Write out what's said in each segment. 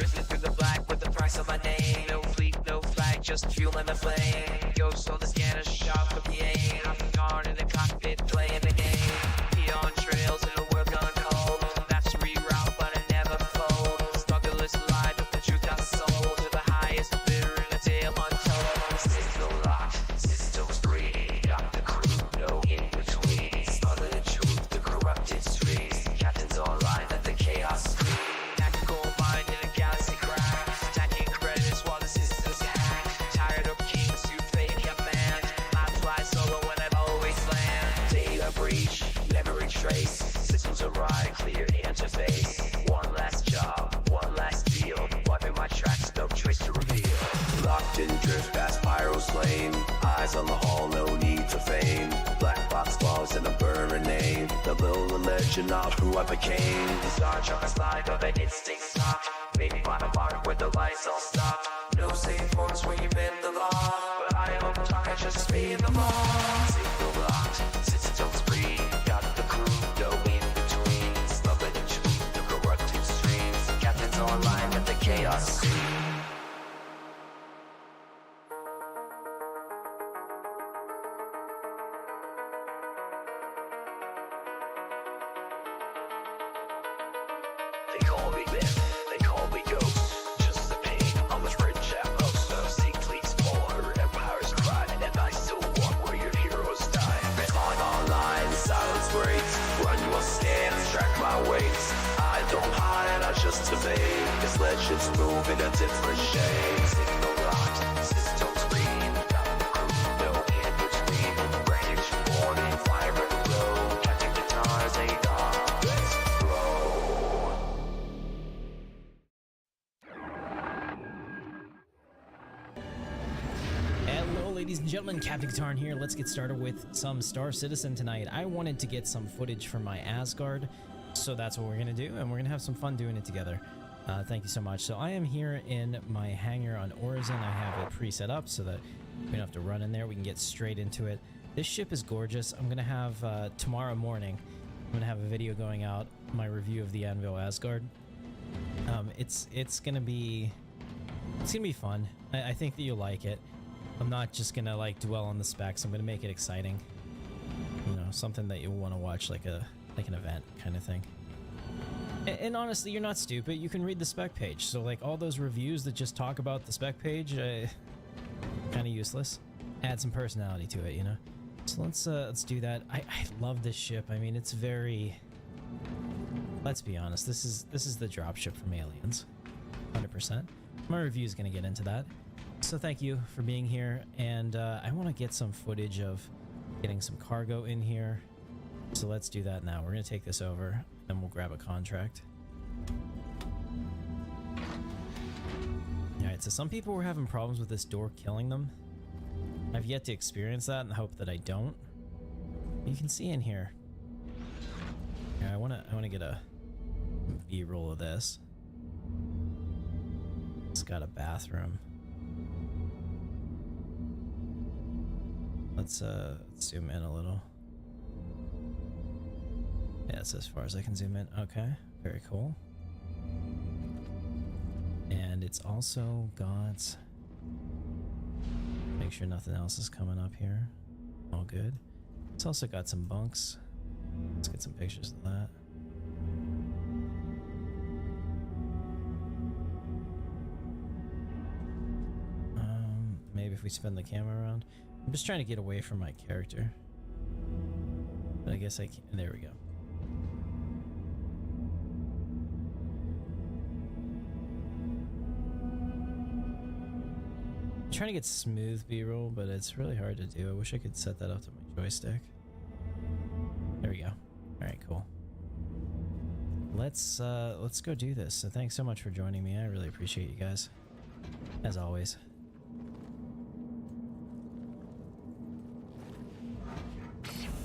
Drifting through the black with the price of my name. No fleet, no flag, just fuel in the flame. Ghost on the scanner, sharp with the aim. I'm the guard in the cockpit, playing the game. Peon trails in a world gone cold. That's reroute, but I never fold. Strugglers live with the truth I sold. To the highest bidder in a tale untold. System locked, systems green. Got the crew, no in between. Smother the truth, the corrupted streets. Captains online, let the chaos scream. Tactical mind in a galaxy crack. Stacking credits while the systems hack. Tired of kings who fake your man. I fly solo when I've always land. Data breach, memory trace. Systems arrive, clear interface. One last job, one last deal. Wiping my tracks, no trace to reveal. Locked in drift past Pyro's flame. Eyes on the hall, no need for fame. Black box balls and a burning name. The little legend of who I became. The Star Trek slide of an instinct stop. Maybe find a mark where the lights all stop. No safe forms where you bend the law. But I am on talk, I just speed the law. Signal locked, systems free. Got the crew, no in between. Smuggling the truth, the corrupted streams. Captains online, let the chaos scream. They call me myth, they call me ghost. Just the pain on the fringe at most. No secrets for empires cry, and I still walk where your heroes die. On online, silence breaks. Run your stance, track my weights. I don't hide, I just evade. Cause legends move in a different shade. Signal locked, systems green. Got the crew, no in between. Range warning, fire in the road. Captain Katarn's a god. Let's roll. Hello ladies and gentlemen, Captain Katarn here. Let's get started with some Star Citizen tonight. I wanted to get some footage from my Asgard, so that's what we're going to do, and we're going to have some fun doing it together. Thank you so much. So I am here in my hangar on Orison. I have it pre-set up so that we don't have to run in there. We can get straight into it. This ship is gorgeous. I'm going to have, tomorrow morning, I'm going to have a video going out, my review of the Anvil Asgard. It's going to be fun. I think that you'll like it. I'm not just gonna like dwell on the specs. I'm gonna make it exciting. You know, something that you'll want to watch like an event kind of thing. And honestly, you're not stupid. You can read the spec page. So like all those reviews that just talk about the spec page, kind of useless. Add some personality to it, you know. So let's do that. I love this ship. I mean, it's very. Let's be honest. This is the dropship from Aliens, 100%. My review is gonna get into that. So thank you for being here, and I want to get some footage of getting some cargo in here. So let's do that now. We're going to take this over, and we'll grab a contract. Alright, so some people were having problems with this door killing them. I've yet to experience that, and hope that I don't. You can see in here. Yeah, I want to get a B-roll of this. It's got a bathroom. Let's zoom in a little. Yeah, that's as far as I can zoom in. Okay, very cool. And it's also got. Make sure nothing else is coming up here. All good. It's also got some bunks. Let's get some pictures of that. Maybe if we spin the camera around. I'm just trying to get away from my character. But I guess I can. There we go. I'm trying to get smooth B-roll, but it's really hard to do. I wish I could set that up to my joystick. There we go. Alright, cool. Let's go do this. So thanks so much for joining me. I really appreciate you guys. As always.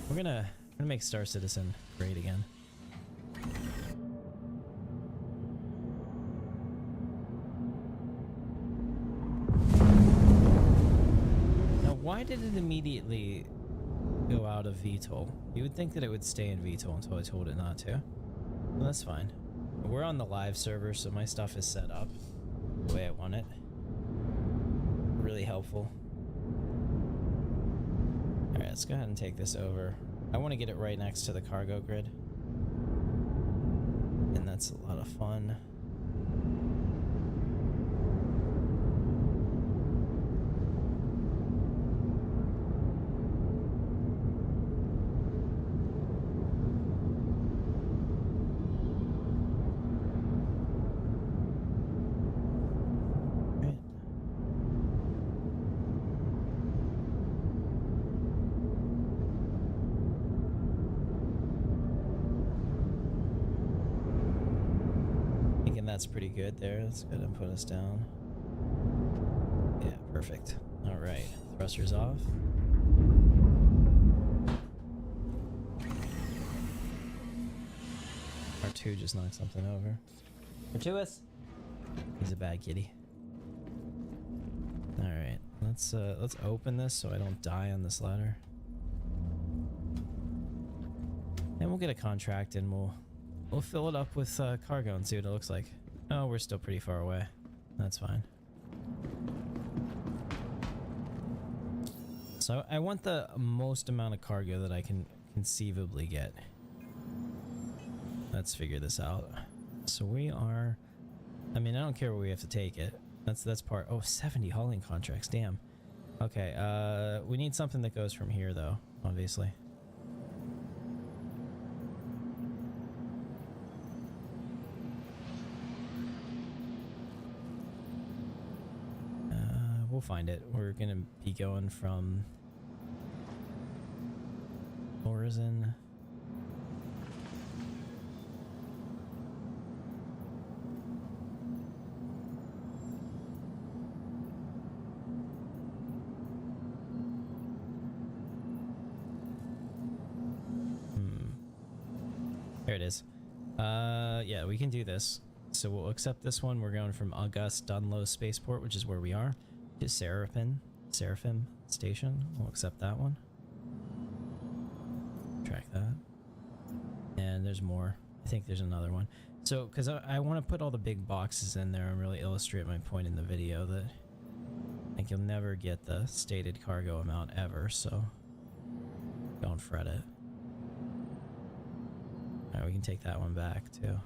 We're gonna make Star Citizen great again. Now, why did it immediately go out of VTOL? You would think that it would stay in VTOL until I told it not to. Well, that's fine. We're on the live server, so my stuff is set up. the way I want it. Really helpful. Alright, let's go ahead and take this over. I want to get it right next to the cargo grid. And that's a lot of fun. That's pretty good there. Let's go ahead and put us down. Yeah, perfect. All right, thrusters off. R2 just knocked something over. Fortuitous. He's a bad kitty. All right, let's open this so I don't die on this ladder. And we'll get a contract and we'll fill it up with cargo and see what it looks like. Oh, we're still pretty far away. That's fine. So I want the most amount of cargo that I can conceivably get. Let's figure this out. So we are... I mean, I don't care where we have to take it. That's part... Oh, 70 hauling contracts. Damn. Okay, we need something that goes from here, though, obviously. We'll find it. We're gonna be going from Horizon. There it is. Yeah, we can do this. So we'll accept this one. We're going from August Dunlow Spaceport, which is where we are, to Seraphim Station. We'll accept that one. Track that. And there's more. I think there's another one. So, because I want to put all the big boxes in there and really illustrate my point in the video that I think you'll never get the stated cargo amount ever, so don't fret it. Alright, we can take that one back too.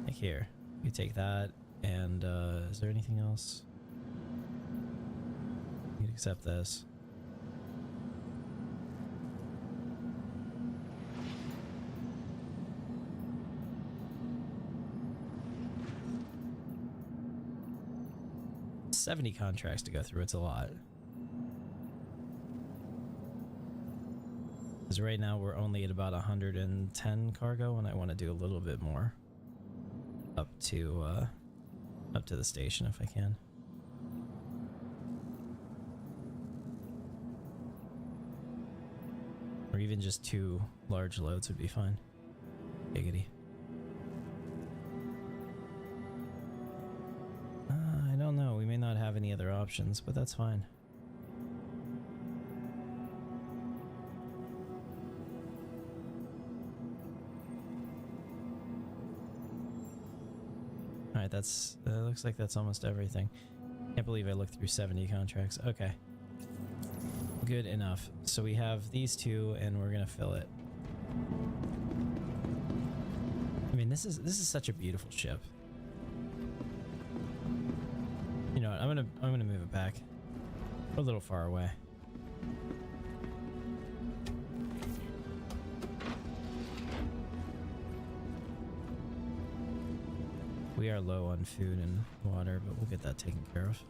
Like here, you take that, and is there anything else? You can accept this. $70 contracts to go through, it's a lot. Because right now we're only at about 110 cargo, and I want to do a little bit more. Up to the station if I can. Or even just 2 large loads would be fine. Giggity. I don't know. We may not have any other options, but that's fine. Alright, that's looks like that's almost everything. Can't believe I looked through 70 contracts. Okay. Good enough. So we have these 2 and we're gonna fill it. I mean, this is such a beautiful ship. You know what, I'm gonna move it back. We're a little far away. We are low on food and water, but we'll get that taken care of.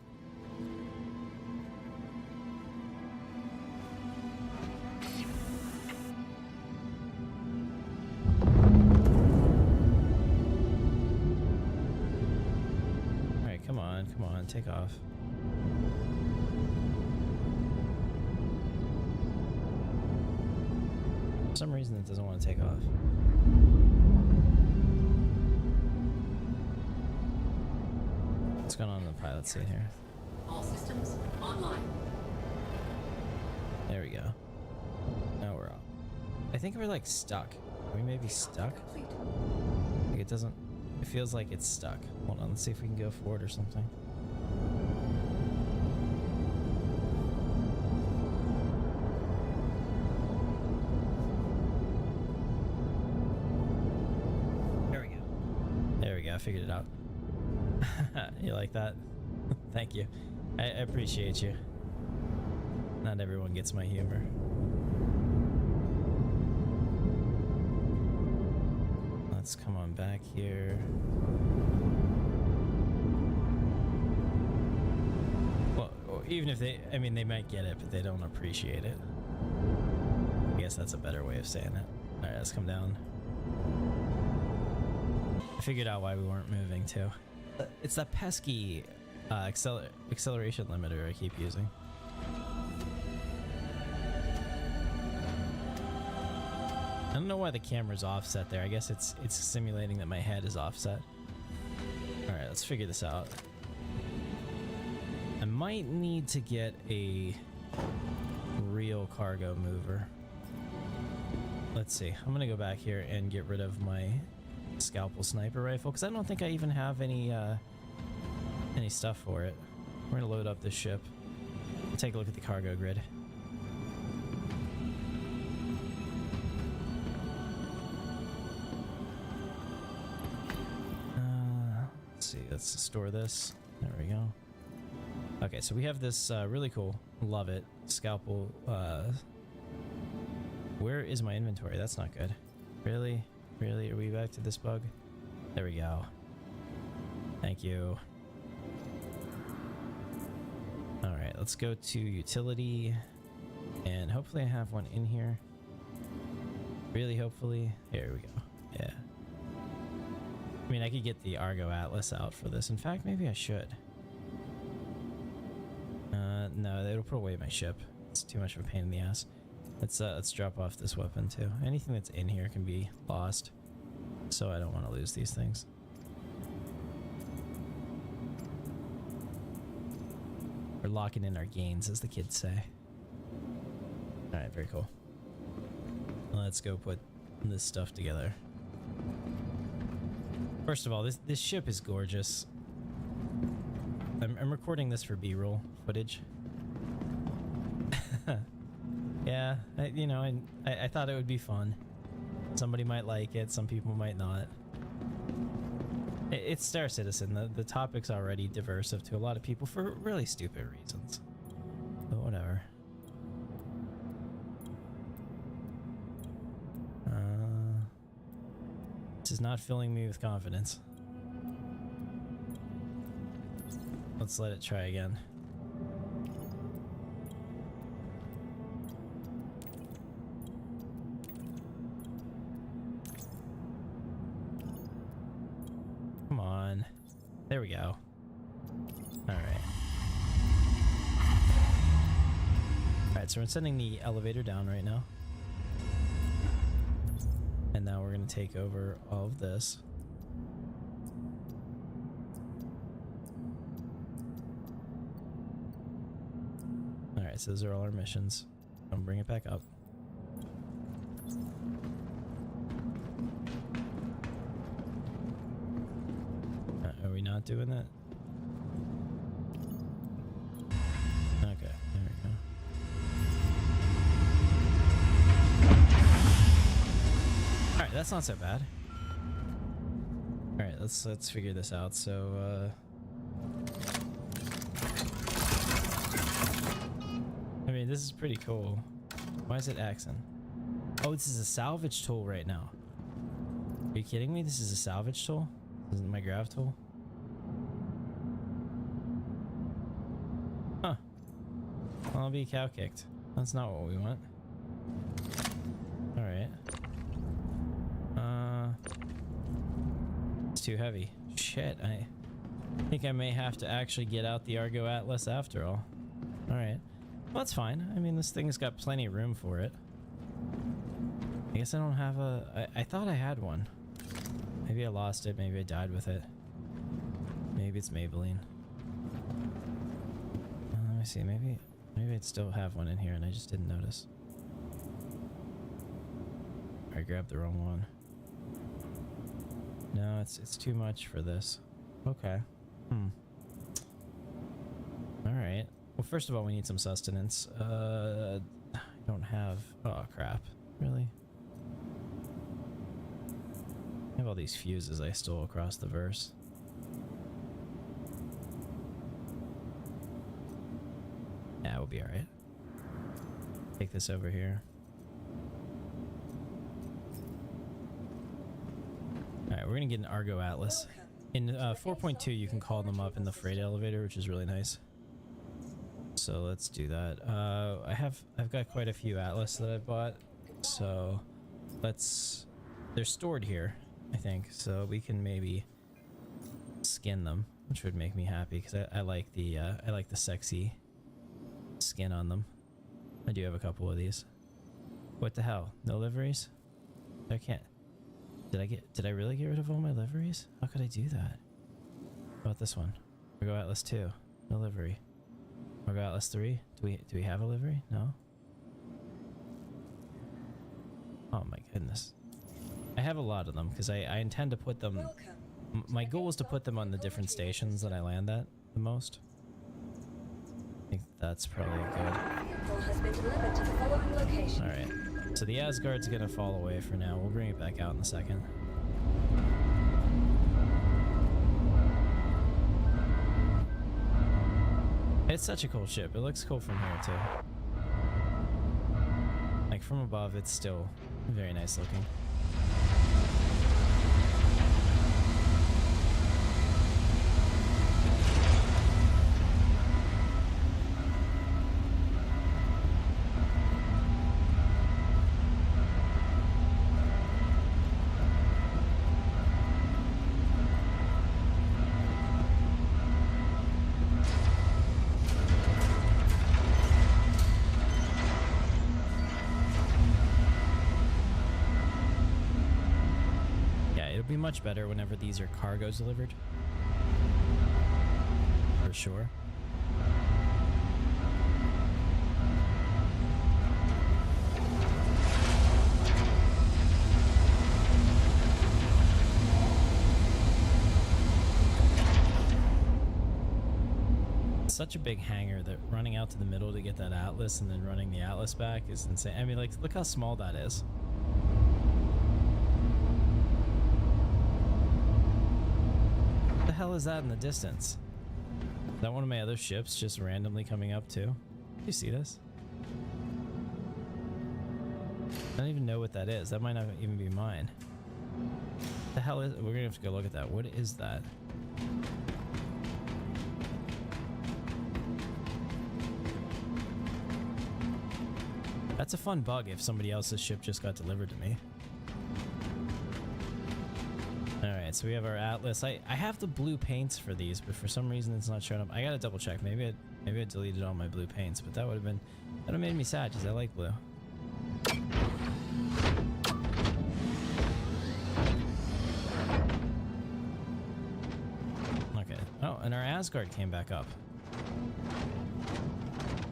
Alright, come on, take off. For some reason it doesn't want to take off. What's going on in the pilot seat here? All systems online. There we go. Now we're up. I think we're like stuck. We may be stuck. Complete. Like it doesn't... It feels like it's stuck. Hold on, let's see if we can go forward or something. There we go. There we go, I figured it out. You like that? Thank you. I appreciate you. Not everyone gets my humor. Let's come on back here. Well, even if they, I mean, they might get it, but they don't appreciate it. I guess that's a better way of saying it. Alright, let's come down. I figured out why we weren't moving, too. It's that pesky acceleration limiter I keep using. I don't know why the camera's offset there. I guess it's simulating that my head is offset. Alright, let's figure this out. I might need to get a real cargo mover. Let's see. I'm gonna go back here and get rid of my scalpel sniper rifle because I don't think I even have any stuff for it. We're gonna load up this ship. We'll take a look at the cargo grid. Let's store this. There we go. Okay, so we have this really cool, love it, scalpel. Where is my inventory? That's not good. Really? Really? Are we back to this bug? There we go. Thank you. Alright, let's go to utility. And hopefully I have one in here. Really, hopefully. Here we go. Yeah. I mean, I could get the Argo Atlas out for this. In fact, maybe I should. No, it'll put away my ship. It's too much of a pain in the ass. Let's drop off this weapon too. Anything that's in here can be lost, so I don't want to lose these things. We're locking in our gains, as the kids say. All right, very cool. Let's go put this stuff together. First of all, this ship is gorgeous. I'm recording this for B-roll footage. Yeah, you know, I thought it would be fun. Somebody might like it, some people might not. It's Star Citizen. The topic's already diverse to a lot of people for really stupid reasons. But whatever. This is not filling me with confidence. Let's let it try again. Come on. There we go. Alright. Alright, so we're sending the elevator down right now. And now we're going to take over all of this. Alright, so those are all our missions. I'll bring it back up. Are we not doing that? Okay, there we go. Alright, that's not so bad. Alright, let's figure this out. So I mean, this is pretty cool. Why is it accent? Oh, this is a salvage tool right now. Are you kidding me? This is a salvage tool? This isn't my grav tool? Huh. Well, I'll be cow kicked. That's not what we want. Alright. It's too heavy. Shit, I think I may have to actually get out the Argo Atlas after all. Alright. Well, that's fine. I mean, this thing's got plenty of room for it. I guess I don't have a... I thought I had one. Maybe I lost it. Maybe I died with it. Maybe it's Maybelline. Let me see. Maybe I'd still have one in here and I just didn't notice. I grabbed the wrong one. No, it's too much for this. Okay. Alright. Well, first of all, we need some sustenance. I don't have... Oh, crap. Really? I have all these fuses I stole across the verse. Yeah, we'll be alright. Take this over here. Alright, we're gonna get an Argo Atlas. In 4.2, you can call them up in the freight elevator, which is really nice. So let's do that. I've got quite a few Atlas that I've bought, so they're stored here, I think. So we can maybe skin them, which would make me happy because I like the sexy skin on them. I do have a couple of these. What the hell? No liveries? I can't. Did I really get rid of all my liveries? How could I do that? How about this one? Argo Atlas 2. No livery. Argo Atlas 3. Do we have a livery? No? Oh my goodness. I have a lot of them because I intend to put them... My goal is to put them on the different stations that I land at the most. I think that's probably good. Alright. So the Asgard's gonna fall away for now. We'll bring it back out in a second. It's such a cool ship. It looks cool from here too. Like from above, it's still very nice looking. Be much better whenever these are cargoes delivered. For sure. Such a big hangar that running out to the middle to get that Atlas and then running the Atlas back is insane. I mean, like, look how small that is. What the hell is that in the distance? Is that one of my other ships just randomly coming up too? Do you see this? I don't even know what that is. That might not even be mine. What the hell is it? We're gonna have to go look at that. What is that? That's a fun bug if somebody else's ship just got delivered to me. Alright, so we have our Atlas. I have the blue paints for these, but for some reason it's not showing up. I gotta double check. Maybe I deleted all my blue paints, but that would have made me sad because I like blue. Okay. Oh, and our Asgard came back up.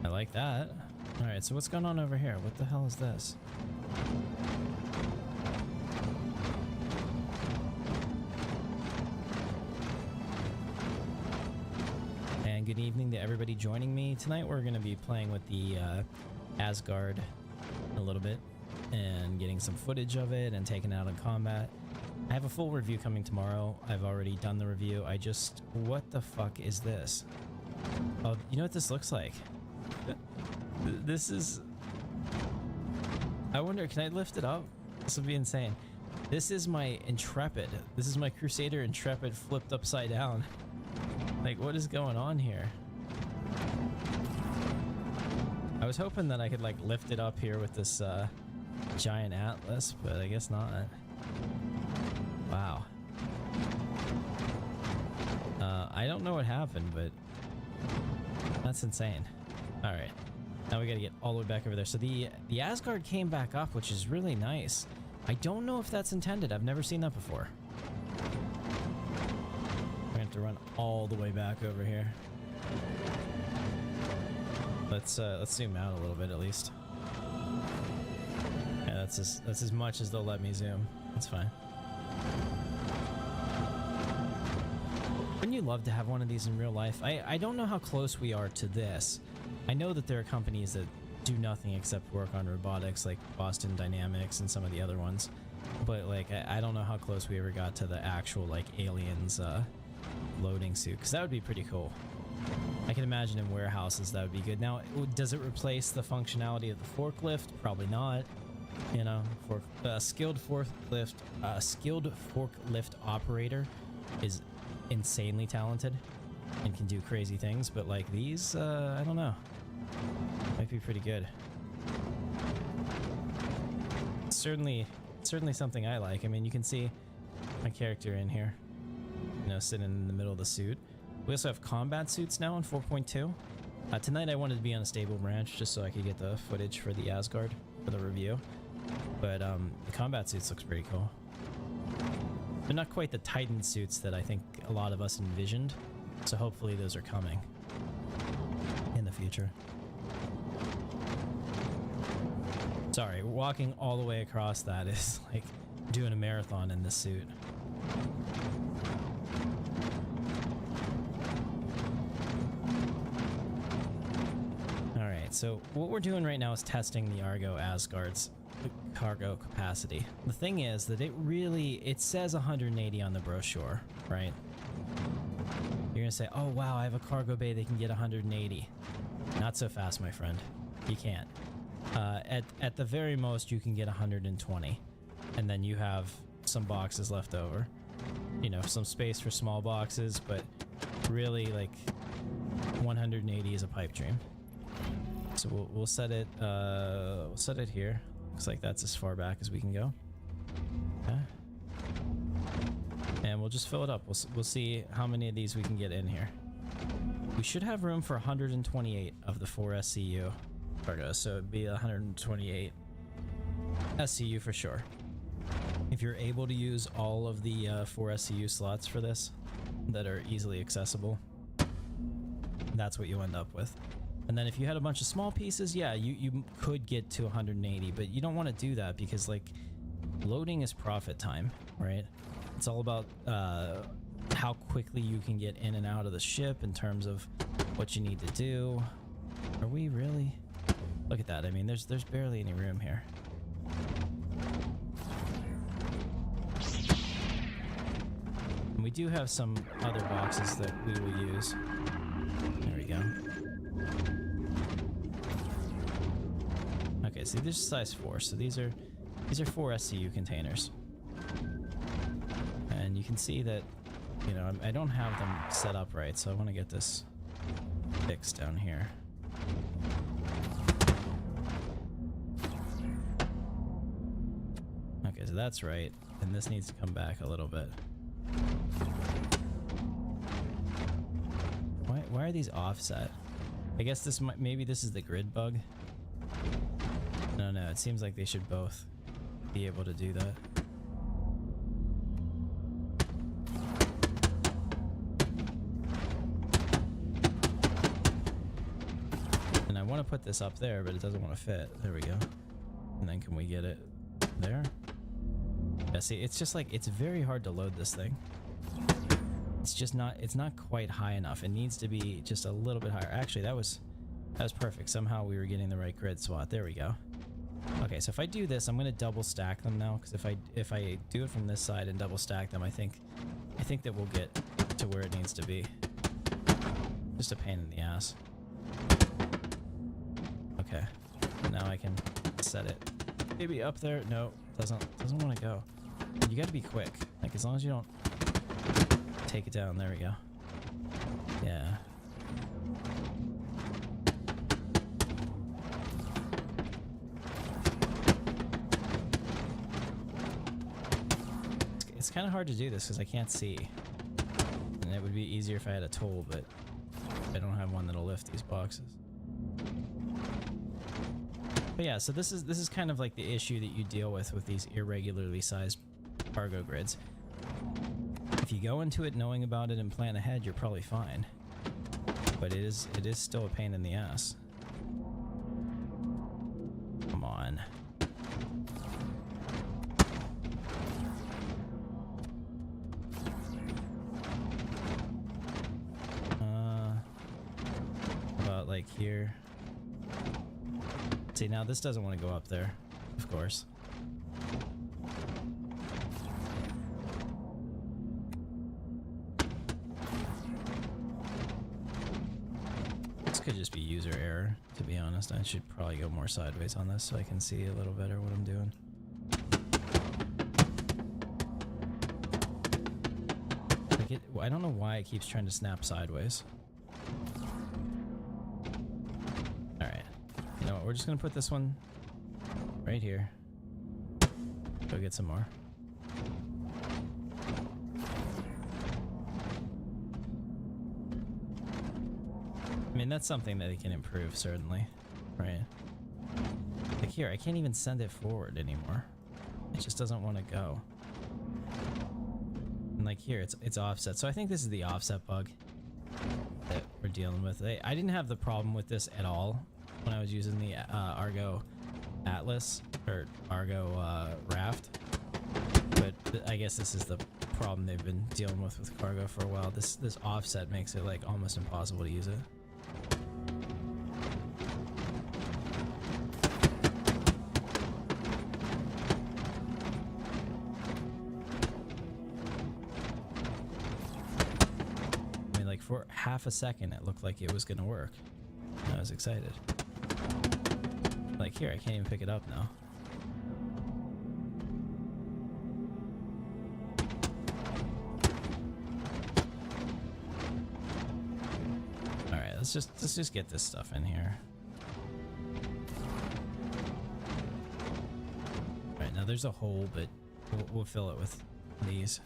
I like that. Alright, so what's going on over here? What the hell is this? And good evening to everybody joining me. Tonight we're going to be playing with the Asgard a little bit and getting some footage of it and taking it out in combat. I have a full review coming tomorrow. I've already done the review. What the fuck is this? Oh, you know what this looks like? This is... I wonder, can I lift it up? This would be insane. This is my Intrepid. This is my Crusader Intrepid flipped upside down. Like, what is going on here? I was hoping that I could, like, lift it up here with this giant Atlas, but I guess not. Wow. I don't know what happened, but that's insane. Alright. Now we gotta get all the way back over there. So the Asgard came back up, which is really nice. I don't know if that's intended. I've never seen that before. We're gonna have to run all the way back over here. Let's zoom out a little bit at least. Yeah, that's as much as they'll let me zoom. That's fine. Wouldn't you love to have one of these in real life? I don't know how close we are to this. I know that there are companies that do nothing except work on robotics, like Boston Dynamics and some of the other ones. But like, I don't know how close we ever got to the actual like aliens loading suit, because that would be pretty cool. I can imagine in warehouses that would be good. Now, does it replace the functionality of the forklift? Probably not. You know, for a skilled forklift operator is insanely talented and can do crazy things, but like these, I don't know. Might be pretty good. Certainly something I like. I mean, you can see my character in here, you know, sitting in the middle of the suit. We also have combat suits now in 4.2. Tonight I wanted to be on a stable branch just so I could get the footage for the Asgard for the review. But the combat suits looks pretty cool. They're not quite the Titan suits that I think a lot of us envisioned, so hopefully those are coming in the future. Sorry, walking all the way across that is like doing a marathon in this suit. Alright, so what we're doing right now is testing the Argo Asgard's cargo capacity. The thing is that it says 180 on the brochure, right? You're gonna say, oh wow, I have a cargo bay that can get 180. Not so fast, my friend. You can't. At the very most, you can get 120, and then you have some boxes left over. You know, some space for small boxes, but really, like, 180 is a pipe dream. So we'll set it. We'll set it here. Looks like that's as far back as we can go. Okay. And we'll just fill it up. We'll see how many of these we can get in here. We should have room for 128 of the 4 SCU cargo, so it'd be 128 SCU for sure. If you're able to use all of the 4 SCU slots for this that are easily accessible, that's what you end up with. And then if you had a bunch of small pieces, yeah, you could get to 180, but you don't want to do that because, like, loading is profit time, right? It's all about how quickly you can get in and out of the ship in terms of what you need to do. Are we really? Look at that. I mean, there's barely any room here. And we do have some other boxes that we will use. There we go. Okay, see, this is size 4, so these are 4 SCU containers. And you can see that, you know, I don't have them set up right, so I want to get this fixed down here. Okay, so that's right, and this needs to come back a little bit. Why are these offset? I guess this might, maybe this is the grid bug. No, it seems like they should both be able to do that. And I want to put this up there, but it doesn't want to fit. There we go. And then can we get it there? Yeah, see, it's just like, it's very hard to load this thing. It's just not, it's not quite high enough. It needs to be just a little bit higher. Actually, that was perfect. Somehow we were getting the right grid swat. There we go. Okay, so if I do this, I'm gonna double stack them now, because if I do it from this side and double stack them, I think that we'll get to where it needs to be. Just a pain in the ass. Okay, now I can set it maybe up there. No, doesn't want to go. You got to be quick. Like, as long as you don't take it down. There we go. Yeah. It's kind of hard to do this because I can't see, and it would be easier if I had a tool, but I don't have one that'll lift these boxes. But yeah, so this is kind of like the issue that you deal with these irregularly sized cargo grids. If you go into it knowing about it and plan ahead, you're probably fine. But it is still a pain in the ass. Come on. here. See, now this doesn't want to go up there, of course. This could just be user error, to be honest. I should probably go more sideways on this so I can see a little better what I'm doing. Like I don't know why it keeps trying to snap sideways. Alright. You know what? We're just going to put this one right here. Go get some more. I mean, that's something that they can improve, certainly. Right. Like here, I can't even send it forward anymore. It just doesn't want to go. And like here, it's offset. So I think this is the offset bug that we're dealing with. I didn't have the problem with this at all when I was using the Argo Atlas, or Argo Raft. But I guess this is the problem they've been dealing with cargo for a while. This offset makes it like almost impossible to use it. For half a second, it looked like it was gonna work. I was excited. Like here, I can't even pick it up now. All right, let's just get this stuff in here. All right, now there's a hole, but we'll fill it with these.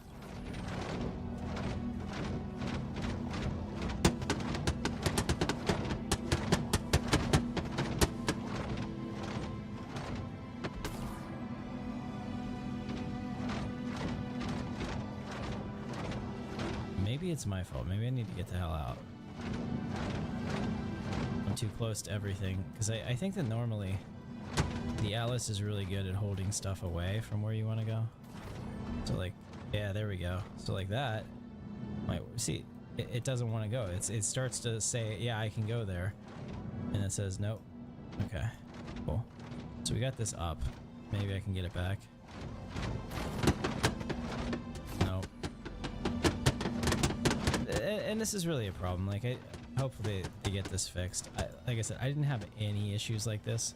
Maybe it's my fault. Maybe I need to get the hell out. I'm too close to everything. Because I think that normally the Atlas is really good at holding stuff away from where you want to go. So like, yeah, there we go. So like that, see, it doesn't want to go. It starts to say, yeah, I can go there. And it says, nope. Okay, cool. So we got this up. Maybe I can get it back. And this is really a problem. Like, hopefully they get this fixed. Like I said, I didn't have any issues like this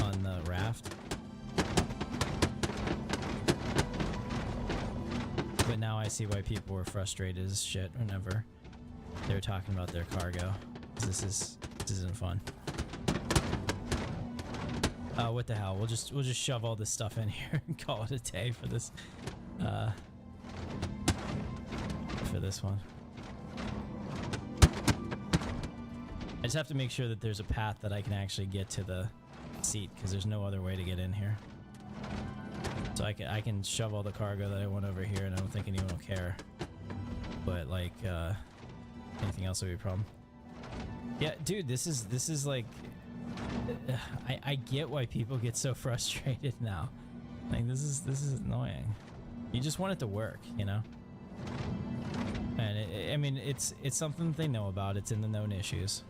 on the raft, but now I see why people were frustrated as shit whenever they were talking about their cargo. This isn't fun. What the hell? We'll just shove all this stuff in here and call it a day for this one. I just have to make sure that there's a path that I can actually get to the seat, because there's no other way to get in here. So I can shove all the cargo that I want over here, and I don't think anyone will care. But like anything else would be a problem. Yeah, dude, this is like I get why people get so frustrated now. Like this is annoying. You just want it to work, you know? And I mean, it's something they know about. It's in the known issues.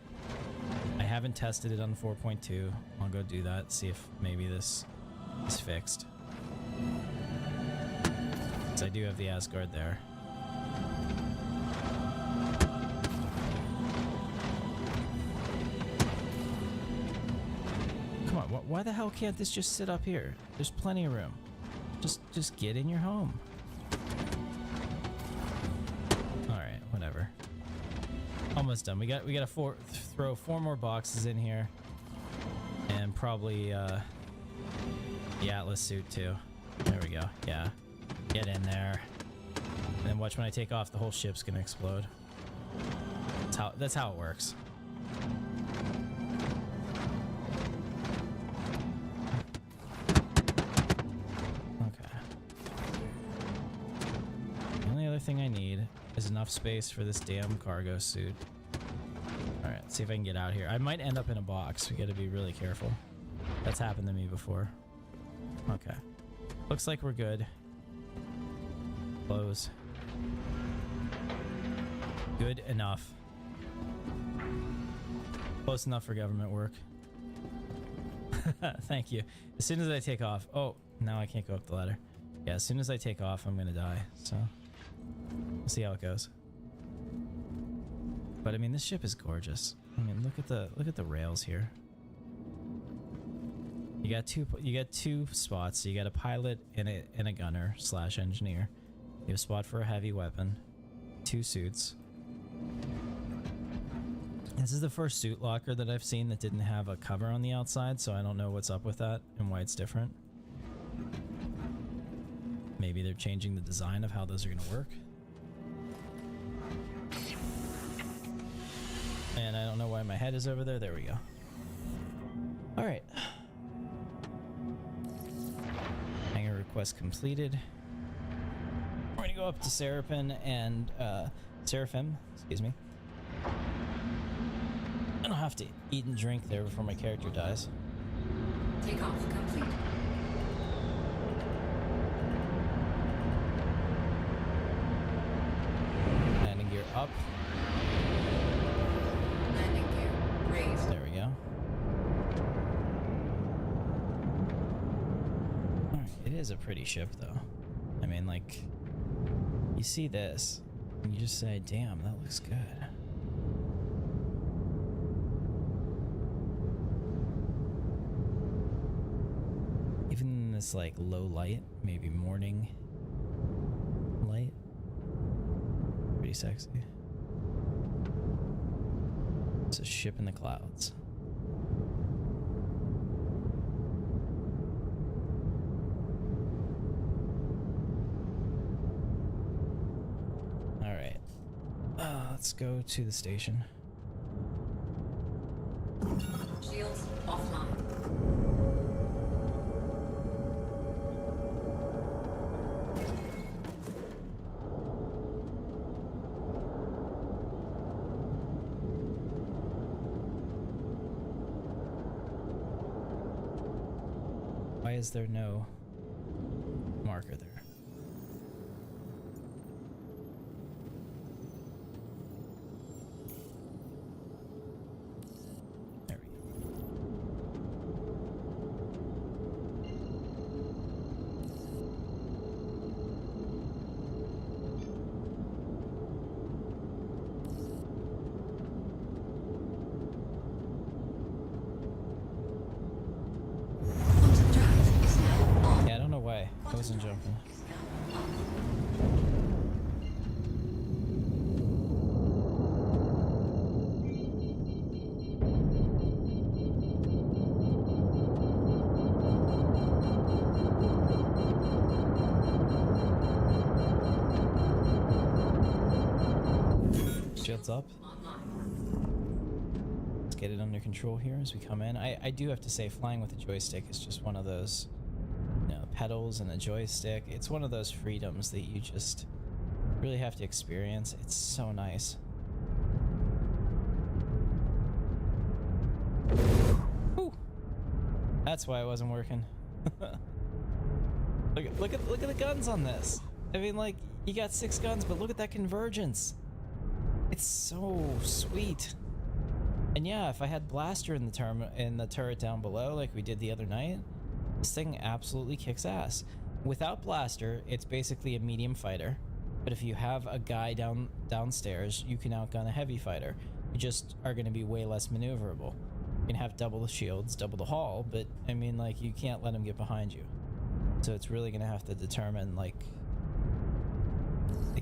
I haven't tested it on 4.2. I'll go do that, see if maybe this is fixed. Because I do have the Asgard there. Come on, why the hell can't this just sit up here? There's plenty of room. Just get in your home. Almost done. We got to throw 4 more boxes in here, and probably the Atlas suit too. There we go. Yeah, get in there. And then watch when I take off, the whole ship's gonna explode. That's how it works. Okay. The only other thing I need is enough space for this damn cargo suit. Alright, let's see if I can get out here. I might end up in a box. We gotta be really careful. That's happened to me before. Okay. Looks like we're good. Close. Good enough. Close enough for government work. Thank you. As soon as I take off... Oh, now I can't go up the ladder. Yeah, as soon as I take off, I'm gonna die. So, we'll see how it goes. But I mean, this ship is gorgeous. I mean, look at the rails here. You got two spots. So you got a pilot and a gunner / engineer. You have a spot for a heavy weapon. 2 suits. This is the first suit locker that I've seen that didn't have a cover on the outside, so I don't know what's up with that and why it's different. Maybe they're changing the design of how those are going to work. And I don't know why my head is over there. There we go. Alright. Hangar request completed. We're going to go up to Seraphim and Seraphim, excuse me. I don't have to eat and drink there before my character dies. Takeoff complete. Landing gear up. Landing gear raised. There we go. Alright, it is a pretty ship though. I mean, like, you see this and you just say, damn, that looks good. Even in this like low light, maybe morning light, pretty sexy. It's a ship in the clouds. All right, let's go to the station. Shields offline. Why is there no marker there? There we go. Quantum drive is now on. Yeah, I don't know why I wasn't jumping. Is now on. Shields up. Let's get it under control here as we come in. I do have to say, flying with a joystick is just one of those, you know, pedals and a joystick. It's one of those freedoms that you just really have to experience. It's so nice. Whew. That's why I wasn't working. Look at the guns on this. I mean, like, you got 6 guns, but look at that convergence. It's so sweet. And yeah, if I had blaster in the turret down below like we did the other night, this thing absolutely kicks ass. Without blaster, it's basically a medium fighter. But if you have a guy downstairs, you can outgun a heavy fighter. You just are going to be way less maneuverable. You can have double the shields, double the hull, but I mean, like, you can't let him get behind you. So it's really going to have to determine like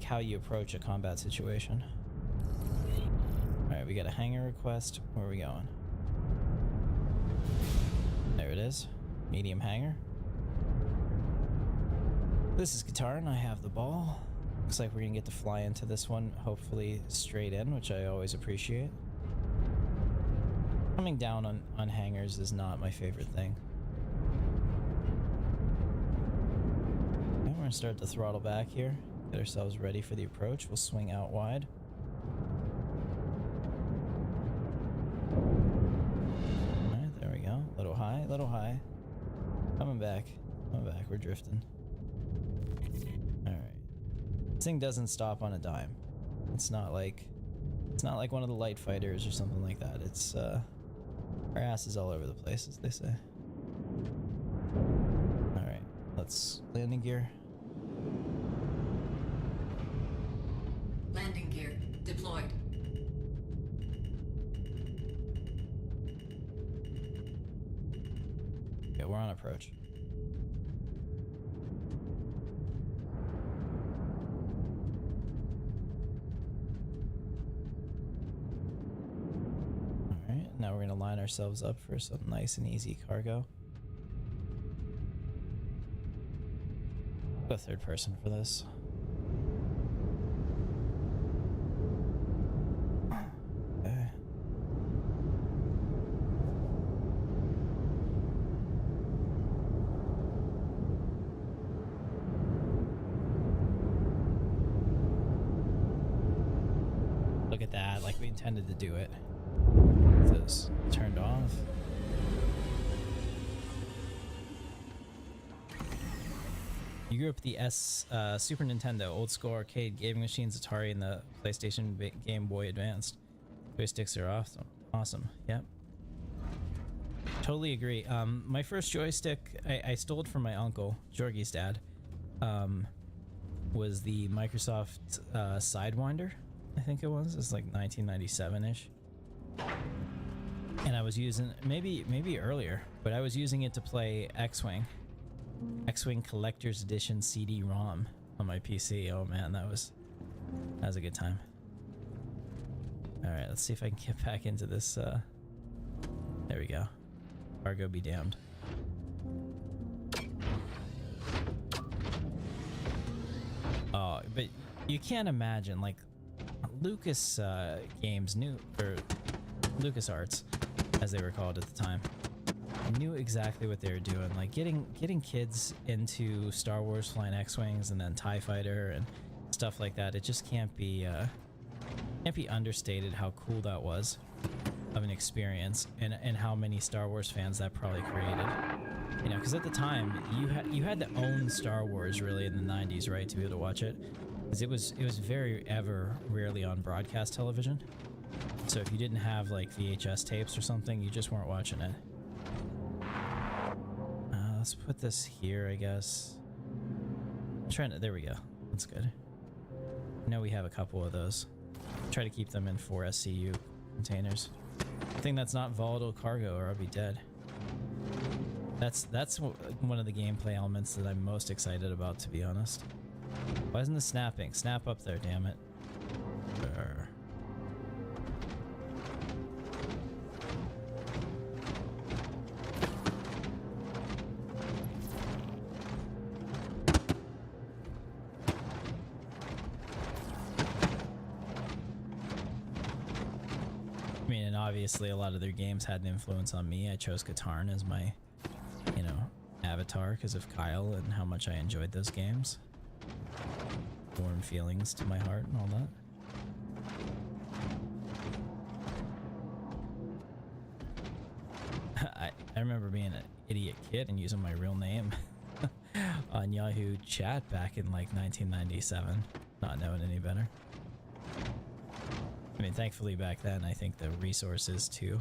how you approach a combat situation. Alright, we got a hangar request. Where are we going? There it is. Medium hangar. This is Katarn. I have the ball. Looks like we're gonna get to fly into this one, hopefully straight in, which I always appreciate. Coming down on hangars is not my favorite thing. Okay, we're gonna start to throttle back here. Get ourselves ready for the approach. We'll swing out wide. Alright, there we go. Little high, little high. Coming back. We're drifting. Alright. This thing doesn't stop on a dime. It's not like one of the light fighters or something like that. It's Our ass is all over the place, as they say. Alright, let's landing gear. Landing gear deployed. Okay, we're on approach. Alright, now we're gonna line ourselves up for some nice and easy cargo. Go third person for this. Okay. Look at that, like we intended to do it. This turned off. You grew up with the Super Nintendo, old school arcade gaming machines, Atari, and the PlayStation Game Boy Advanced. Joysticks are awesome. Awesome. Yep. Totally agree. My first joystick, I stole it from my uncle, Jorgie's dad. Was the Microsoft Sidewinder, I think it was. It's like 1997-ish. And I was using, maybe earlier, but I was using it to play X-Wing Collector's Edition CD-ROM on my PC. Oh man, that was a good time. All right, let's see if I can get back into this. There we go. Cargo be damned. Oh, but you can't imagine, like, Lucas games knew, or LucasArts, as they were called at the time, knew exactly what they were doing. Like getting kids into Star Wars flying X-Wings and then TIE Fighter and stuff like that. It just can't be understated how cool that was of an experience, and how many Star Wars fans that probably created. You know, because at the time you had to own Star Wars really in the 90s, right, to be able to watch it, because it was very rarely on broadcast television. So if you didn't have like VHS tapes or something, you just weren't watching it. Let's put this here, I guess. I'm trying to, there we go. That's good. I know we have a couple of those. Try to keep them in 4 SCU containers. Thing that's not volatile cargo, or I'll be dead. That's one of the gameplay elements that I'm most excited about, to be honest. Why isn't the snapping? Snap up there, damn it. Brr. I mean, and obviously a lot of their games had an influence on me. I chose Katarn as my, you know, avatar because of Kyle and how much I enjoyed those games. Warm feelings to my heart and all that. I remember being an idiot kid and using my real name on Yahoo Chat back in like 1997, not knowing any better. I mean, thankfully back then, I think the resources to,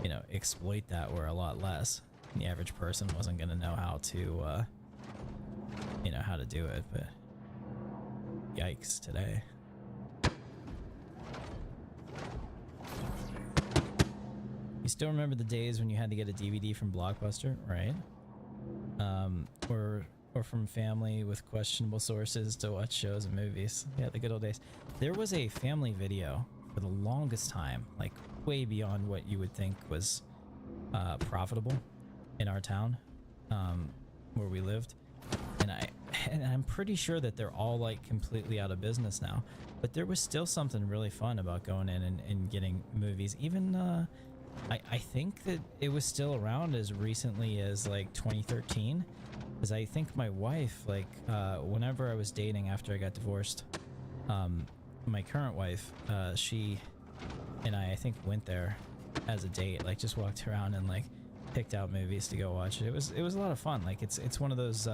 you know, exploit that were a lot less. The average person wasn't going to know how to, you know, how to do it, but yikes today. You still remember the days when you had to get a DVD from Blockbuster, right? Or from family with questionable sources to watch shows and movies. Yeah, the good old days. There was a family video for the longest time, like way beyond what you would think was profitable in our town, where we lived. And I'm pretty sure that they're all like completely out of business now. But there was still something really fun about going in and getting movies. Even I think that it was still around as recently as like 2013. Because I think my wife, like, whenever I was dating after I got divorced, my current wife, she and I think went there as a date, like just walked around and like picked out movies to go watch. It was a lot of fun. Like it's one of those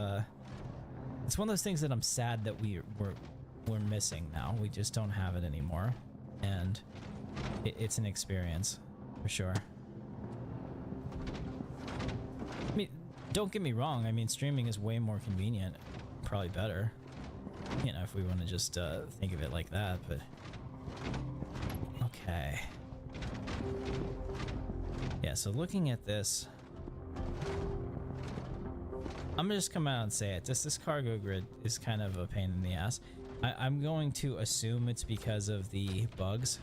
things that I'm sad that we're missing now. We just don't have it anymore, and it's an experience for sure. I mean, don't get me wrong. I mean, streaming is way more convenient, probably better. You know, if we want to just think of it like that, but okay. Yeah, so looking at this, I'm gonna just come out and say it. This cargo grid is kind of a pain in the ass. I'm going to assume it's because of the bugs,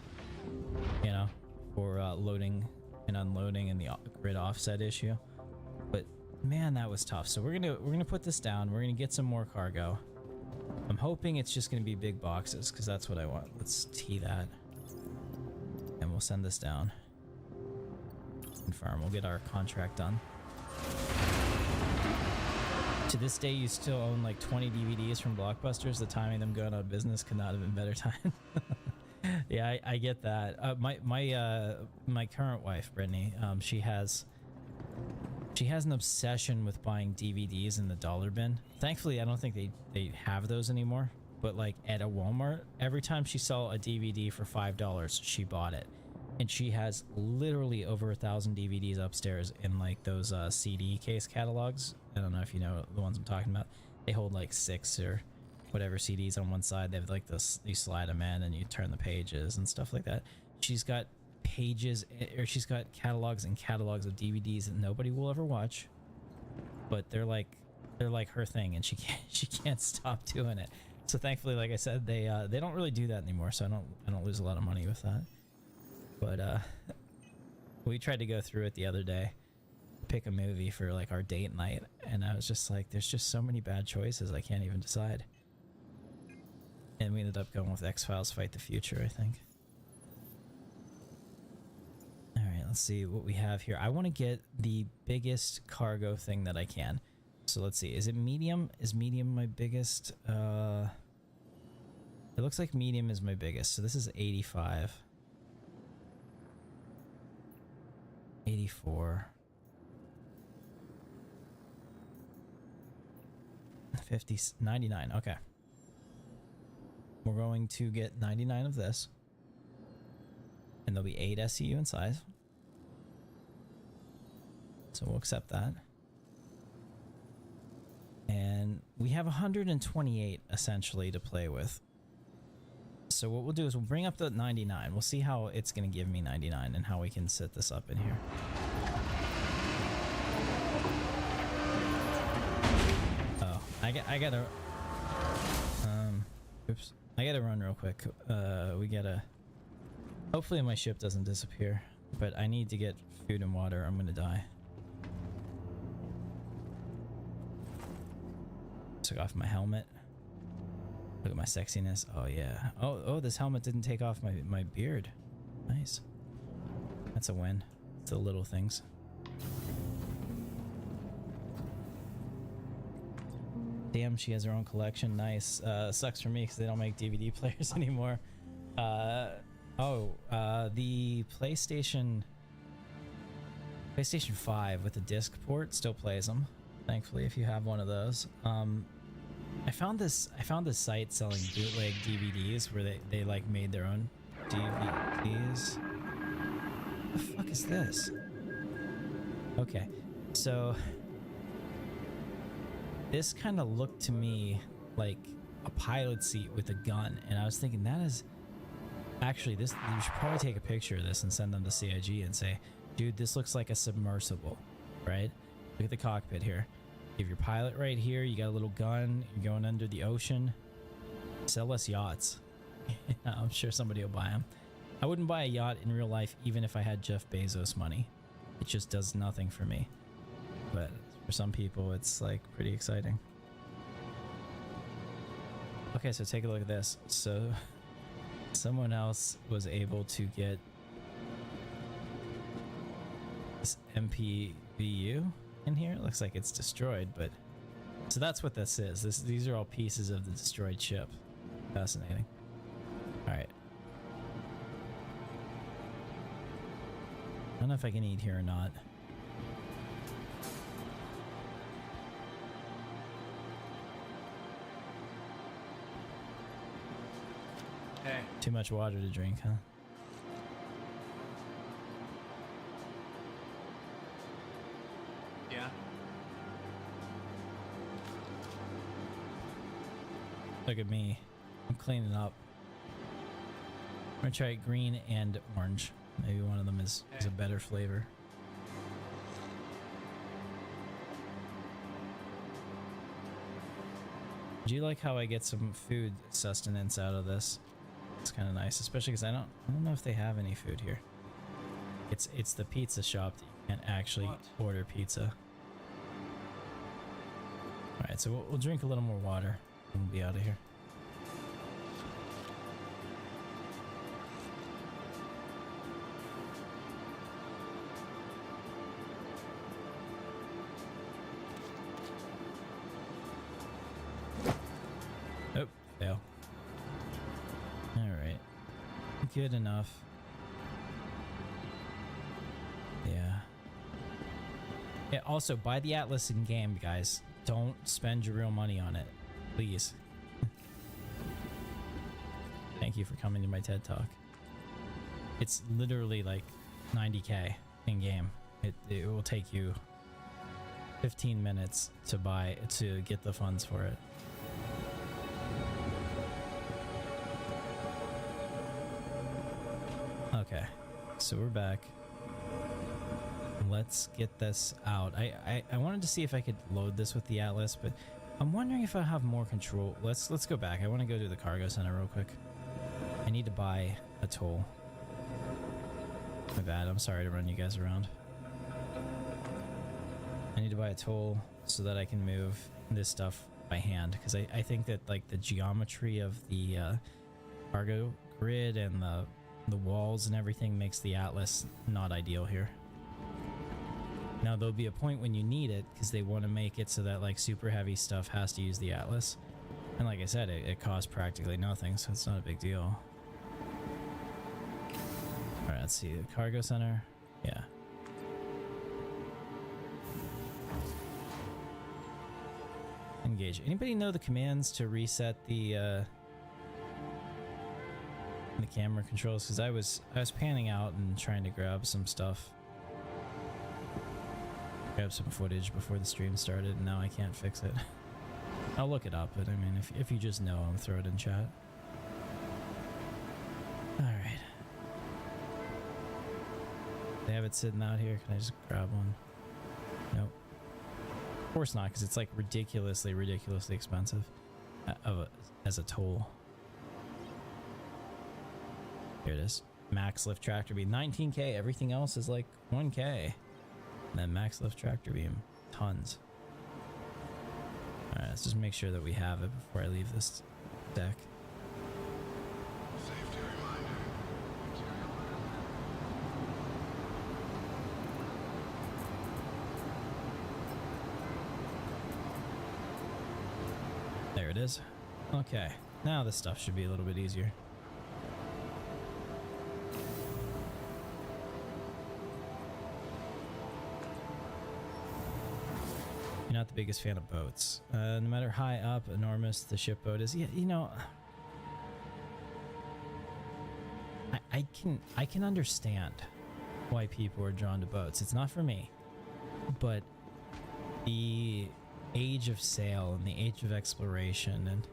you know, for loading and unloading and the grid offset issue. But man, that was tough. So we're gonna put this down. We're gonna get some more cargo. I'm hoping it's just gonna be big boxes because that's what I want. Let's tee that, and we'll send this down. Confirm. We'll get our contract done. To this day, you still own like 20 DVDs from Blockbusters. The timing of them going out of business could not have been better time. Yeah, I get that. My current wife, Brittany, she has an obsession with buying DVDs in the dollar bin. Thankfully, I don't think they have those anymore. But like at a Walmart, every time she saw a DVD for $5, she bought it. And she has literally over 1,000 DVDs upstairs in like those CD case catalogs. I don't know if you know the ones I'm talking about. They hold like 6 or whatever CDs on one side. They have like this, you slide them in and you turn the pages and stuff like that. She's got pages, or she's got catalogs and catalogs of DVDs that nobody will ever watch, but they're like her thing, and she can't stop doing it. So thankfully, like I said, they don't really do that anymore, so I don't lose a lot of money with that. But we tried to go through it the other day, pick a movie for like our date night, and I was just like, there's just so many bad choices, I can't even decide. And we ended up going with X-Files Fight the Future, I think. Alright, let's see what we have here. I want to get the biggest cargo thing that I can. So let's see, is it medium? Is medium my biggest? It looks like medium is my biggest, so this is 85. 84. 50, 99, okay. We're going to get 99 of this. And there'll be 8 SCU in size. So we'll accept that. And we have 128 essentially to play with. So what we'll do is we'll bring up the 99. We'll see how it's going to give me 99 and how we can set this up in here. Oh, I gotta... oops. I gotta run real quick. We gotta... Hopefully my ship doesn't disappear. But I need to get food and water. I'm gonna die. Took off my helmet. Look at my sexiness. Oh yeah. Oh, this helmet didn't take off my beard. Nice. That's a win. It's the little things. Damn, she has her own collection. Nice. Sucks for me because they don't make DVD players anymore. The PlayStation 5 with the disc port still plays them. Thankfully, if you have one of those. I found this site selling bootleg DVDs where they like made their own DVDs. What the fuck is this? Okay, so this kind of looked to me like a pilot seat with a gun, and I was thinking that is actually this. You should probably take a picture of this and send them to CIG and say, dude, this looks like a submersible, right? Look at the cockpit here. You have your pilot right here, you got a little gun, you're going under the ocean. Sell us yachts. I'm sure somebody will buy them. I wouldn't buy a yacht in real life even if I had Jeff Bezos money. It just does nothing for me. But for some people, it's like pretty exciting. Okay, so take a look at this. So someone else was able to get this MPVU in here. It looks like it's destroyed, but so that's what this is. These are all pieces of the destroyed ship. Fascinating. All right. I don't know if I can eat here or not. Hey. Too much water to drink, huh? Yeah? Look at me. I'm cleaning up. I'm gonna try green and orange. Maybe one of them is a better flavor. Do you like how I get some food sustenance out of this? It's kind of nice, especially because I don't know if they have any food here. It's the pizza shop that you can't actually order pizza. All right, so we'll drink a little more water and we'll be out of here. Oh, fail. All right, good enough. Yeah, also buy the Atlas in game, guys. Don't spend your real money on it, please. Thank you for coming to my TED Talk. It's literally like 90k in game. It will take you 15 minutes to get the funds for it. Okay, so we're back. Let's get this out. I wanted to see if I could load this with the Atlas, but I'm wondering if I have more control. Let's go back. I want to go to the cargo center real quick. I need to buy a tool. My bad. I'm sorry to run you guys around. I need to buy a tool so that I can move this stuff by hand, because I think that like the geometry of the cargo grid and the walls and everything makes the Atlas not ideal here. Now there'll be a point when you need it because they want to make it so that like super heavy stuff has to use the Atlas, and like I said, it costs practically nothing, so it's not a big deal. All right, let's see the cargo center. Yeah. Engage. Anybody know the commands to reset the camera controls? Because I was panning out and trying to grab some stuff. Grab some footage before the stream started, and now I can't fix it. I'll look it up, but I mean, if you just know, I'll throw it in chat. Alright. They have it sitting out here. Can I just grab one? Nope. Of course not, because it's like ridiculously expensive as a tool. Here it is. Max lift tractor beam, 19k. Everything else is like 1k. And then max lift tractor beam, tons. Alright, let's just make sure that we have it before I leave this deck. Safety reminder. There it is. Okay, now this stuff should be a little bit easier. You're not the biggest fan of boats. No matter high up, enormous the ship boat is. Yeah, you know, I can understand why people are drawn to boats. It's not for me, but the age of sail and the age of exploration, and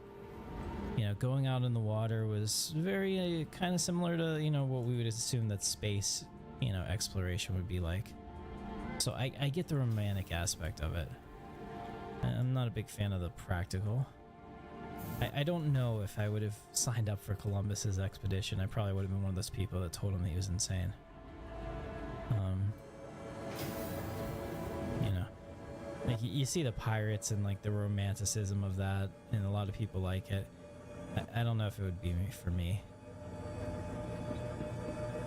you know, going out in the water was very kind of similar to, you know, what we would assume that space, you know, exploration would be like. So I get the romantic aspect of it. I'm not a big fan of the practical. I don't know if I would have signed up for Columbus's expedition. I probably would have been one of those people that told him that he was insane. You know, like you see the pirates and like the romanticism of that, and a lot of people like it. I don't know if it would be for me.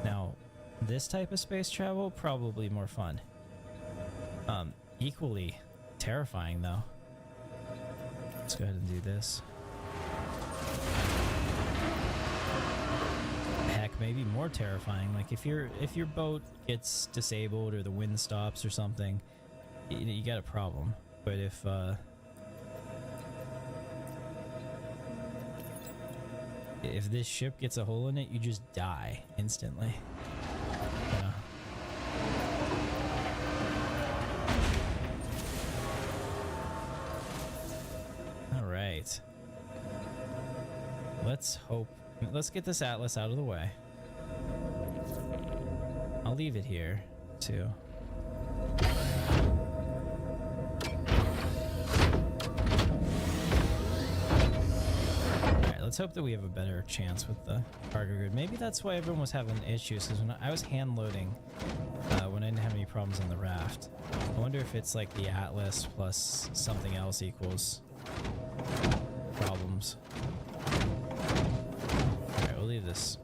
Now, this type of space travel, probably more fun. Equally terrifying though. Let's go ahead and do this. Heck, maybe more terrifying. Like if your boat gets disabled or the wind stops or something, you got a problem. But if this ship gets a hole in it, you just die instantly. Yeah. let's hope. Let's get this Atlas out of the way. I'll leave it here too. Alright, let's hope that we have a better chance with the cargo grid. Maybe that's why everyone was having issues, because when I was hand loading, when I didn't have any problems on the raft. I wonder if it's like the Atlas plus something else equals problems. Alright, we'll leave this.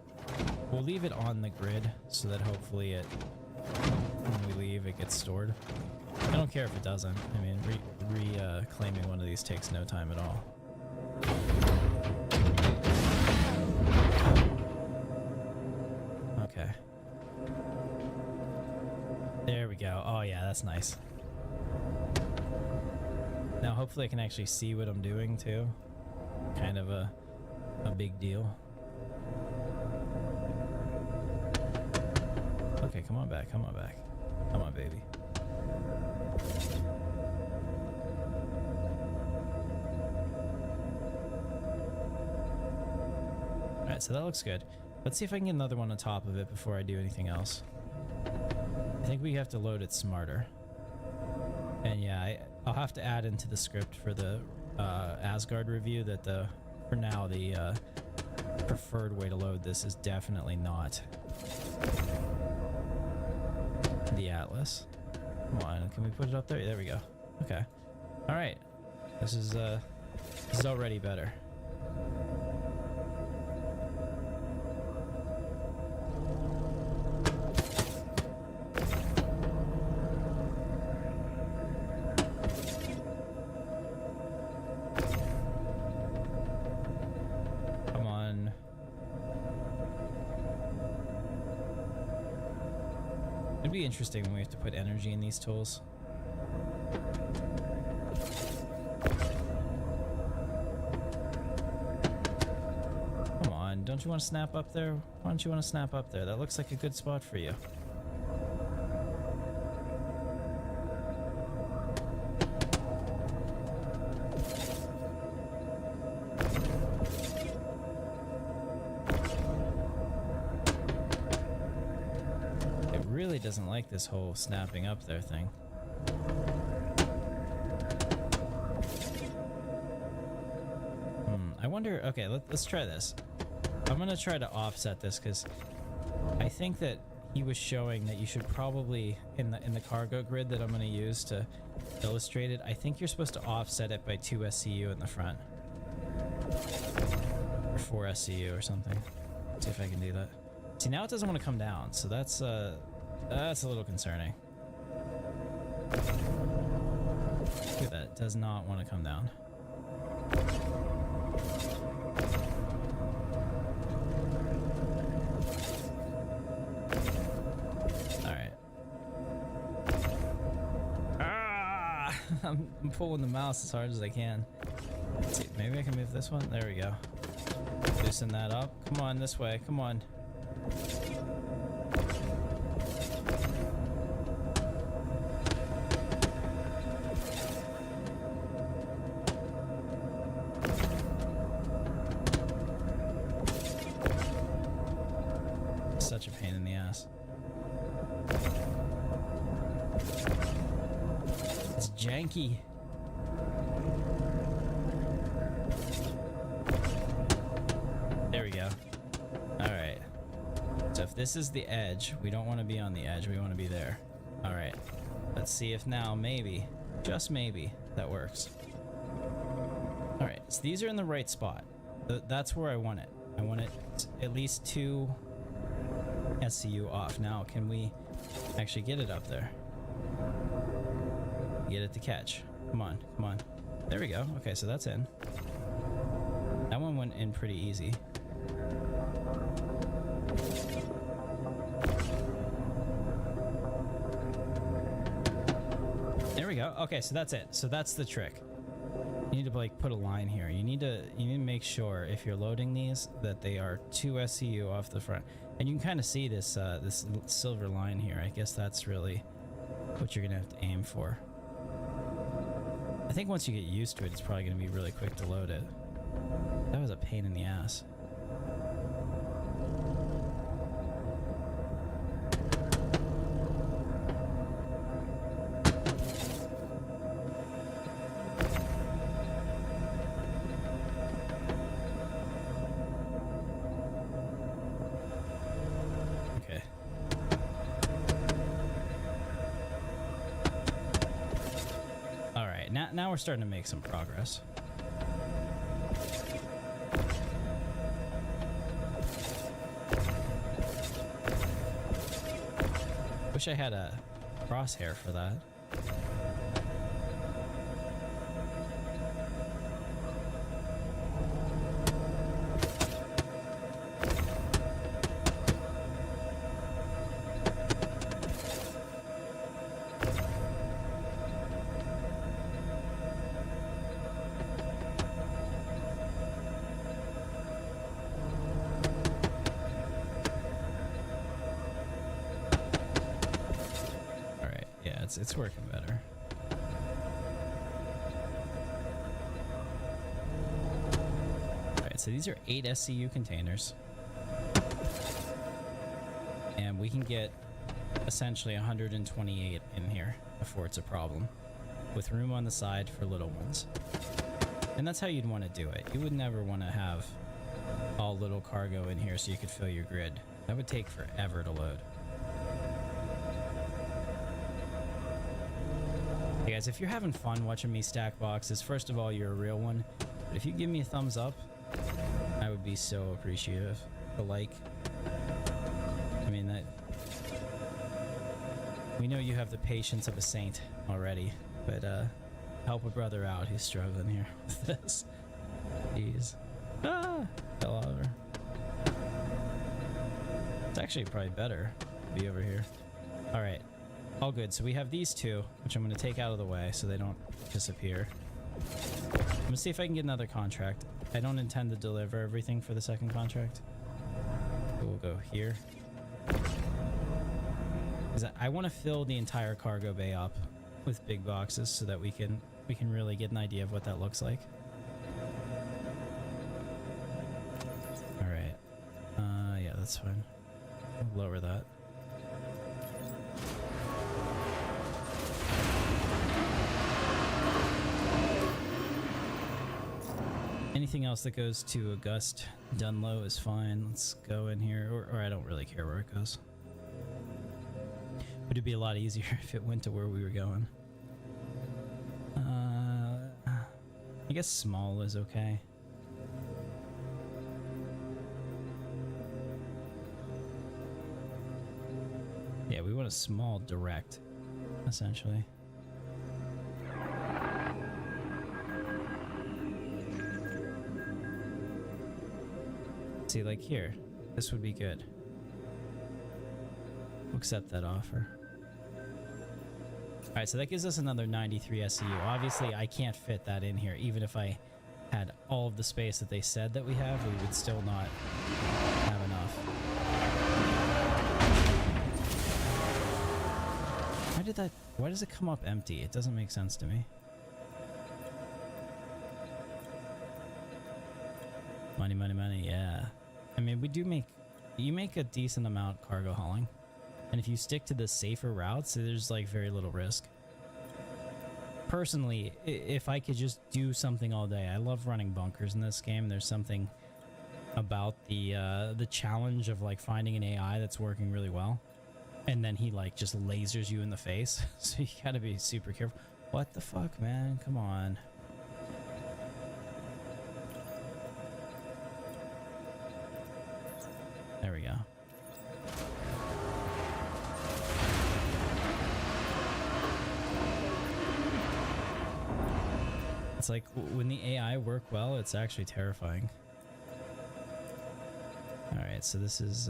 We'll leave it on the grid so that hopefully it, when we leave, it gets stored. I don't care if it doesn't. I mean, reclaiming one of these takes no time at all. Okay. There we go. Oh yeah, that's nice. Now hopefully I can actually see what I'm doing too. Kind of a big deal. Okay, come on back, come on back. Come on, baby. Alright, so that looks good. Let's see if I can get another one on top of it before I do anything else. I think we have to load it smarter. And yeah, I'll have to add into the script for the Asgard review that for now the preferred way to load this is definitely not the Atlas. Come on, can we put it up there? There we go. Okay. All right. This is already better. Come on. It'd be interesting when we have to put energy in these tools. Come on, don't you want to snap up there? Why don't you want to snap up there? That looks like a good spot for you. Really doesn't like this whole snapping up there thing. I wonder, okay, let's try this. I'm gonna try to offset this because I think that he was showing that you should probably, in the cargo grid that I'm gonna use to illustrate it, I think you're supposed to offset it by 2 SCU in the front. Or 4 SCU or something. Let's see if I can do that. See, now it doesn't want to come down, so that's a little concerning. Look at that, it does not want to come down. Alright. Ah! I'm pulling the mouse as hard as I can. Let's see, maybe I can move this one? There we go. Loosen that up. Come on, this way, come on. Such a pain in the ass. It's janky. There we go. Alright. So if this is the edge, we don't want to be on the edge, we want to be there. Alright. Let's see if now, maybe, just maybe, that works. Alright, so these are in the right spot. That's where I want it. I want it at least 2 SCU off. Now, can we actually get it up there? Get it to catch. Come on, come on. There we go. Okay, so that's in. That one went in pretty easy. There we go. Okay, so that's it. So that's the trick. You need to like put a line here. You need to make sure if you're loading these that they are 2 SCU off the front. And you can kind of see this this silver line here. I guess that's really what you're gonna have to aim for. I think once you get used to it, it's probably gonna be really quick to load it. That was a pain in the ass. Okay. All right, now we're starting to make some progress. Wish I had a crosshair for that. It's working better. Alright, so these are 8 SCU containers. And we can get essentially 128 in here before it's a problem, with room on the side for little ones. And that's how you'd want to do it. You would never want to have all little cargo in here so you could fill your grid. That would take forever to load. Hey guys, if you're having fun watching me stack boxes, first of all, you're a real one. But if you give me a thumbs up, I would be so appreciative. A like. I mean, that... We know you have the patience of a saint already, but help a brother out who's struggling here with this. Jeez. Ah! Fell over. It's actually probably better to be over here. Alright. All good. So we have these two, which I'm going to take out of the way so they don't disappear. I'm going to see if I can get another contract. I don't intend to deliver everything for the second contract. But we'll go here. I want to fill the entire cargo bay up with big boxes so that we can really get an idea of what that looks like. All right. Yeah, that's fine. We'll lower that. Anything else that goes to August Dunlow is fine. Let's go in here, or I don't really care where it goes. Would it be a lot easier if it went to where we were going? I guess small is okay. Yeah, we want a small direct, essentially. See, like here, this would be good. We'll accept that offer. Alright, so that gives us another 93 SCU. Obviously, I can't fit that in here. Even if I had all of the space that they said that we have, we would still not have enough. Why does it come up empty? It doesn't make sense to me. Money, money, money, yeah. I mean, you make a decent amount cargo hauling. And if you stick to the safer routes, there's like very little risk. Personally, if I could just do something all day, I love running bunkers in this game. There's something about the challenge of like finding an AI that's working really well. And then he like just lasers you in the face. So you gotta be super careful. What the fuck, man? Come on. There we go. It's like when the AI work well, it's actually terrifying. Alright, so this is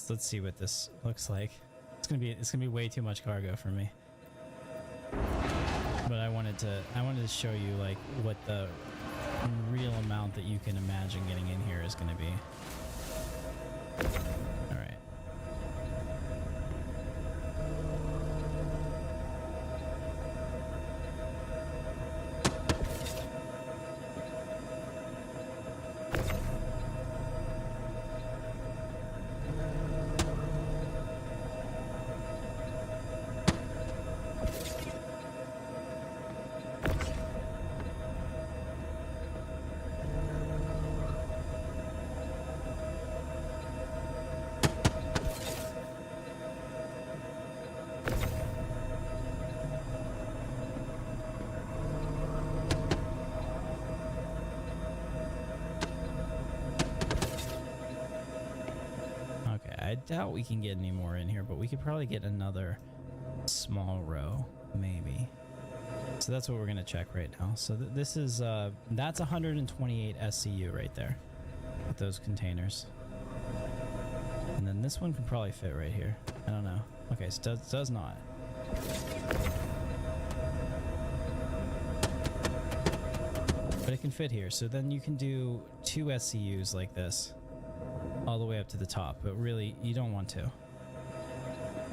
let's see what this looks like. It's gonna be way too much cargo for me. But I wanted to show you like what the real amount that you can imagine getting in here is going to be. All right. doubt we can get any more in here, but we could probably get another small row, maybe. So that's what we're gonna check right now. So this is that's 128 SCU right there with those containers. And then this one can probably fit right here. I don't know. Okay, so does not. But it can fit here. So then you can do 2 SCUs like this all the way up to the top. But really, you don't want to.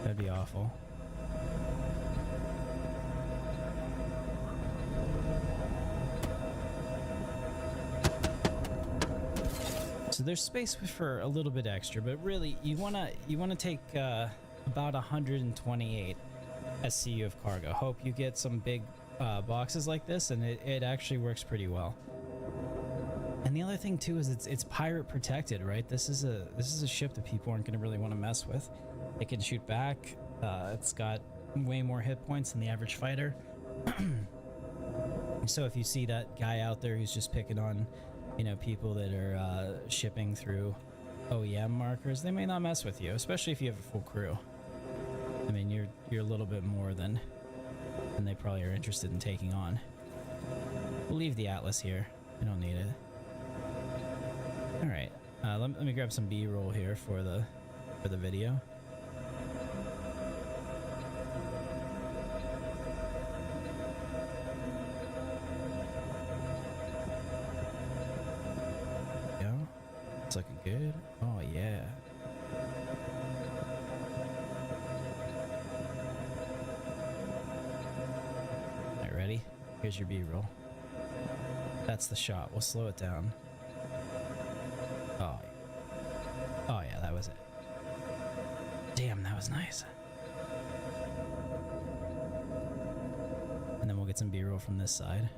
That'd be awful. So there's space for a little bit extra, but really you wanna take about 128 SCU of cargo. Hope you get some big boxes like this, and it actually works pretty well. And the other thing too is it's pirate protected, right? This is a ship that people aren't gonna really want to mess with. It can shoot back. It's got way more hit points than the average fighter. So if you see that guy out there who's just picking on, you know, people that are shipping through OEM markers, they may not mess with you, especially if you have a full crew. I mean, you're a little bit more than they probably are interested in taking on. We'll leave the Atlas here. I don't need it. All right, let me grab some B-roll here for the video. It's looking good. Oh yeah. Alright, ready? Here's your B-roll. That's the shot. We'll slow it down. Oh yeah, that was it. Damn, that was nice. And then we'll get some B-roll from this side.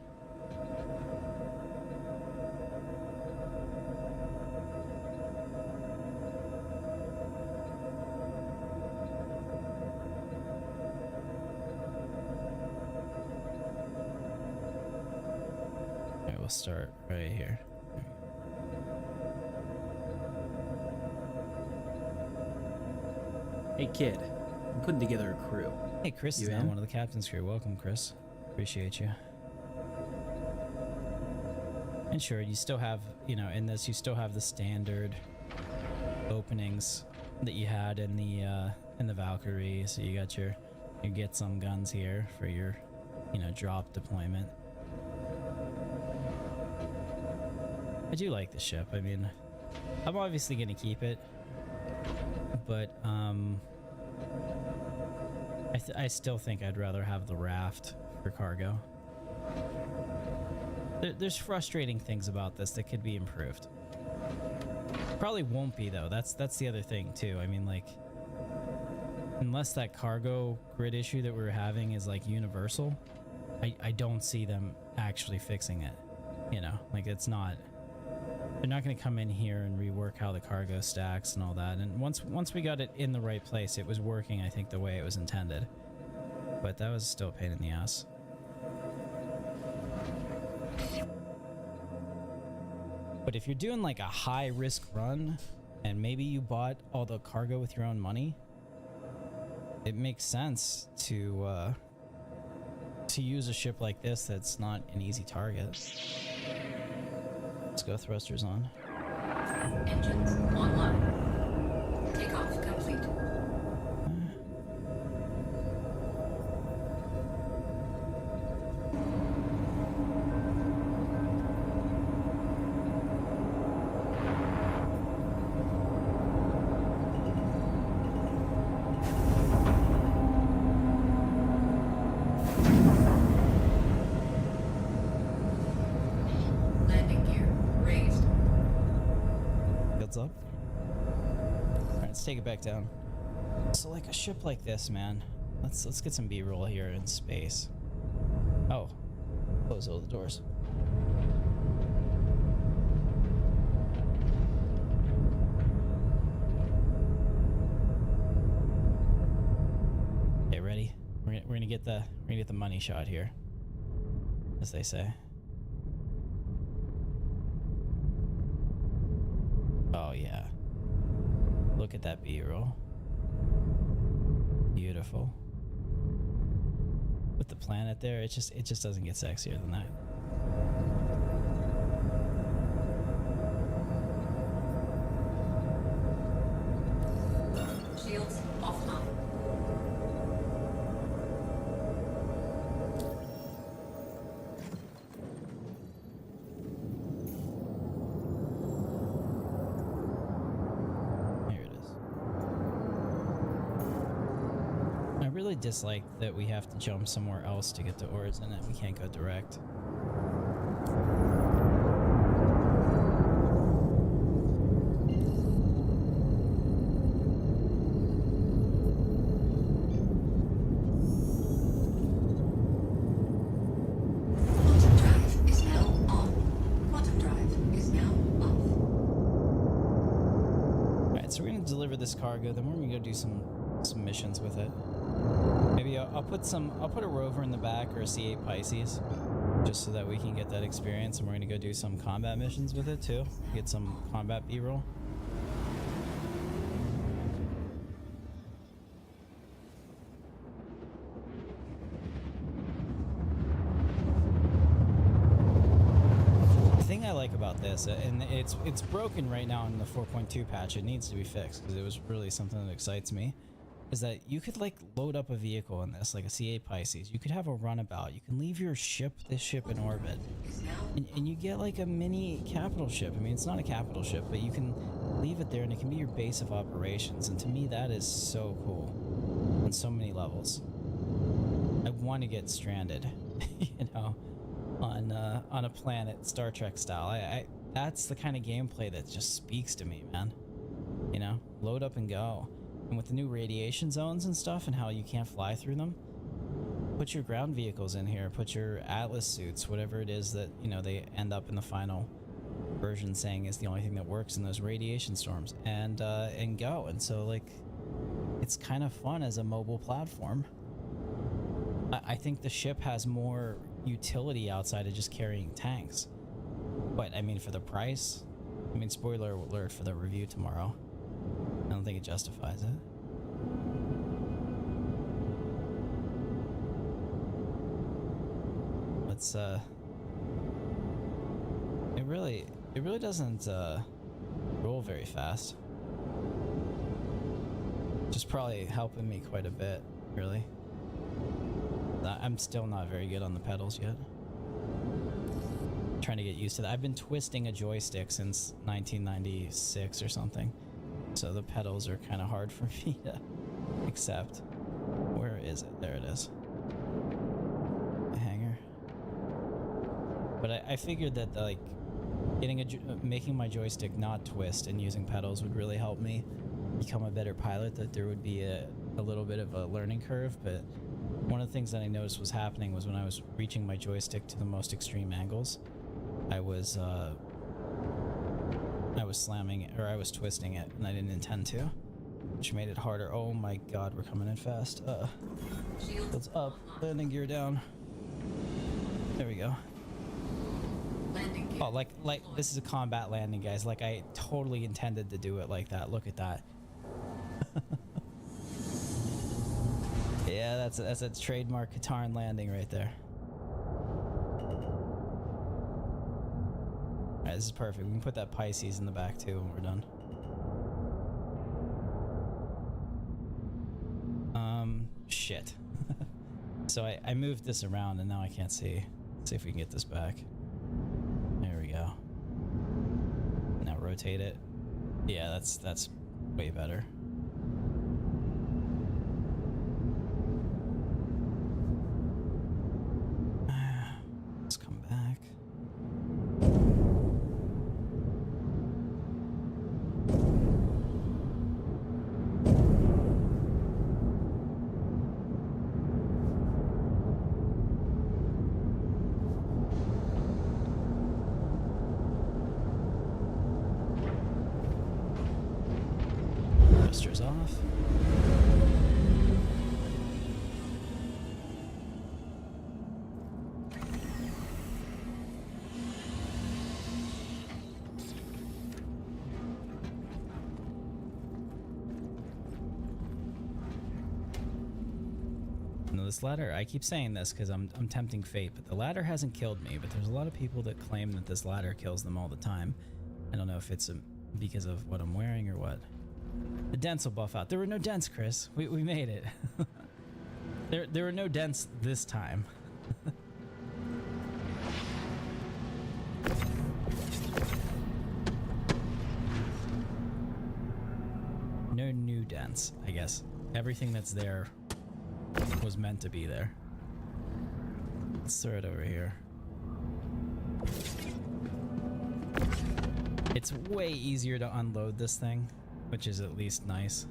We'll start right here. Hey kid, I'm putting together a crew. Hey, Chris is now one of the captain's crew. Welcome, Chris. Appreciate you. And sure, you still have, you know, in this, you still have the standard openings that you had in the Valkyrie. So you got your get some guns here for your, you know, drop deployment. I do like the ship. I mean, I'm obviously going to keep it, but I still think I'd rather have the raft for cargo. There's frustrating things about this that could be improved. Probably won't be though. That's the other thing too. I mean, like, unless that cargo grid issue that we're having is like universal, I don't see them actually fixing it. You know, like it's not. They're not going to come in here and rework how the cargo stacks and all that. And once we got it in the right place, it was working, I think, the way it was intended. But that was still a pain in the ass. But if you're doing like a high risk run, and maybe you bought all the cargo with your own money, it makes sense to use a ship like this that's not an easy target. Let's go, thrusters on. Engines online. Takeoff complete. Up. All right, let's take it back down. So like a ship like this, man, let's get some B-roll here in space. Oh, close all the doors. Okay, ready? We're gonna get the money shot here, as they say. look at that B-roll. Beautiful. With the planet there, it just doesn't get sexier than that. Shields offline. Here it is. I really dislike that we have to jump somewhere else to get to Origin and we can't go direct. Quantum drive is now on. Quantum drive is now off. Alright, so we're gonna deliver this cargo, then we're gonna go do some missions with it. Maybe I'll put a rover in the back or a C8 Pisces, just so that we can get that experience, and we're gonna go do some combat missions with it too. Get some combat B-roll. The thing I like about this, and it's broken right now in the 4.2 patch, it needs to be fixed because it was really something that excites me, is that you could like load up a vehicle in this, like a C8 Pisces. You could have a runabout. You can leave your ship, this ship in orbit, and you get like a mini capital ship. I mean, it's not a capital ship, but you can leave it there and it can be your base of operations. And to me, that is so cool on so many levels. I want to get stranded, you know, on a planet, Star Trek style. I that's the kind of gameplay that just speaks to me, man. You know, load up and go. And with the new radiation zones and stuff and how you can't fly through them, put your ground vehicles in here, put your Atlas suits, whatever it is that, you know, they end up in the final version saying is the only thing that works in those radiation storms, and go. And so, like, it's kind of fun as a mobile platform. I think the ship has more utility outside of just carrying tanks. But, I mean, for the price, I mean, spoiler alert for the review tomorrow, I don't think it justifies it. It's it really doesn't roll very fast. Just probably helping me quite a bit, really. I'm still not very good on the pedals yet. Trying to get used to that. I've been twisting a joystick since 1996 or something. So the pedals are kind of hard for me to accept. Where is it? There it is. A hanger. But I figured that like making my joystick not twist and using pedals would really help me become a better pilot. That there would be a little bit of a learning curve. But one of the things that I noticed was happening was when I was reaching my joystick to the most extreme angles, I was slamming it, or I was twisting it, and I didn't intend to, which made it harder. Oh my god, we're coming in fast. What's up? Landing gear down. There we go. Landing gear. Oh, like this is a combat landing, guys. Like I totally intended to do it like that. Look at that. Yeah, that's a trademark Katarn landing right there. Alright, this is perfect. We can put that Pisces in the back too when we're done. Shit. So I moved this around and now I can't see. Let's see if we can get this back. There we go. Now rotate it. Yeah, that's way better. Let's come back. this ladder, I keep saying this because I'm tempting fate, but the ladder hasn't killed me, but there's a lot of people that claim that this ladder kills them all the time. I don't know if it's because of what I'm wearing or what. The dents will buff out. There were no dents, Chris. We made it. There were no dents this time. No new dents, I guess. Everything that's there was meant to be there. Let's throw it over here. It's way easier to unload this thing, which is at least nice.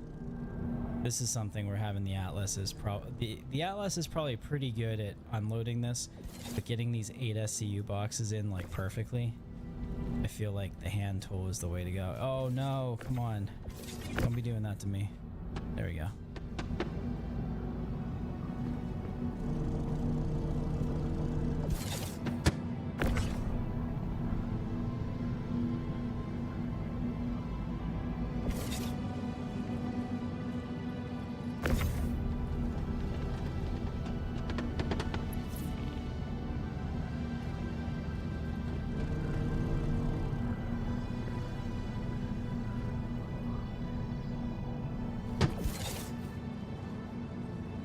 This is something we're having the Atlas is the Atlas is probably pretty good at unloading this, but getting these 8 SCU boxes in like perfectly, I feel like the hand tool is the way to go. Oh no, come on. Don't be doing that to me. There we go.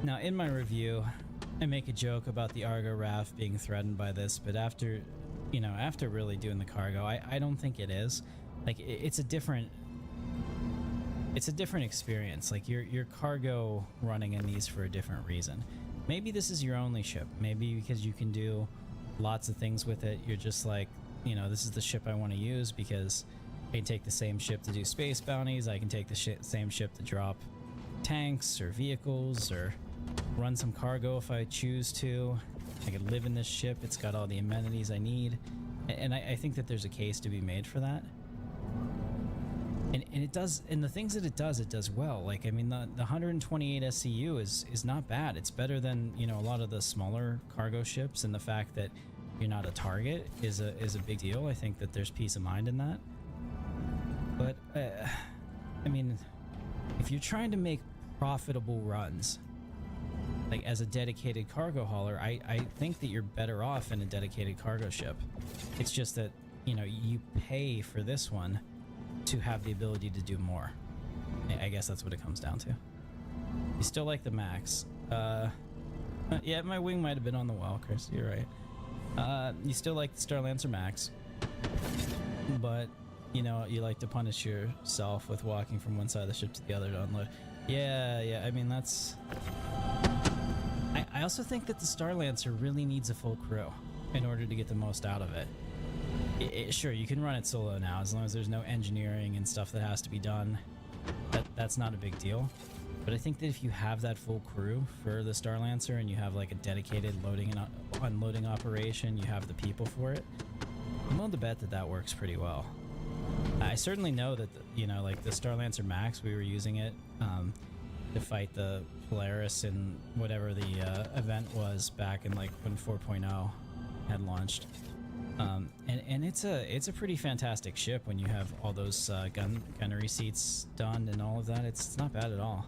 Now, in my review, I make a joke about the Argo raft being threatened by this, but after really doing the cargo, I don't think it is. Like, it's a different experience. Like, your cargo running in these for a different reason. Maybe this is your only ship. Maybe because you can do lots of things with it, you're just like, this is the ship I want to use because I can take the same ship to do space bounties, I can take the same ship to drop tanks or vehicles or run some cargo if I choose to. I could live in this ship. It's got all the amenities I need, and I think that there's a case to be made for that. And it does, and the things that it does well. Like, I mean, the 128 SCU is not bad. It's better than a lot of the smaller cargo ships, and the fact that you're not a target is a big deal. I think that there's peace of mind in that. But I mean, if you're trying to make profitable runs, like as a dedicated cargo hauler, I think that you're better off in a dedicated cargo ship. It's just that, you pay for this one to have the ability to do more. I guess that's what it comes down to. You still like the Max. Yeah, my wing might have been on the wall, Chris. You're right. You still like the Starlancer Max, but you like to punish yourself with walking from one side of the ship to the other to unload. Yeah, I mean, that's... I also think that the Starlancer really needs a full crew in order to get the most out of it. Sure, you can run it solo now, as long as there's no engineering and stuff that has to be done. That's not a big deal. But I think that if you have that full crew for the Starlancer and you have like a dedicated loading and unloading operation, you have the people for it, I'm willing to bet that that works pretty well. I certainly know that, like the Starlancer Max, we were using it to fight the Polaris in whatever the event was back in like when 4.0 had launched. And it's a pretty fantastic ship when you have all those gunnery seats done and all of that. It's not bad at all.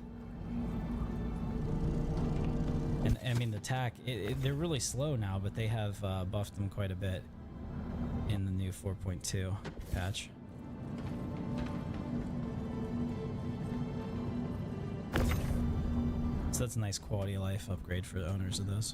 And I mean, the TAC, they're really slow now, but they have buffed them quite a bit in the new 4.2 patch. So that's a nice quality of life upgrade for the owners of those.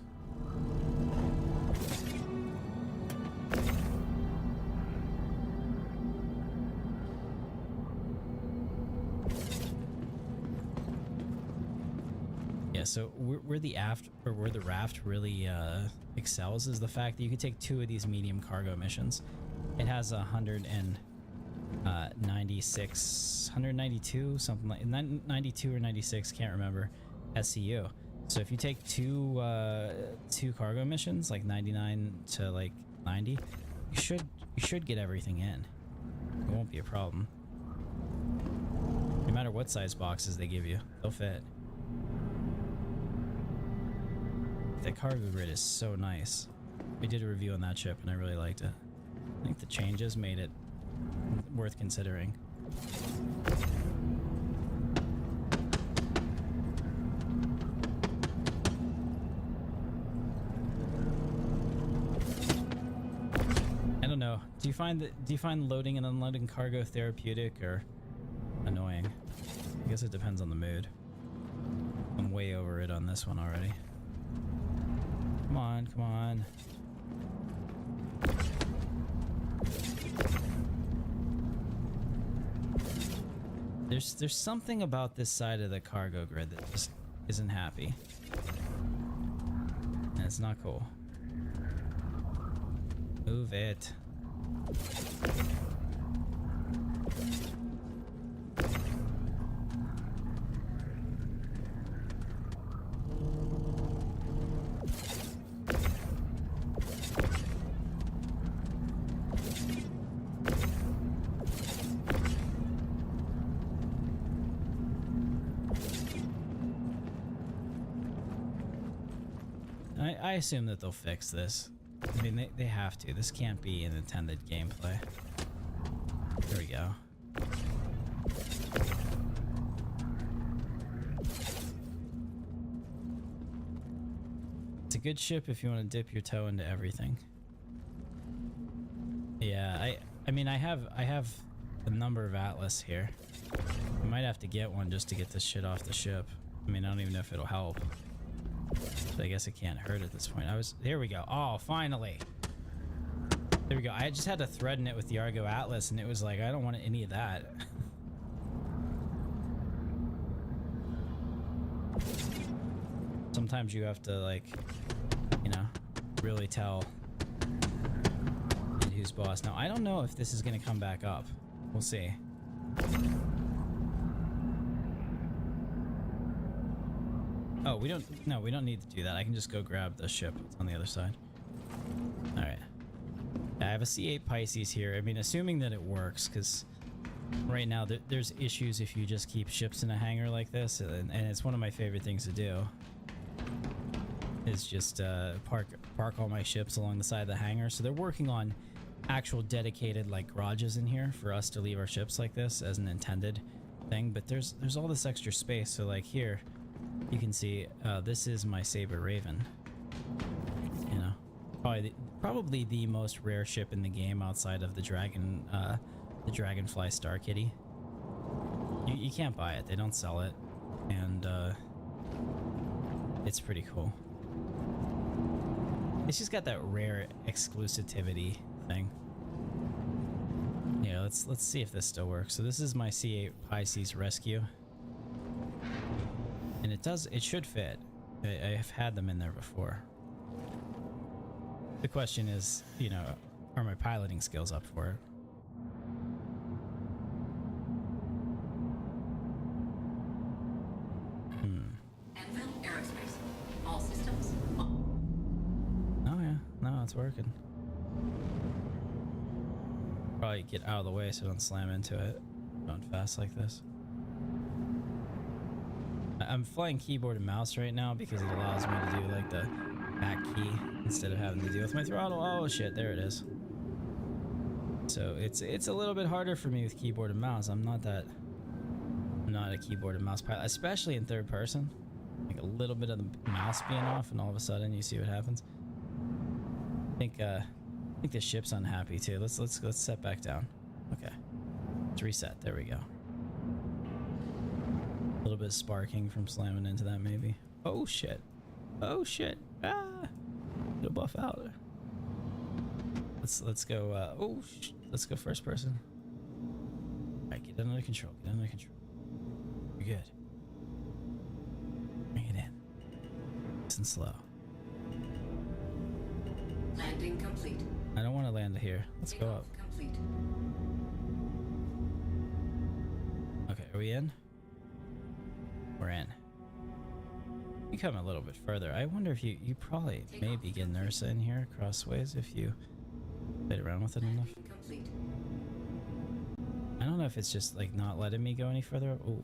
Yeah, so where the raft really excels is the fact that you can take 2 of these medium cargo missions. It has 192, something like 92 or 96, can't remember, SCU. So if you take two cargo missions, like 99 to like 90, you should get everything in. It won't be a problem. No matter what size boxes they give you, they'll fit. The cargo grid is so nice. We did a review on that ship and I really liked it. I think the changes made it worth considering. Do you find loading and unloading cargo therapeutic or annoying? I guess it depends on the mood. I'm way over it on this one already. Come on, come on. There's something about this side of the cargo grid that just isn't happy. And it's not cool. Move it. I assume that they'll fix this. I mean, they have to. This can't be an intended gameplay. There we go. It's a good ship if you want to dip your toe into everything. Yeah, I mean, I have a number of Atlas here. I might have to get one just to get this shit off the ship. I mean, I don't even know if it'll help. But I guess it can't hurt at this point. There we go. Oh, finally. There we go. I just had to threaten it with the Argo Atlas, and it was like, I don't want any of that. Sometimes you have to, like, you know, really tell who's boss. Now, I don't know if this is going to come back up. We'll see. Oh, we don't need to do that. I can just go grab the ship. It's on the other side. All right. I have a C8 Pisces here. I mean, assuming that it works, because right now there's issues if you just keep ships in a hangar like this, and it's one of my favorite things to do. Is just park all my ships along the side of the hangar. So they're working on actual dedicated like garages in here for us to leave our ships like this as an intended thing. But there's all this extra space. So like here. You can see this is my Saber Raven. You know, probably the most rare ship in the game outside of the Dragonfly Star Kitty. You can't buy it; they don't sell it, and it's pretty cool. It's just got that rare exclusivity thing. Yeah, let's see if this still works. So this is my C8 Pisces Rescue. And it should fit. I have had them in there before. The question is, you know, are my piloting skills up for it? Anvil Aerospace. All systems. Oh yeah, no, it's working. Probably get out of the way so I don't slam into it going fast like this. I'm flying keyboard and mouse right now because it allows me to do like the back key instead of having to deal with my throttle. Oh shit, there it is. So it's a little bit harder for me with keyboard and mouse. I'm not a keyboard and mouse pilot, especially in third person. Like a little bit of the mouse being off, and all of a sudden you see what happens. I think the ship's unhappy too. Let's set back down. Okay, let's reset. There we go. A little bit of sparking from slamming into that, maybe. Oh shit! Oh shit! Ah! It'll buff out. Let's go. Let's go first person. All right, get under control. Get under control. You're good. Bring it in. Nice and slow. Landing complete. I don't want to land here. Let's go up. Complete. Okay, are we in? We're in. You come a little bit further. I wonder if you probably maybe get Nursa in here crossways if you played around with it enough. Complete. I don't know if it's just like not letting me go any further. Ooh,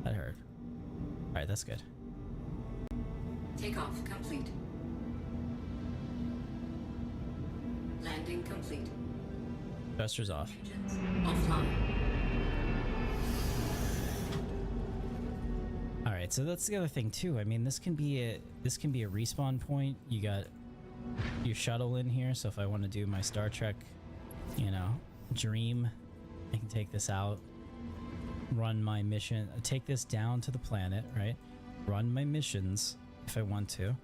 that hurt. All right, that's good. Takeoff complete. Landing complete. Thrusters off. Engines offline. All right, so that's the other thing too. I mean, this can be a respawn point. You got your shuttle in here, so if I want to do my Star Trek you know, dream. I can take this out, run my mission, take this down to the planet, right? Run my missions if I want to.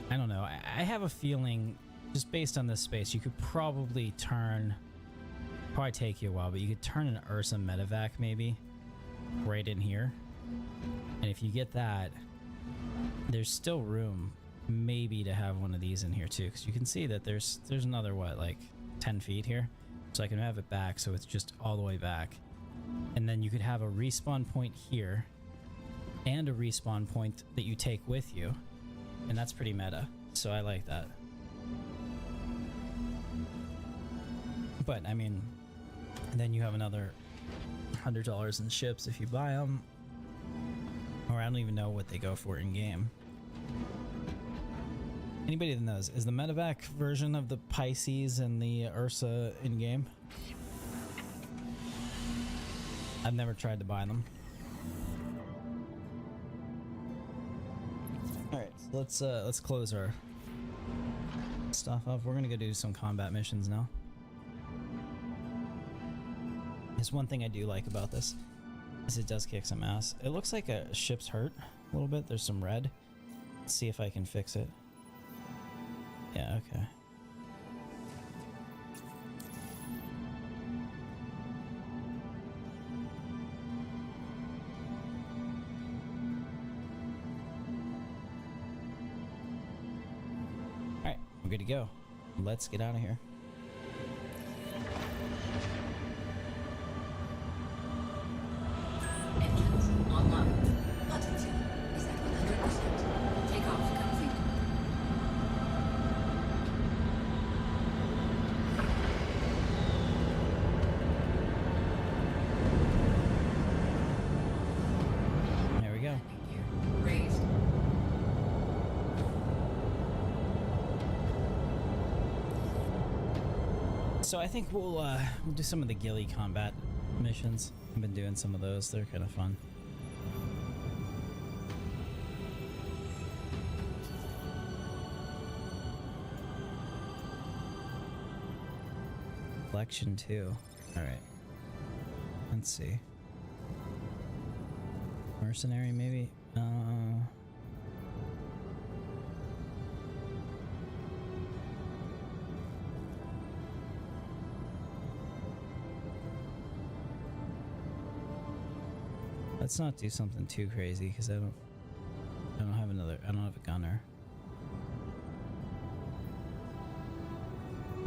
I don't know. I have a feeling, just based on this space, you could probably turn, probably take you a while, but you could turn an Ursa medevac maybe right in here. And if you get that, there's still room maybe to have one of these in here too, because you can see that there's another, what, like 10 feet here. So I can have it back so it's just all the way back. And then you could have a respawn point here and a respawn point that you take with you. And that's pretty meta. So I like that. But I mean, then you have another $100 in ships if you buy them. Or I don't even know what they go for in game. Anybody that knows, is the medevac version of the Pisces and the Ursa in game? I've never tried to buy them. All right, so let's close our stuff up. We're gonna go do some combat missions now. There's one thing I do like about this is it does kick some ass. It looks like a ship's hurt a little bit. There's some red. Let's see if I can fix it. Yeah, okay. Alright, we're good to go. Let's get out of here. Engines online. Button fuel is at 100%. Takeoff complete. There we go. Gear raised. So I think we'll do some of the ghillie combat missions. I've been doing some of those. They're kind of fun. Collection 2. All right. Let's see. Mercenary, maybe. Let's not do something too crazy because I don't have a gunner.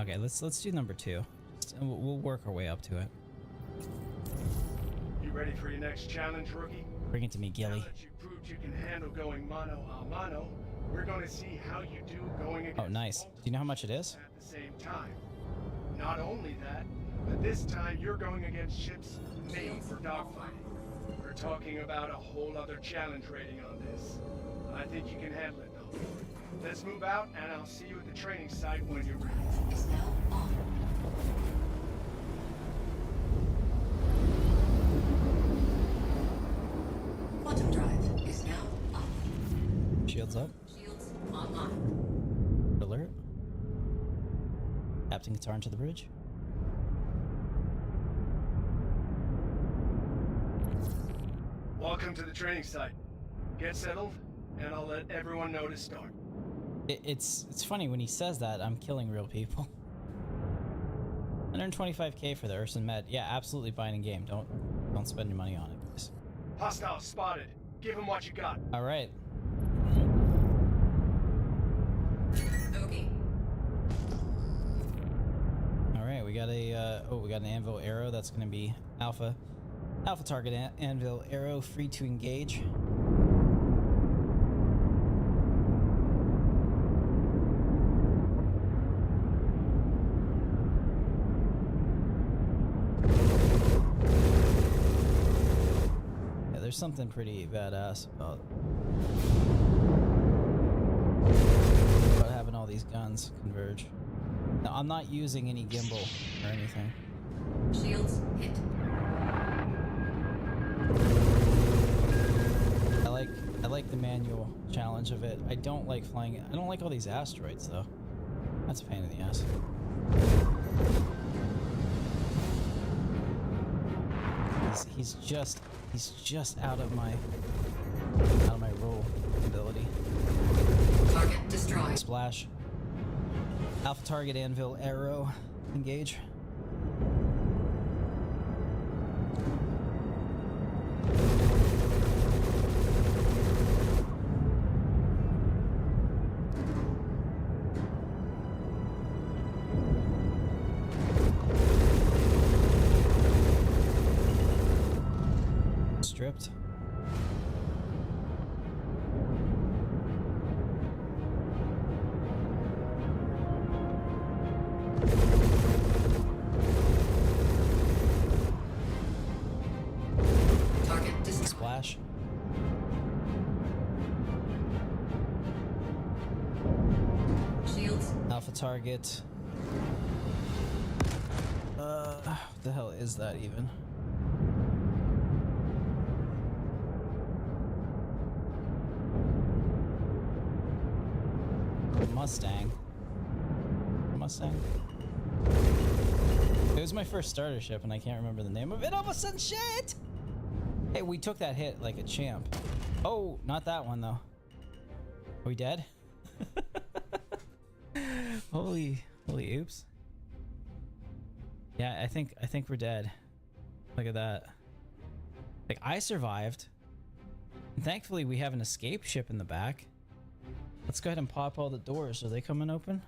Okay, let's do number 2. We'll work our way up to it. You ready for your next challenge, rookie? Bring it to me, Now Gilly. that you proved you can handle going mano a mano, we're going to see how you do going against Oh, nice. Do you know how much it is? at the same time. Not only that, but this time you're going against ships made for dogfighting. We're talking about a whole other challenge rating on this. I think you can handle it, though. Let's move out, and I'll see you at the training site when you're ready. Is now on. Quantum drive is now up. Shields up. Shields online. Alert. Captain Katarn to the bridge. Welcome to the training site. Get settled, and I'll let everyone know to start. It's funny when he says that I'm killing real people. 125k for the Ursan Med. Yeah, absolutely buying in game. Don't spend your money on it, guys. Hostiles spotted. Give them what you got. All right. Okay. All right, we got an anvil arrow. That's going to be alpha target anvil arrow, free to engage. Yeah, there's something pretty badass about having all these guns converge. Now, I'm not using any gimbal or anything. Shields hit. I like the manual challenge of it. I don't like flying. I don't like all these asteroids though. That's a pain in the ass. He's just out of my roll ability. Target destroyed. Splash. Alpha target anvil arrow. Engage. Stripped. Target destroyed. Splash. Shields. Alpha target. What the hell is that even? Mustang. It was my first starter ship and I can't remember the name of it. All of a sudden, shit! Hey, we took that hit like a champ. Oh, not that one though. Are we dead? Holy oops. Yeah, I think we're dead. Look at that. Like, I survived. And thankfully we have an escape ship in the back. Let's go ahead and pop all the doors. Are they coming open?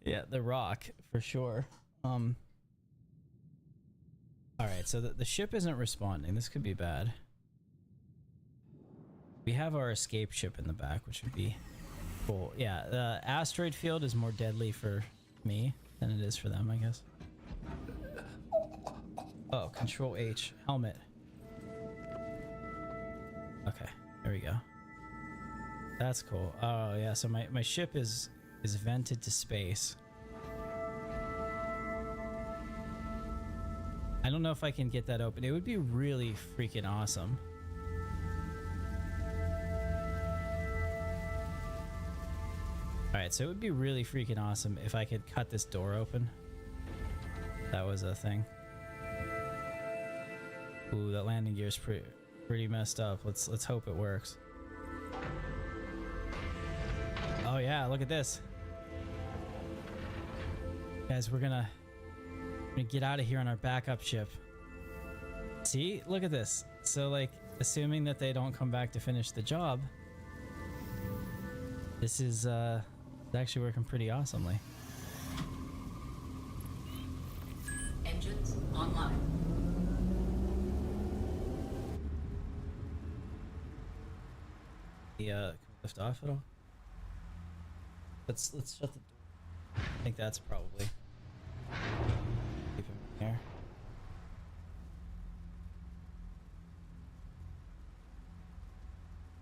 Yeah, the rock for sure. All right, so the ship isn't responding. This could be bad. We have our escape ship in the back, which would be cool. Yeah, the asteroid field is more deadly for me than it is for them, I guess. Oh, Control H. Helmet. Okay, there we go. That's cool. Oh yeah, so my ship is vented to space. I don't know if I can get that open. It would be really freaking awesome. Alright, so it would be really freaking awesome if I could cut this door open. That was a thing. Ooh, that landing gear's pretty messed up. Let's hope it works. Oh yeah, look at this. Guys, we're gonna get out of here on our backup ship. See? Look at this. So like, assuming that they don't come back to finish the job, this is it's actually working pretty awesomely. Engines online. Can we lift off at all? Let's shut the door. I think that's probably keep him in here.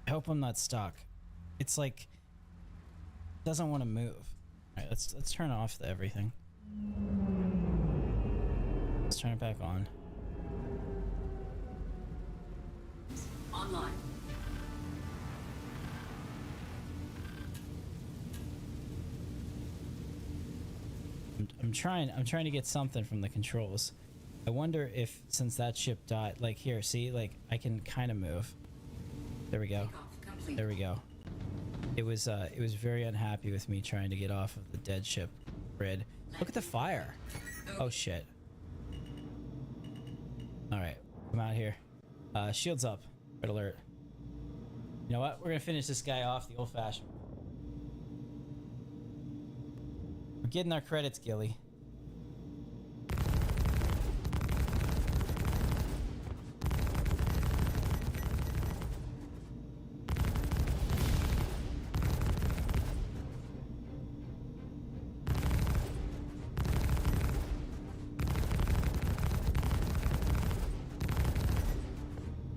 I hope I'm not stuck. It's like it doesn't want to move. All right, let's turn off everything. Let's turn it back on. Online. I'm trying to get something from the controls. I wonder if, since that ship died, like here, see, like I can kind of move. There we go. There we go. It was very unhappy with me trying to get off of the dead ship grid. Look at the fire. Oh shit. All right, come out here. Shields up. Red alert. You know what? We're gonna finish this guy off the old-fashioned. We're getting our credits, Gilly.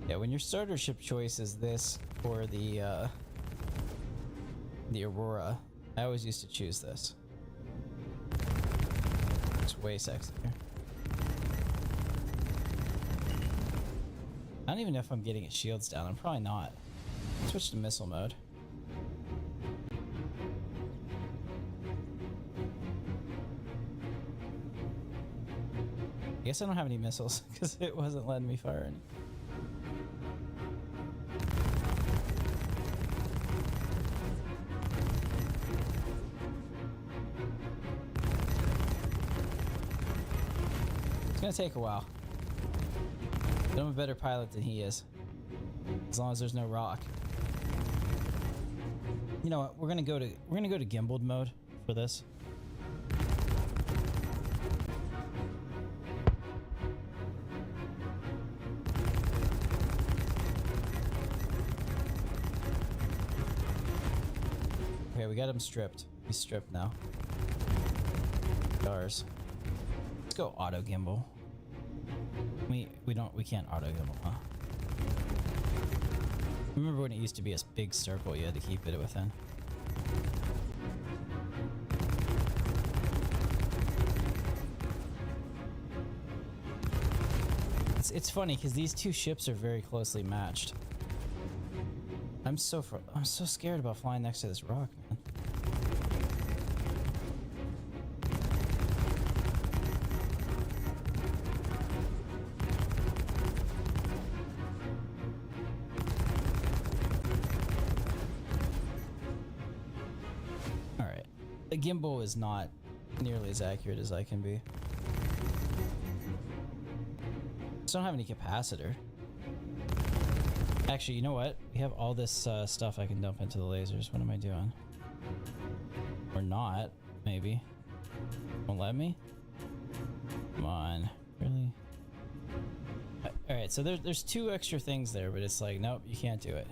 Yeah, when your starter ship choice is this or the Aurora, I always used to choose this. Way sexier. I don't even know if I'm getting its shields down. I'm probably not. Switch to missile mode. guess I don't have any missiles because it wasn't letting me fire any. It's gonna take a while. But I'm a better pilot than he is. As long as there's no rock. You know what? We're gonna go to gimbaled mode for this. Okay, we got him stripped. He's stripped now. Stars. Let's go auto gimbal. We can't auto gimbal, huh? Remember when it used to be a big circle you had to keep it within? It's funny because these two ships are very closely matched. I'm so scared about flying next to this rock, man. Alright. The gimbal is not nearly as accurate as I can be. Just don't have any capacitor. Actually, you know what? We have all this stuff I can dump into the lasers. What am I doing? Or not, maybe. Won't let me? Come on. Really? Alright, so there's two extra things there, but it's like, nope, you can't do it.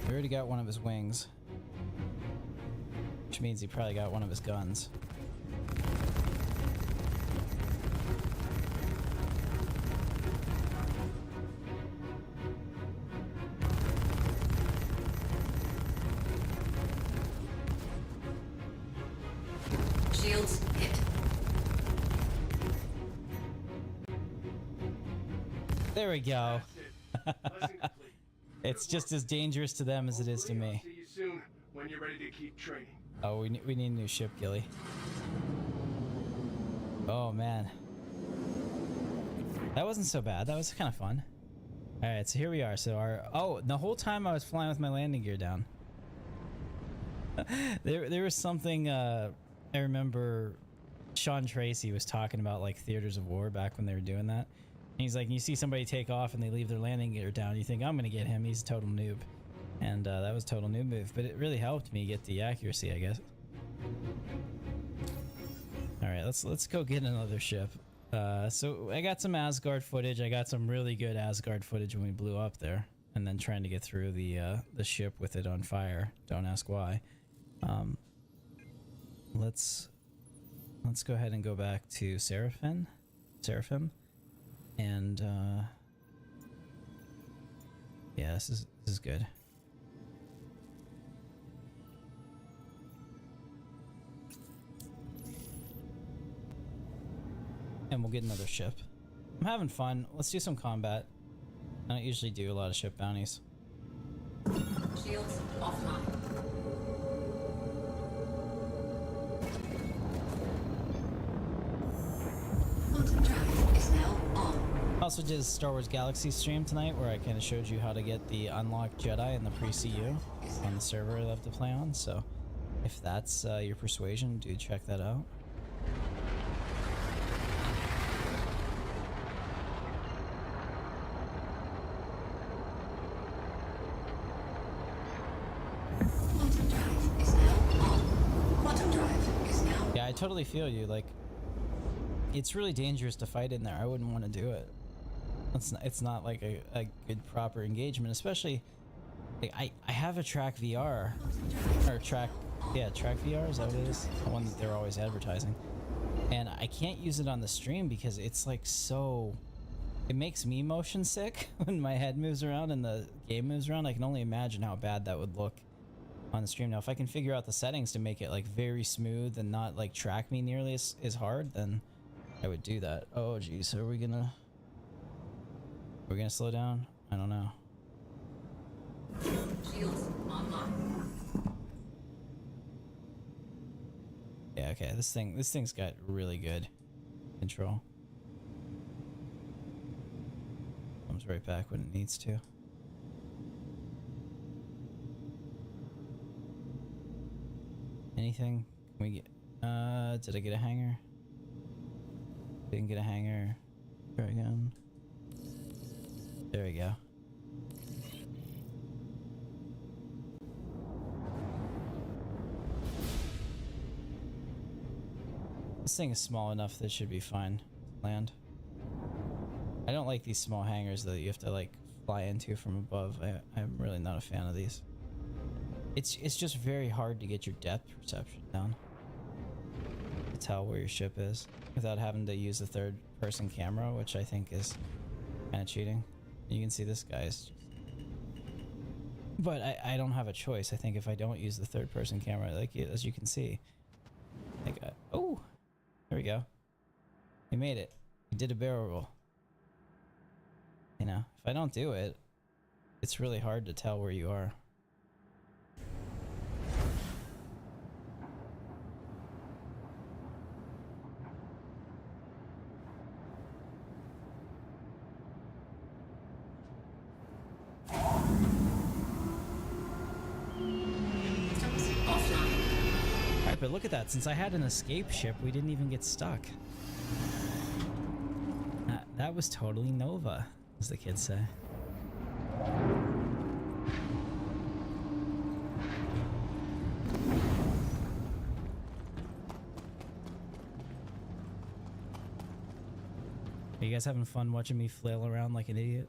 We already got one of his wings, which means he probably got one of his guns. Shields hit. There we go. That's it. Lesson complete. It's just as dangerous to them as it is to Hopefully me. I'll see you soon when you're ready to keep training. Oh, we need a new ship, Gilly. Oh, man. That wasn't so bad. That was kind of fun. Alright, so here we are. So the whole time I was flying with my landing gear down. There was something, I remember Sean Tracy was talking about, like, theaters of war back when they were doing that. And he's like, you see somebody take off and they leave their landing gear down, you think, I'm gonna get him, he's a total noob. And that was a total noob move, but it really helped me get the accuracy, I guess. Alright, let's go get another ship. So I got some Asgard footage. I got some really good Asgard footage when we blew up there, and then trying to get through the ship with it on fire. Don't ask why. Let's go ahead and go back to Seraphim, and yeah, this is good. And we'll get another ship. I'm having fun. Let's do some combat. I don't usually do a lot of ship bounties. Shields offline. Quantum drive is now on. I also did a Star Wars Galaxies stream tonight where I kind of showed you how to get the unlocked Jedi in the pre-CU on the server I love to play on. So if that's your persuasion, do check that out. Quantum drive is now on. Quantum drive is now. Yeah, I totally feel you. Like, it's really dangerous to fight in there. I wouldn't want to do it. It's not like a good proper engagement, especially like I have a Track VR or Track VR, is that what it is? The one that they're always advertising. And I can't use it on the stream because it's like so It makes me motion sick when my head moves around and the game moves around. I can only imagine how bad that would look on the stream. Now, if I can figure out the settings to make it like very smooth and not like track me nearly as hard, then I would do that. Oh geez, we're gonna slow down? I don't know. Shields online. Yeah, okay, this thing's got really good control. Comes right back when it needs to. Anything? Can we get did I get a hanger? Didn't get a hanger. Try again. There we go. This thing is small enough that it should be fine to land. I don't like these small hangars that you have to like fly into from above. I'm really not a fan of these. It's just very hard to get your depth perception down. To tell where your ship is without having to use the third person camera, which I think is kind of cheating. You can see this guy's just... But I don't have a choice. I think if I don't use the third person camera, like as you can see, like oh, there we go. We made it. We did a barrel roll. You know, if I don't do it, it's really hard to tell where you are. Alright, but look at that. Since I had an escape ship, we didn't even get stuck. That was totally Nova, as the kids say. Are you guys having fun watching me flail around like an idiot?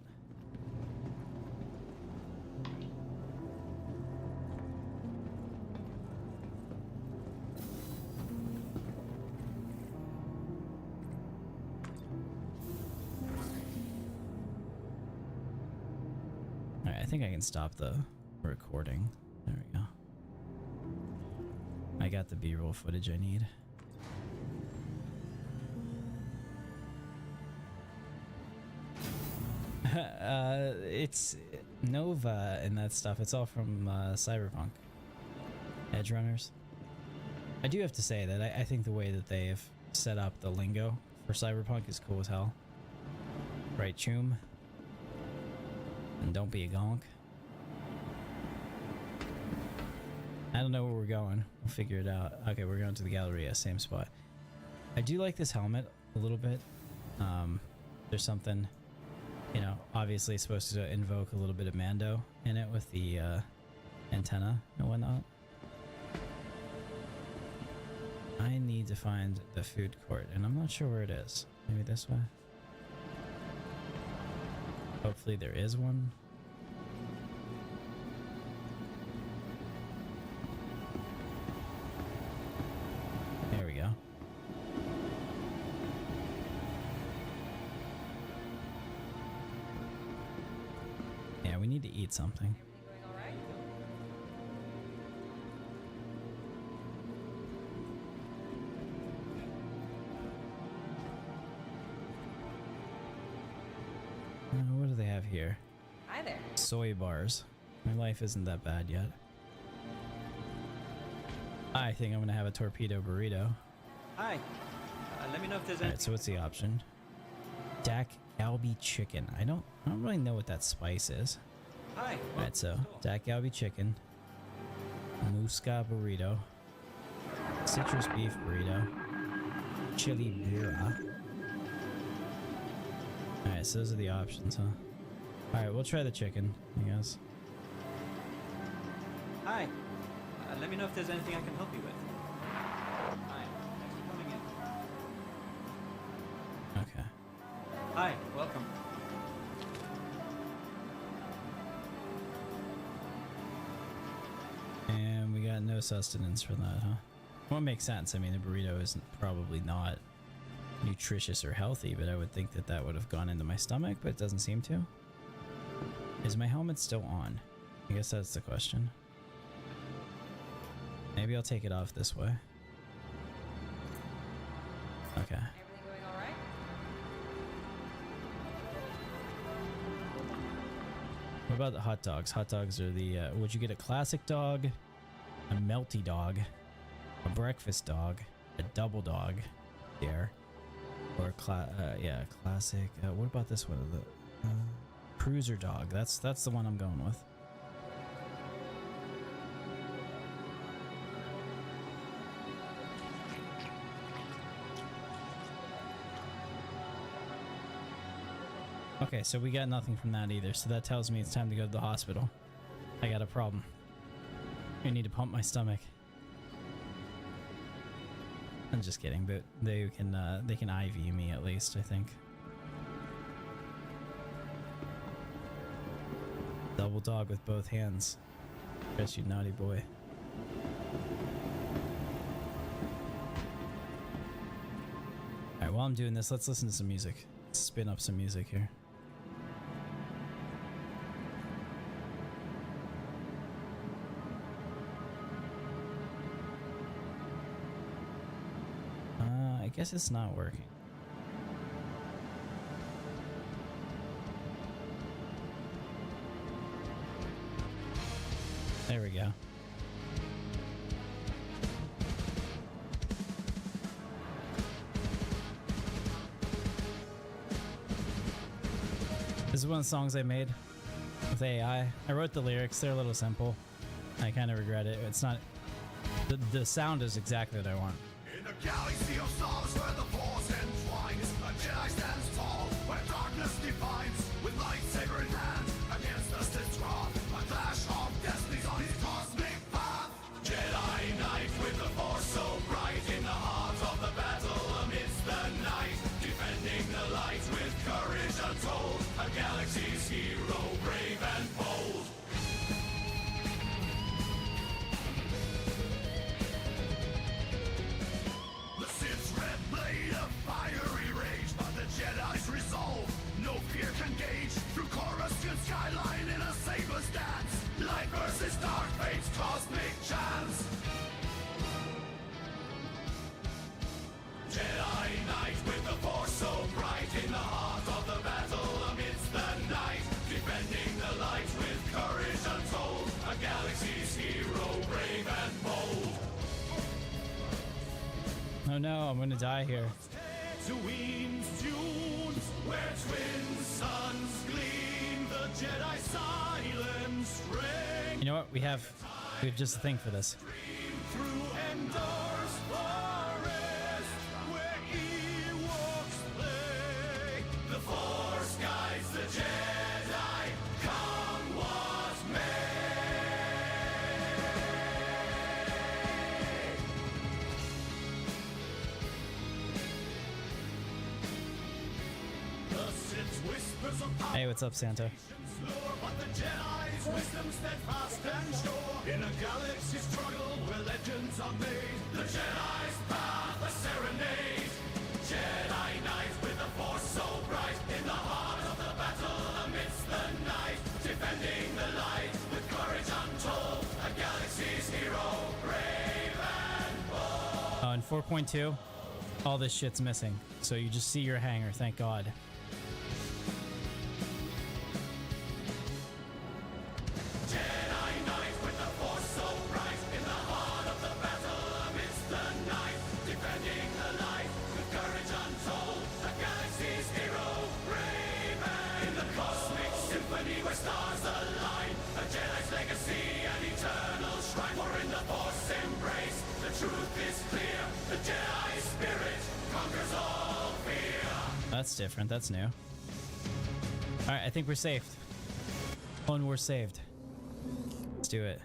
Alright, I think I can stop the recording. There we go. I got the B-roll footage I need. It's Nova and that stuff. It's all from Cyberpunk. Edge Runners. I do have to say that I think the way that they have set up the lingo for Cyberpunk is cool as hell. Right, Choom? And don't be a gonk. I don't know where we're going. We'll figure it out. Okay, we're going to the Galleria, same spot. I do like this helmet a little bit. There's something... You know, obviously it's supposed to invoke a little bit of Mando in it with the antenna and whatnot. I need to find the food court, and I'm not sure where it is. Maybe this way? Hopefully there is one. There we go. Yeah, we need to eat something. What do they have here? Hi there. Soy bars. My life isn't that bad yet. I think I'm gonna have a torpedo burrito. Hi. Let me know if there's Alright, so what's the option? Dak Galbi chicken. I don't really know what that spice is. Hi. Alright, so Dak Galbi chicken, Musca burrito, citrus beef burrito, chili burra. Alright, so those are the options, huh? Alright, we'll try the chicken, I guess. Hi. Let me know if there's anything I can help you with. Hi. Thanks for coming in. Okay. Hi. Welcome. And we got no sustenance for that, huh? Well, it makes sense. I mean, the burrito isn't probably not nutritious or healthy, but I would think that that would have gone into my stomach, but it doesn't seem to. Is my helmet still on? I guess that's the question. Maybe I'll take it off this way. Okay. Everything going all right? What about the hot dogs? Hot dogs are the, would you get a classic dog, a melty dog, a breakfast dog, a double dog, there, or yeah, classic. What about this one? The cruiser dog. That's the one I'm going with. Okay, so we got nothing from that either, so that tells me it's time to go to the hospital. I got a problem. I need to pump my stomach. I'm just kidding, but they can IV me at least, I think. Double dog with both hands. Guess you naughty boy. Alright, while I'm doing this, let's listen to some music. Let's spin up some music here. I guess it's not working. There we go. This is one of the songs I made with AI. I wrote the lyrics, they're a little simple. I kind of regret it. It's not... The sound is exactly what I want. In the galaxy of stars where the force entwines, a Jedi stands tall, where darkness defines. With lightsaber in hand, against the Sith's wrath, a clash of destinies on his cosmic path. Jedi Knight with the force so bright, in the heart of the battle amidst the night, defending the light with courage untold, a galaxy's hero, brave and bold. Jedi's resolve, no fear can gauge through Coruscant skyline in a saber's dance. Light versus dark, fate's cosmic chance. Jedi Knight with the force so bright, in the heart of the battle amidst the night, defending the light with courage untold, a galaxy's hero, brave and bold. Oh no, I'm gonna die here. Tatooine's dunes, where twin suns gleam, the Jedi silence ring. You know what? We have just a thing for this. Through Endor's forest, where Ewoks play, the Force guides the Jedi, come what may. The Sith's whispers of power. Hey, what's up, Santa? But the Jedi's wisdom steadfast and sure. In a galaxy struggle where legends are made, the Jedi's path a serenade. Jedi Knight with the force so bright, in the heart of the battle amidst the night, defending the light with courage untold, a galaxy's hero, brave and bold. In 4.2, all this shit's missing. So you just see your hanger, thank God. Jedi Knight with the force so bright, in the heart of the battle amidst the night, defending the light with courage untold, a galaxy's hero, brave and in the cosmic symphony where stars align, a Jedi's legacy, an eternal shrine, for in the force embrace, the truth is clear, the Jedi spirit conquers all fear. That's different, that's new. Alright, I think we're saved. And we're saved. Let's do it.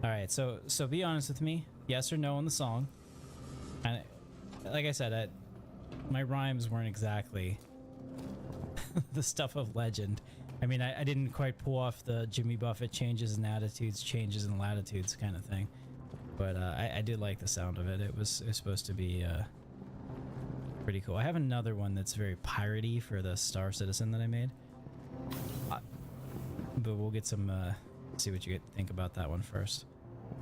Alright, so be honest with me. Yes or no on the song. And like I said, my rhymes weren't exactly the stuff of legend. I mean, I didn't quite pull off the Jimmy Buffett changes in attitudes, changes in latitudes kind of thing. But I did like the sound of it. It was supposed to be pretty cool. I have another one that's very piratey for the Star Citizen that I made. But we'll get some, see what you think about that one first.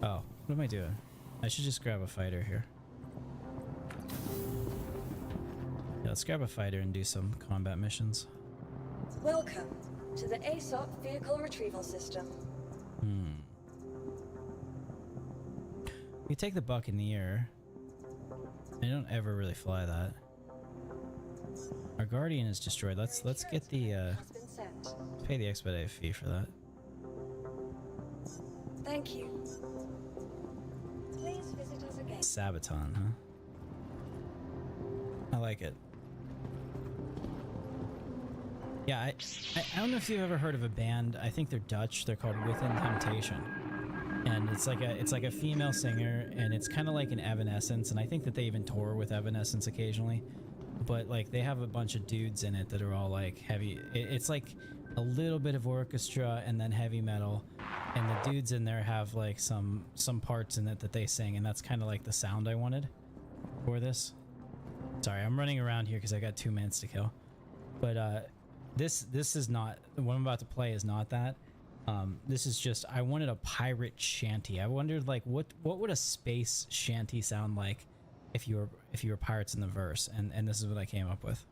Oh, what am I doing? I should just grab a fighter here. Yeah, let's grab a fighter and do some combat missions. Welcome to the ASOP Vehicle Retrieval System. We take the Buccaneer. I don't ever really fly that. Our Guardian is destroyed. Let's get the Has been sent. pay the expedited fee for that. Thank you. Please visit us again. Sabaton, huh? I like it. Yeah, I don't know if you've ever heard of a band. I think they're Dutch. They're called Within Temptation, and it's like a female singer, and it's kind of like an Evanescence. And I think that they even tour with Evanescence occasionally. But like they have a bunch of dudes in it that are all like heavy. It's like a little bit of orchestra and then heavy metal, and the dudes in there have like some parts in it that they sing, and that's kind of like the sound I wanted for this. Sorry, I'm running around here because I got 2 minutes to kill. But this is not what I'm about to play. Is not that. This is just I wanted a pirate shanty. I wondered like what would a space shanty sound like if you were pirates in the verse, and this is what I came up with.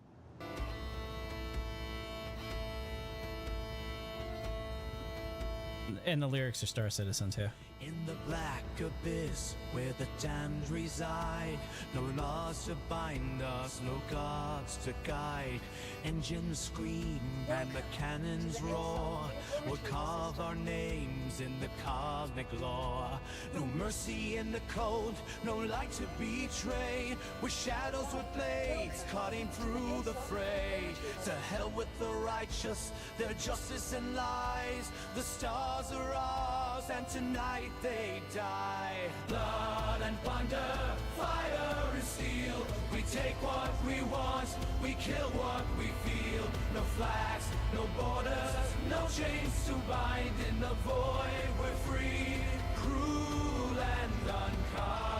And the lyrics are Star Citizen too. In the black abyss where the damned reside, no laws to bind us, no gods to guide. Engines scream and the cannons roar. We'll carve our names in the cosmic lore. No mercy in the cold, no light to betray. With shadows with blades cutting through the fray. To hell with the righteous, their justice and lies. The stars are ours and tonight they die. Blood and plunder, fire and steel. We take what we want, we kill what we feel. No flags, no borders, no chains to bind. In the void we're free, cruel and unkind.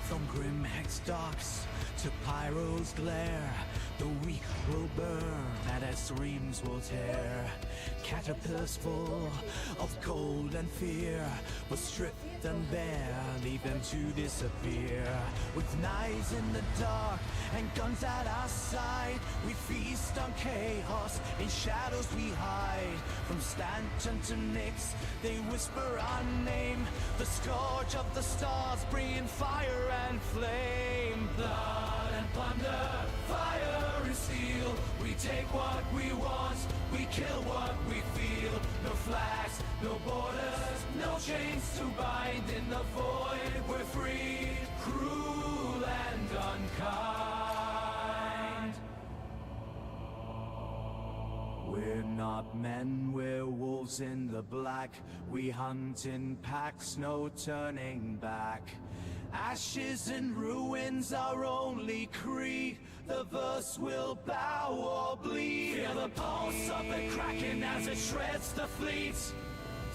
From grim hex docks to Pyro's glare, the weak will burn and as streams will tear. Caterpillars full of cold and fear will strip them bare, leave them to disappear. With knives in the dark and guns at our side, we feast on chaos, in shadows we hide. From Stanton to Nyx, they whisper our name. The scourge of the stars bringing fire and flame. Blood and plunder, fire and steel. We take what we want, we kill what we feel. No flags, no borders, no chains to bind. In the void we're free, cruel and unkind. We're not men, we're wolves in the black. We hunt in packs, no turning back. Ashes and ruins our only creed. The verse will bow or bleed. Feel the pulse of the kraken as it shreds the fleet.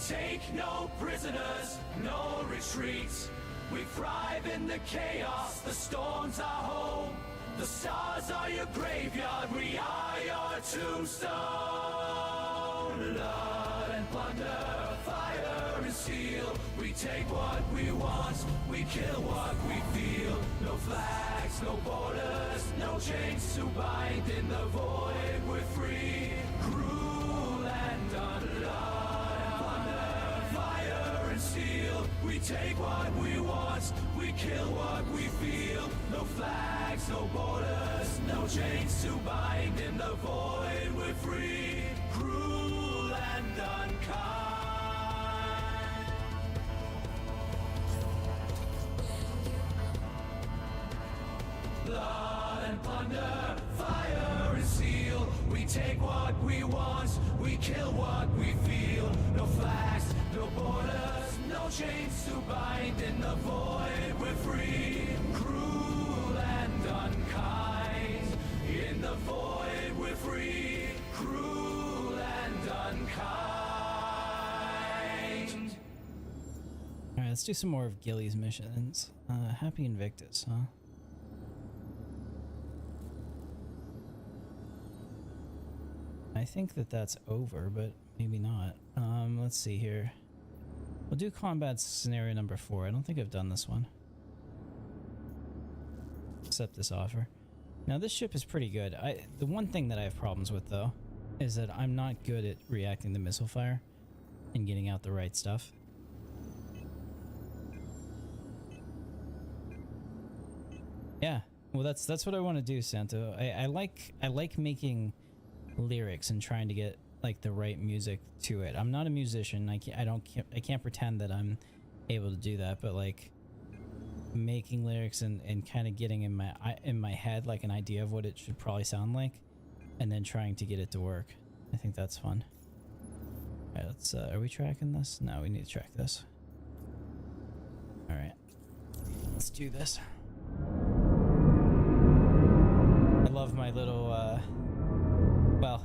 Take no prisoners, no retreats. We thrive in the chaos, the storm's our home. The stars are your graveyard, we are your tombstone. Blood and plunder, fire and steel. We take what we want, we kill what we feel. No flags, no borders, no chains to bind. In the void we're free, cruel and unloved. Fire and steel. We take what we want, we kill what we feel. No flags, no borders, no chains to bind. In the void we're free, cruel and unkind. Blood and plunder, fire and steel. We take what we want, we kill what we feel. No flags, no borders, no chains to bind. In the void we're free, cruel and unkind. In the void we're free, cruel and unkind. let's do some more of Gilly's missions. Happy Invictus, huh? I think that that's over, but maybe not. Let's see here. We'll do combat scenario number 4. I don't think I've done this one. Accept this offer. Now this ship is pretty good. The one thing that I have problems with though is that I'm not good at reacting to missile fire and getting out the right stuff. Yeah, well that's what I want to do, Santo. I like making lyrics and trying to get like the right music to it. I'm not a musician. I can't pretend that I'm able to do that, but like making lyrics and kind of getting in my head like an idea of what it should probably sound like, and then trying to get it to work. I think that's fun. All right, let's. Are we tracking this? No, we need to track this. All right, let's do this. I love my little. Well,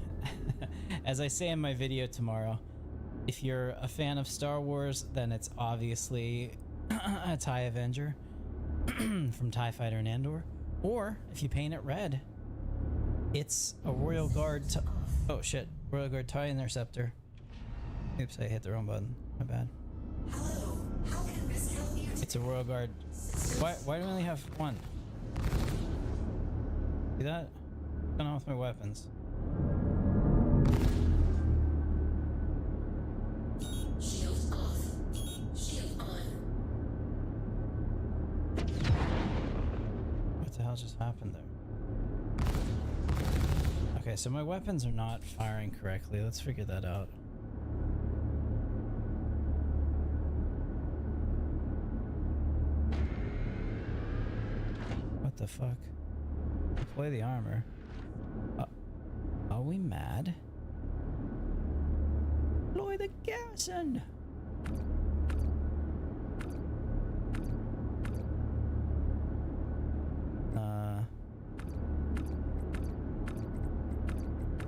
as I say in my video tomorrow, if you're a fan of Star Wars, then it's obviously a TIE Avenger from TIE Fighter and Andor. Or, if you paint it red, it's a Royal Guard... Oh shit, Royal Guard TIE Interceptor. Oops, I hit the wrong button. My bad. Hello, how can this help you? It's a Royal Guard... Why do we only have one? See that? What's going on with my weapons? Shield off. Shield on. What the hell just happened there? Okay, so my weapons are not firing correctly. Let's figure that out. What the fuck? Deploy the armor. Are we mad? Deploy the garrison!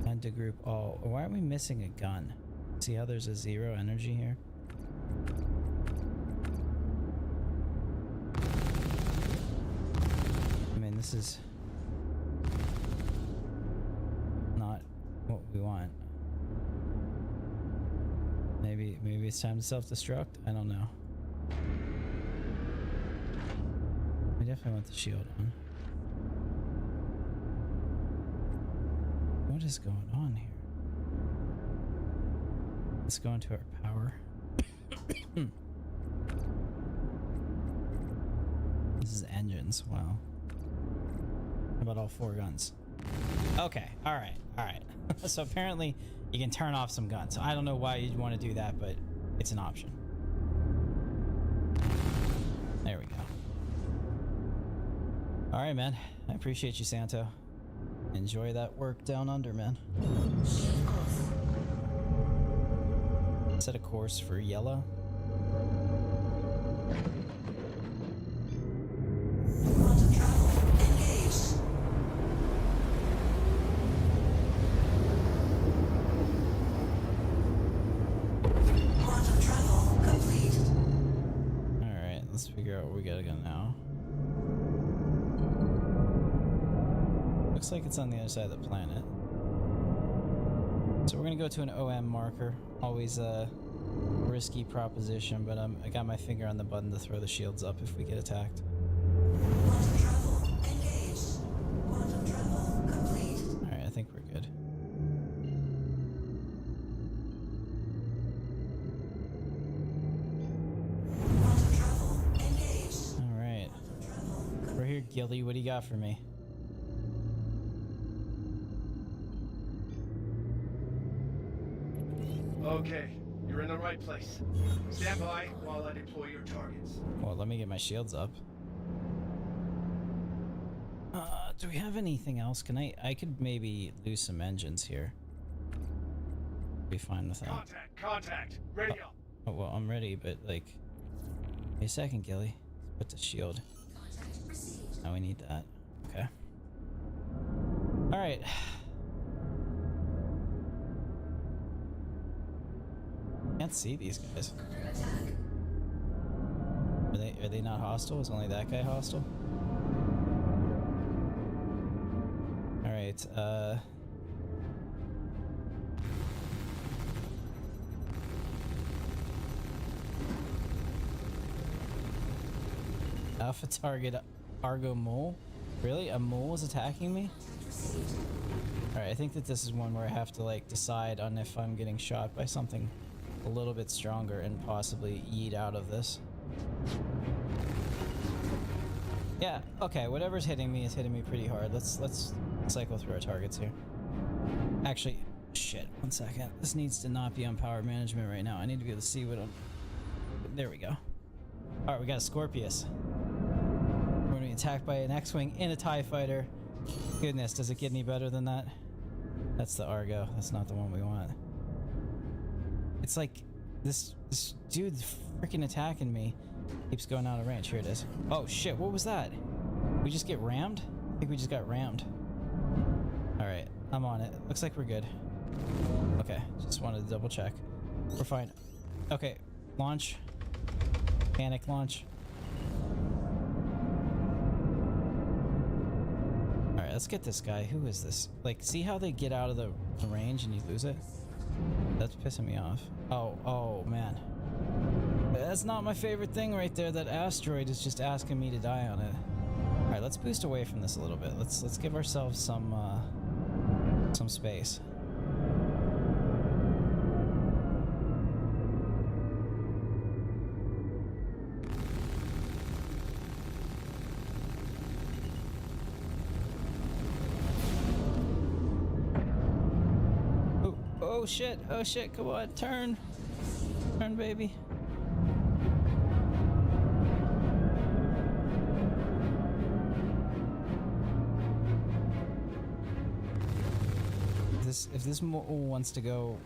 And to group all. Why are we missing a gun? See how there's a 0 energy here? I mean, this is not what we want. Maybe it's time to self-destruct? I don't know. I definitely want the shield on. What is going on here? Let's go into our power. This is engines, wow. How about all 4 guns? Okay, alright. So apparently you can turn off some guns. I don't know why you'd want to do that, but it's an option. There we go. Alright, man. I appreciate you, Santo. Enjoy that work down under, man. Shield off. Set a course for yellow. Quantum travel engaged. Quantum travel complete. Alright, let's figure out where we gotta go now. Looks like it's on the other side of the planet. So we're gonna go to an OM marker. Always a risky proposition, but I got my finger on the button to throw the shields up if we get attacked. Quantum travel engaged. Quantum travel complete. Alright, I think we're good. Quantum travel engaged. Alright. We're here, Gilly. What do you got for me? Okay, you're in the right place. Stand by while I deploy your targets. Well, let me get my shields up. Do we have anything else? Can I could maybe lose some engines here. Be fine with that. Contact! Ready up! Oh, well, I'm ready, but like... Wait a second, Gilly. Let's put the shield. Contact received. Now we need that. Okay. Alright. Can't see these guys. Under attack. Are they not hostile? Is only that guy hostile? Alright, Alpha target Argo mole? Really? A mole is attacking me? Alright, I think that this is one where I have to like decide on if I'm getting shot by something a little bit stronger and possibly yeet out of this. Yeah, okay, whatever's hitting me is hitting me pretty hard. Let's cycle through our targets here. Actually, shit, 1 second. This needs to not be on power management right now. I need to be able to see what I'm... There we go. Alright, we got a Scorpius. We're gonna be attacked by an X-Wing and a TIE fighter. Goodness, does it get any better than that? That's the Argo. That's not the one we want. It's like this dude freaking attacking me keeps going out of range. Here it is. Oh shit, what was that? We just get rammed? I think we just got rammed. Alright, I'm on it. Looks like we're good. Okay, just wanted to double check. We're fine. Okay, launch. Panic launch. Alright, let's get this guy. Who is this? Like, see how they get out of the range and you lose it? That's pissing me off. Oh man. That's not my favorite thing right there. That asteroid is just asking me to die on it. Alright, let's boost away from this a little bit. Let's give ourselves some space. Oh shit, come on, turn, baby. If this mole wants to go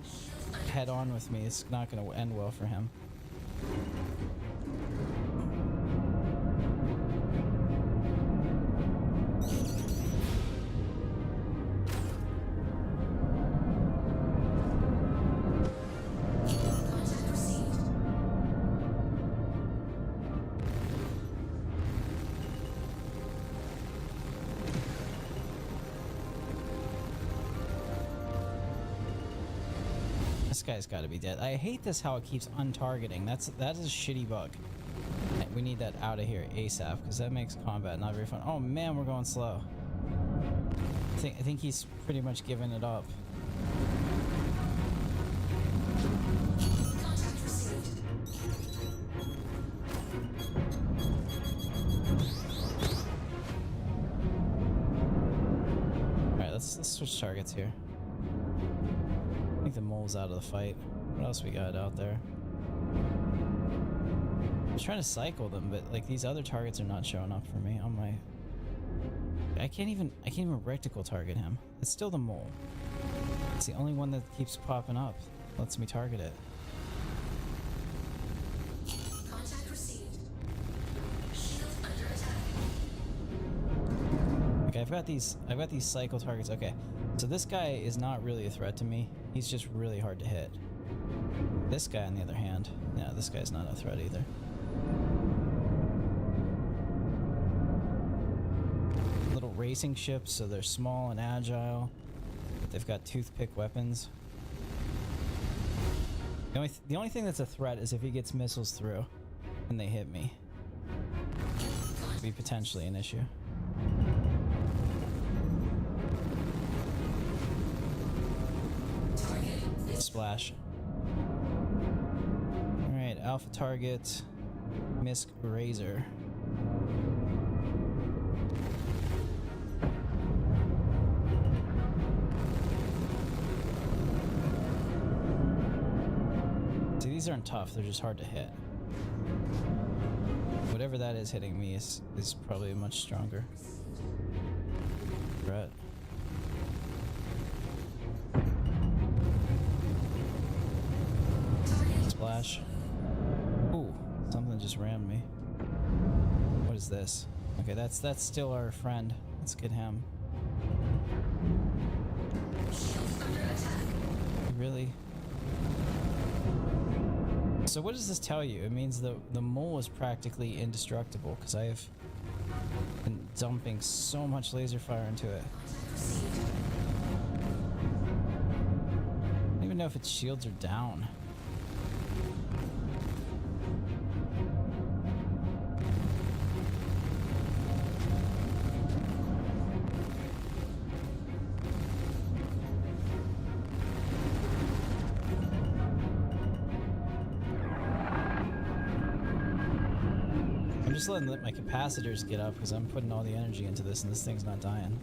head on with me, it's not going to end well for him. This guy's got to be dead. I hate this how it keeps untargeting. That is a shitty bug. We need that out of here ASAP because that makes combat not very fun. Oh man, we're going slow. I think he's pretty much given it up. All right, let's switch targets here. I think the mole's out of the fight. What else we got out there? I'm trying to cycle them, but like these other targets are not showing up for me on my... I can't even reticle target him. It's still the mole. It's the only one that keeps popping up. Lets me target it. Contact received. Shield under attack. Okay, I've got these cycle targets. Okay, so this guy is not really a threat to me. He's just really hard to hit. This guy, on the other hand, yeah, this guy's not a threat either. Little racing ships, so they're small and agile, but they've got toothpick weapons. The only thing that's a threat is if he gets missiles through and they hit me. Could be potentially an issue. Splash. Alright, alpha target, Misk Razor. See, these aren't tough, they're just hard to hit. Whatever that is hitting me is probably a much stronger threat. Splash. Ooh, something just rammed me. What is this? Okay, that's still our friend. Let's get him. Really? So what does this tell you? It means the mole is practically indestructible because I have been dumping so much laser fire into it. I don't even know if its shields are down. I'm just letting my capacitors get up because I'm putting all the energy into this and this thing's not dying.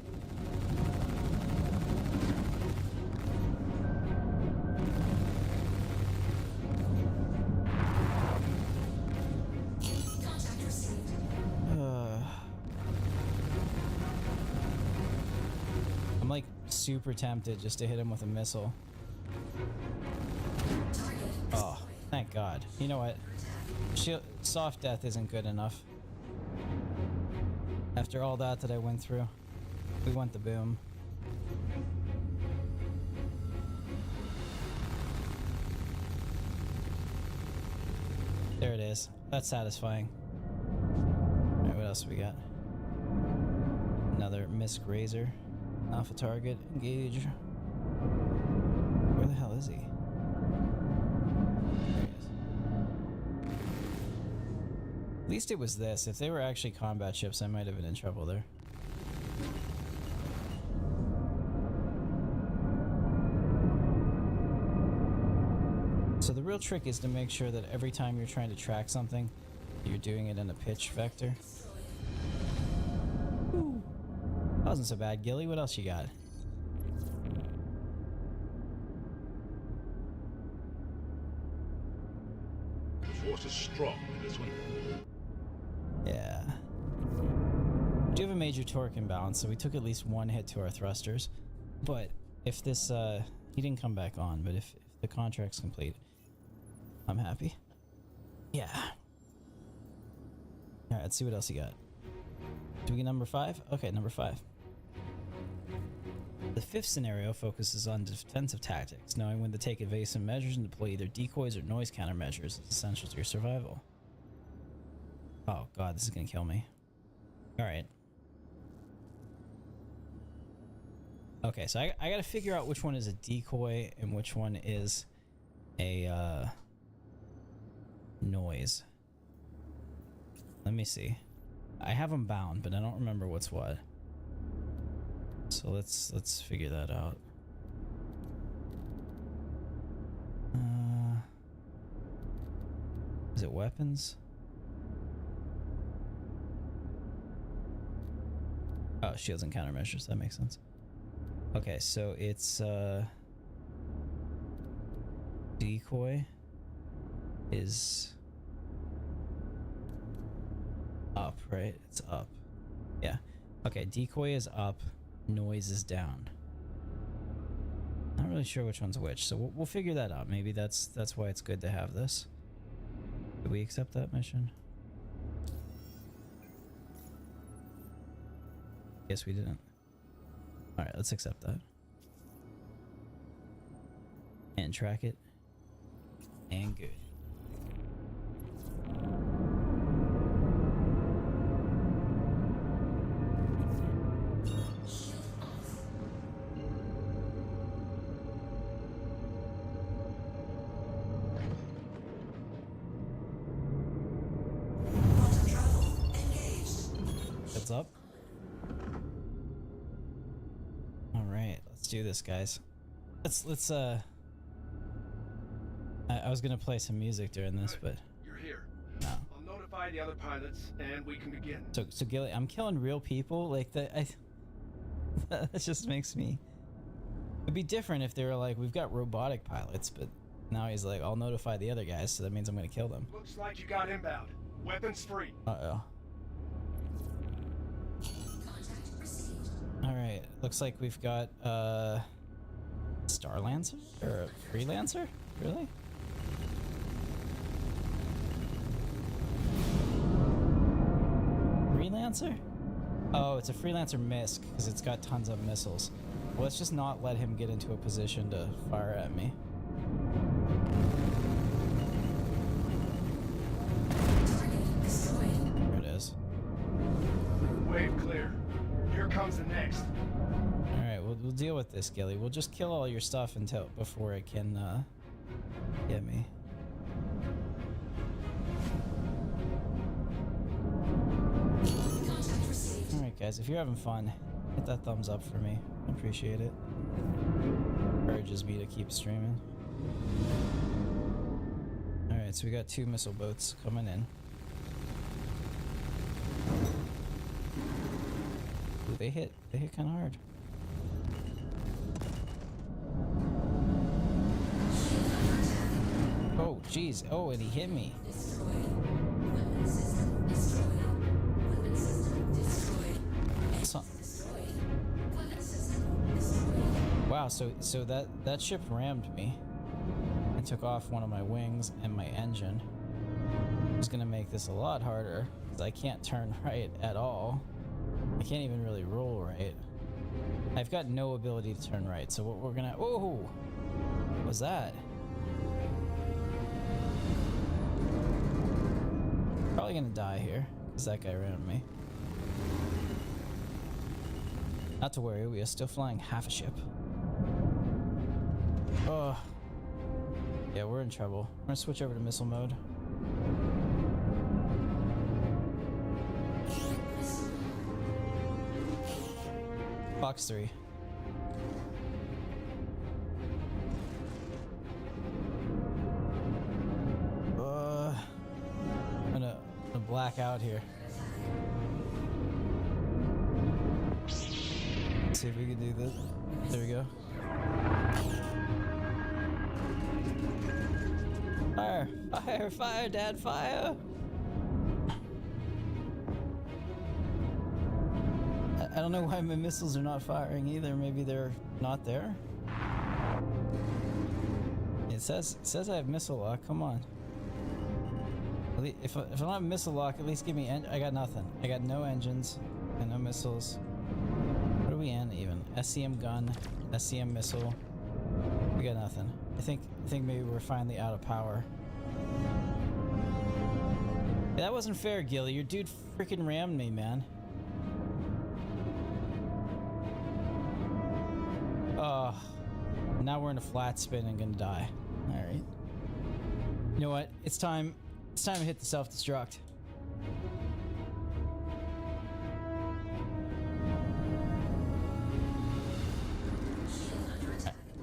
I'm like super tempted just to hit him with a missile. Oh, thank God. You know what? Soft death isn't good enough. After all that I went through, we want the boom. There it is. That's satisfying. Alright, what else we got? Another Misc Razor. Alpha target. Engage. Where the hell is he? There he is. At least it was this. If they were actually combat ships, I might have been in trouble there. So the real trick is to make sure that every time you're trying to track something, you're doing it in a pitch vector. Ooh. That wasn't so bad, Gilly. What else you got? The force is strong in this one. Yeah. We do have a major torque imbalance, so we took at least one hit to our thrusters. But if this, he didn't come back on, but if the contract's complete, I'm happy. Yeah. Alright, let's see what else you got. Do we get number 5? Okay, number 5. The fifth scenario focuses on defensive tactics. Knowing when to take evasive measures and deploy either decoys or noise countermeasures is essential to your survival. Oh god, this is gonna kill me. Alright. Okay, so I gotta figure out which one is a decoy and which one is a noise. Let me see. I have them bound, but I don't remember what's what. So let's figure that out. Is it weapons? Oh, shields and countermeasures. That makes sense. Okay, so it's decoy is up, right? It's up. Yeah. Okay, decoy is up, noise is down. Not really sure which one's which, so we'll figure that out. Maybe that's why it's good to have this. Did we accept that mission? Yes, we didn't. Alright, let's accept that. And track it. And good. What's up? Alright, let's do this, guys. Let's I was gonna play some music during this, but You're here. no. I'll notify the other pilots, and we can begin. So Gilly, I'm killing real people. Like that just makes me. It'd be different if they were like, we've got robotic pilots, but now he's like, I'll notify the other guys, so that means I'm gonna kill them. Looks like you got inbound. Weapons free. Uh-oh. Alright, looks like we've got Star Lancer? Or a Freelancer? Really? Freelancer? Oh, it's a Freelancer Misc, because it's got tons of missiles. Well, let's just not let him get into a position to fire at me. deal with this, Gilly. We'll just kill all your stuff until before it can get me. Alright guys, if you're having fun, hit that thumbs up for me. I appreciate it. Encourages me to keep streaming. Alright, so we got 2 missile boats coming in. Ooh, they hit kind of hard. Oh, jeez. Oh, and he hit me. Wow, so that ship rammed me and took off one of my wings and my engine. It's gonna make this a lot harder because I can't turn right at all. I can't even really roll right. I've got no ability to turn right, so what we're gonna... Oh! What was that? Probably gonna die here because that guy rammed me. Not to worry, we are still flying half a ship. Oh. Yeah, we're in trouble. We're gonna switch over to missile mode. Box 3. I'm gonna black out here. Let's see if we can do this. There we go. Fire! Fire! Fire, Dad! Fire! I don't know why my missiles are not firing either. Maybe they're not there. It says I have missile lock. Come on. If I don't have missile lock, at least give me. I got nothing. I got no engines and no missiles. What are we in even? SCM gun, SCM missile. We got nothing. I think maybe we're finally out of power. Yeah, that wasn't fair, Gilly. Your dude freaking rammed me, man. Oh, now we're in a flat spin and gonna die. All right. You know what? It's time. It's time to hit the self-destruct.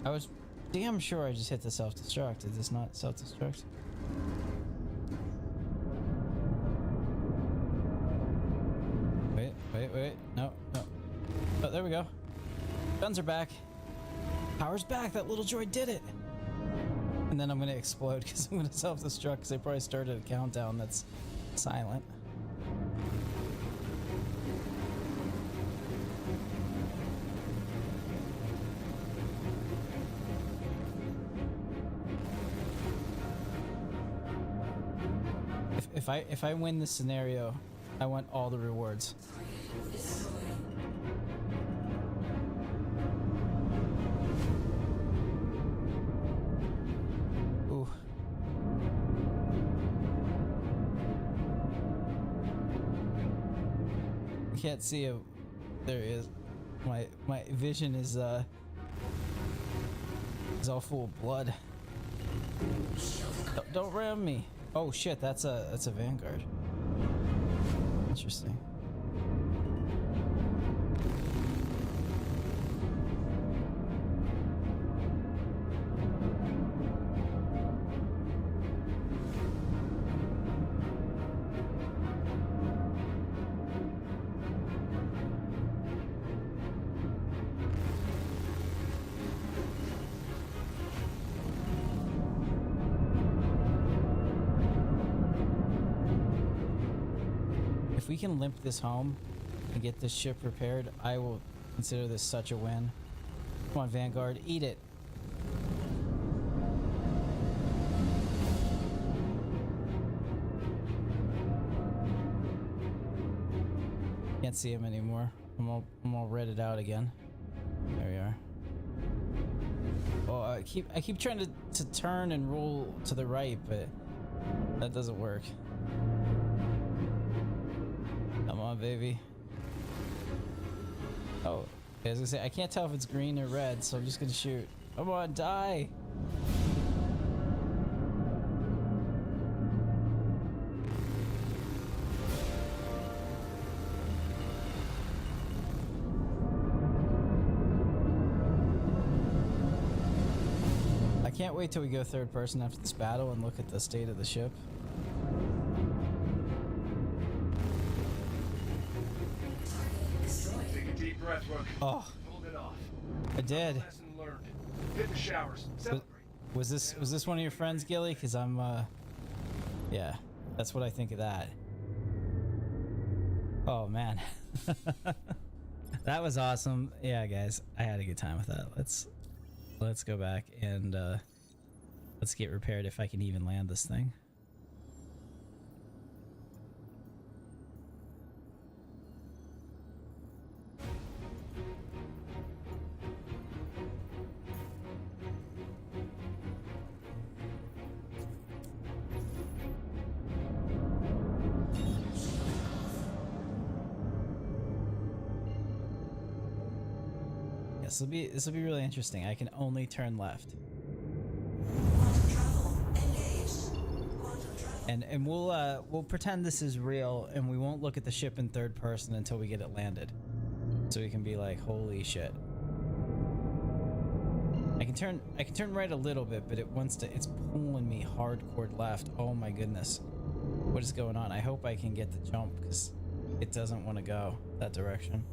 I was damn sure I just hit the self-destruct. Is this not self-destruct? Wait. No. Oh, there we go. Guns are back. Power's back. That little droid did it. And then I'm gonna explode because I'm gonna self-destruct because I probably started a countdown that's silent. If I win this scenario, I want all the rewards. Ooh. I can't see him. There he is. My vision is all full of blood. Don't ram me. Oh shit, that's a Vanguard. Interesting. If we can limp this home and get this ship repaired, I will consider this such a win. Come on, Vanguard, eat it. Can't see him anymore. I'm all redded out again. There we are. Oh, I keep trying to turn and roll to the right, but that doesn't work. Come on, baby. Oh, I was gonna say, I can't tell if it's green or red, so I'm just gonna shoot. Come on, die! I can't wait till we go third person after this battle and look at the state of the ship. Take a deep breath, Rook. Oh, Hold it off. I did. Lesson learned. Hit the showers. Celebrate. Was this one of your friends, Gilly? Because I'm, yeah, that's what I think of that. Oh, man. That was awesome. Yeah, guys, I had a good time with that. Let's go back and, let's get repaired if I can even land this thing. This will be really interesting. I can only turn left. And we'll pretend this is real, and we won't look at the ship in third person until we get it landed. So we can be like, holy shit. I can turn right a little bit, but it's pulling me hardcore left. Oh my goodness. What is going on? I hope I can get the jump, because it doesn't want to go that direction.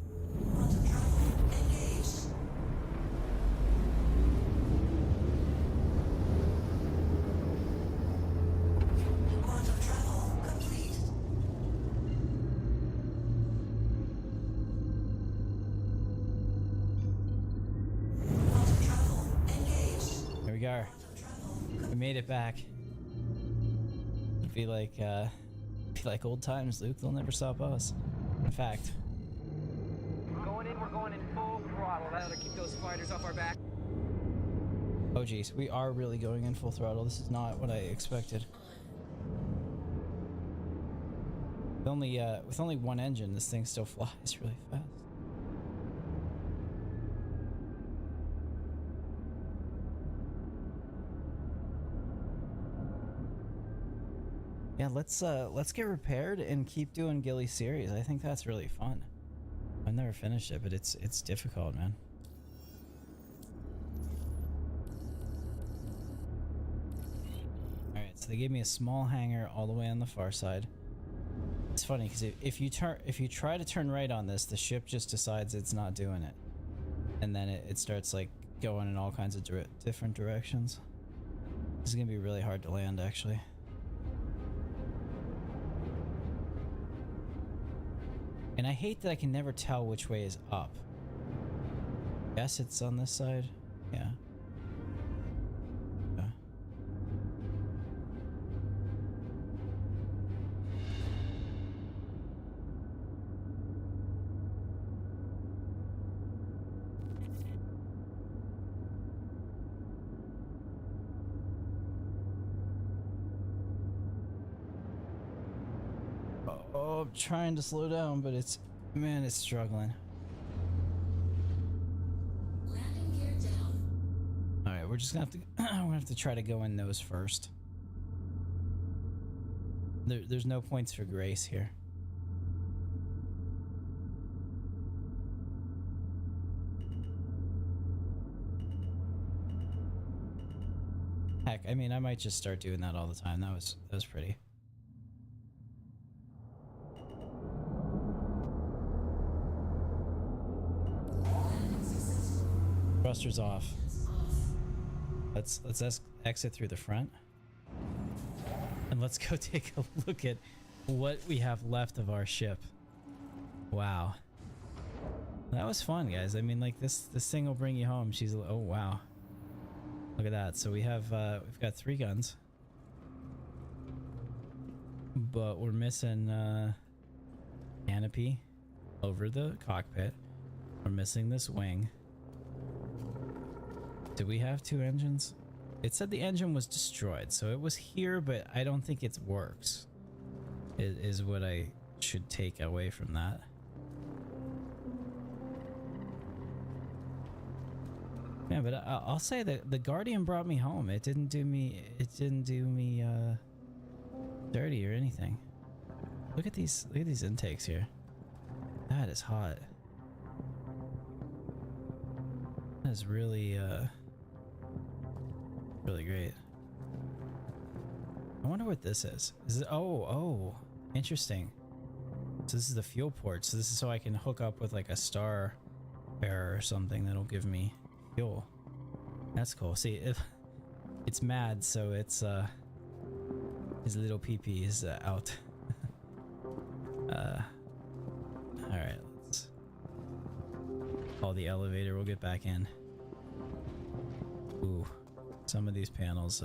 We made it back. It'd be like old times, Luke. They'll never stop us. In fact, We're going in full throttle. That'll keep those fighters off our back. oh geez, we are really going in full throttle. This is not what I expected. With only one engine, this thing still flies really fast. Yeah, let's get repaired and keep doing Gilly series. I think that's really fun. I've never finished it, but it's difficult, man. All right, so they gave me a small hangar all the way on the far side. It's funny because if you try to turn right on this, the ship just decides it's not doing it, and then it starts like going in all kinds of different directions. This is gonna be really hard to land, actually. And I hate that I can never tell which way is up. Guess it's on this side. Yeah. Oh, I'm trying to slow down, but it's struggling. Landing gear down. All right, we're just gonna have to try to go in nose first. There's no points for grace here. Heck, I mean, I might just start doing that all the time. That was pretty. Thrusters off. Let's exit through the front. And let's go take a look at what we have left of our ship. Wow. That was fun, guys. I mean, like this thing will bring you home. Oh wow. Look at that. So we've got 3 guns. But we're missing canopy over the cockpit. We're missing this wing. Do we have 2 engines? It said the engine was destroyed, so it was here, but I don't think it works. Is what I should take away from that. Yeah, but I'll say that the Guardian brought me home. It didn't do me. It didn't do me dirty or anything. Look at these. Look at these intakes here. That is hot. That is really really great. I wonder what this is. Is it? Oh, interesting. So this is the fuel port. So this is so I can hook up with like a star bearer or something that'll give me fuel. That's cool. See, if it's mad, so it's his little pee-pee is out. All right, let's call the elevator. We'll get back in. Ooh, some of these panels.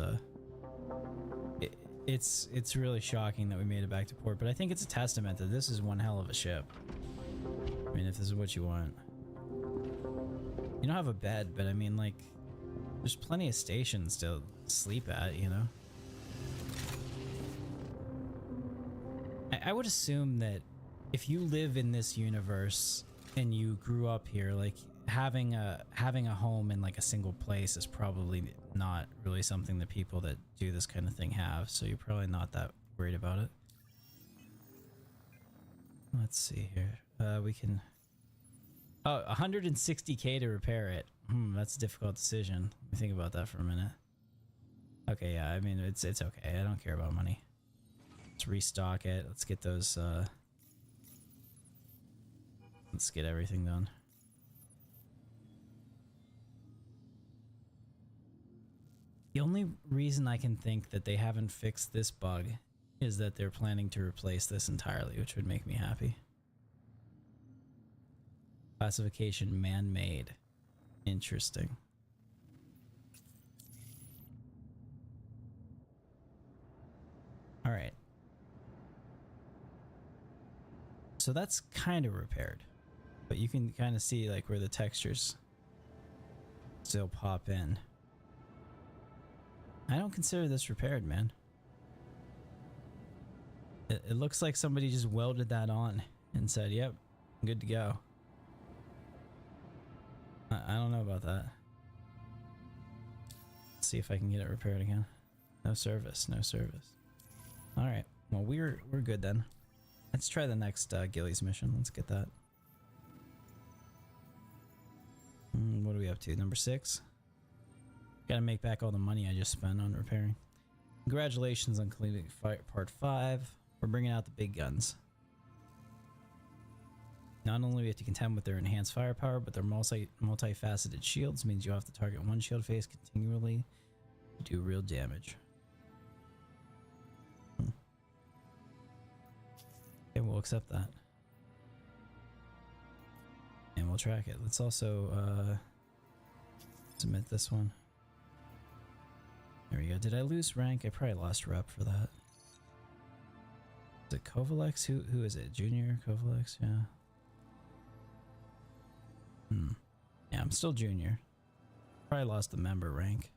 It's really shocking that we made it back to port, but I think it's a testament that this is one hell of a ship. I mean, if this is what you want. You don't have a bed, but I mean, like, there's plenty of stations to sleep at, you know? I would assume that if you live in this universe and you grew up here, like, having a home in like a single place is probably not really something that people that do this kind of thing have, so you're probably not that worried about it. Let's see here. We can... Oh, 160k to repair it. That's a difficult decision. Let me think about that for a minute. Okay, yeah, I mean, it's okay. I don't care about money. Let's restock it. Let's get those, let's get everything done. The only reason I can think that they haven't fixed this bug is that they're planning to replace this entirely, which would make me happy. Classification man-made. Interesting. All right. So that's kind of repaired, but you can kind of see like where the textures still pop in. I don't consider this repaired, man. It looks like somebody just welded that on and said, yep, good to go. I don't know about that. Let's see if I can get it repaired again. No service, no service. Alright, well we're good then. Let's try the next Gillies mission. Let's get that. What are we up to? Number 6? Gotta make back all the money I just spent on repairing. Congratulations on completing part 5. We're bringing out the big guns. Not only do we have to contend with their enhanced firepower, but their multifaceted shields means you have to target one shield face continually to do real damage. Okay, we'll accept that. And we'll track it. Let's also submit this one. There we go. Did I lose rank? I probably lost rep for that. Is it Kovalex? Who is it? Junior Kovalex? Yeah. Yeah, I'm still junior. Probably lost the member rank.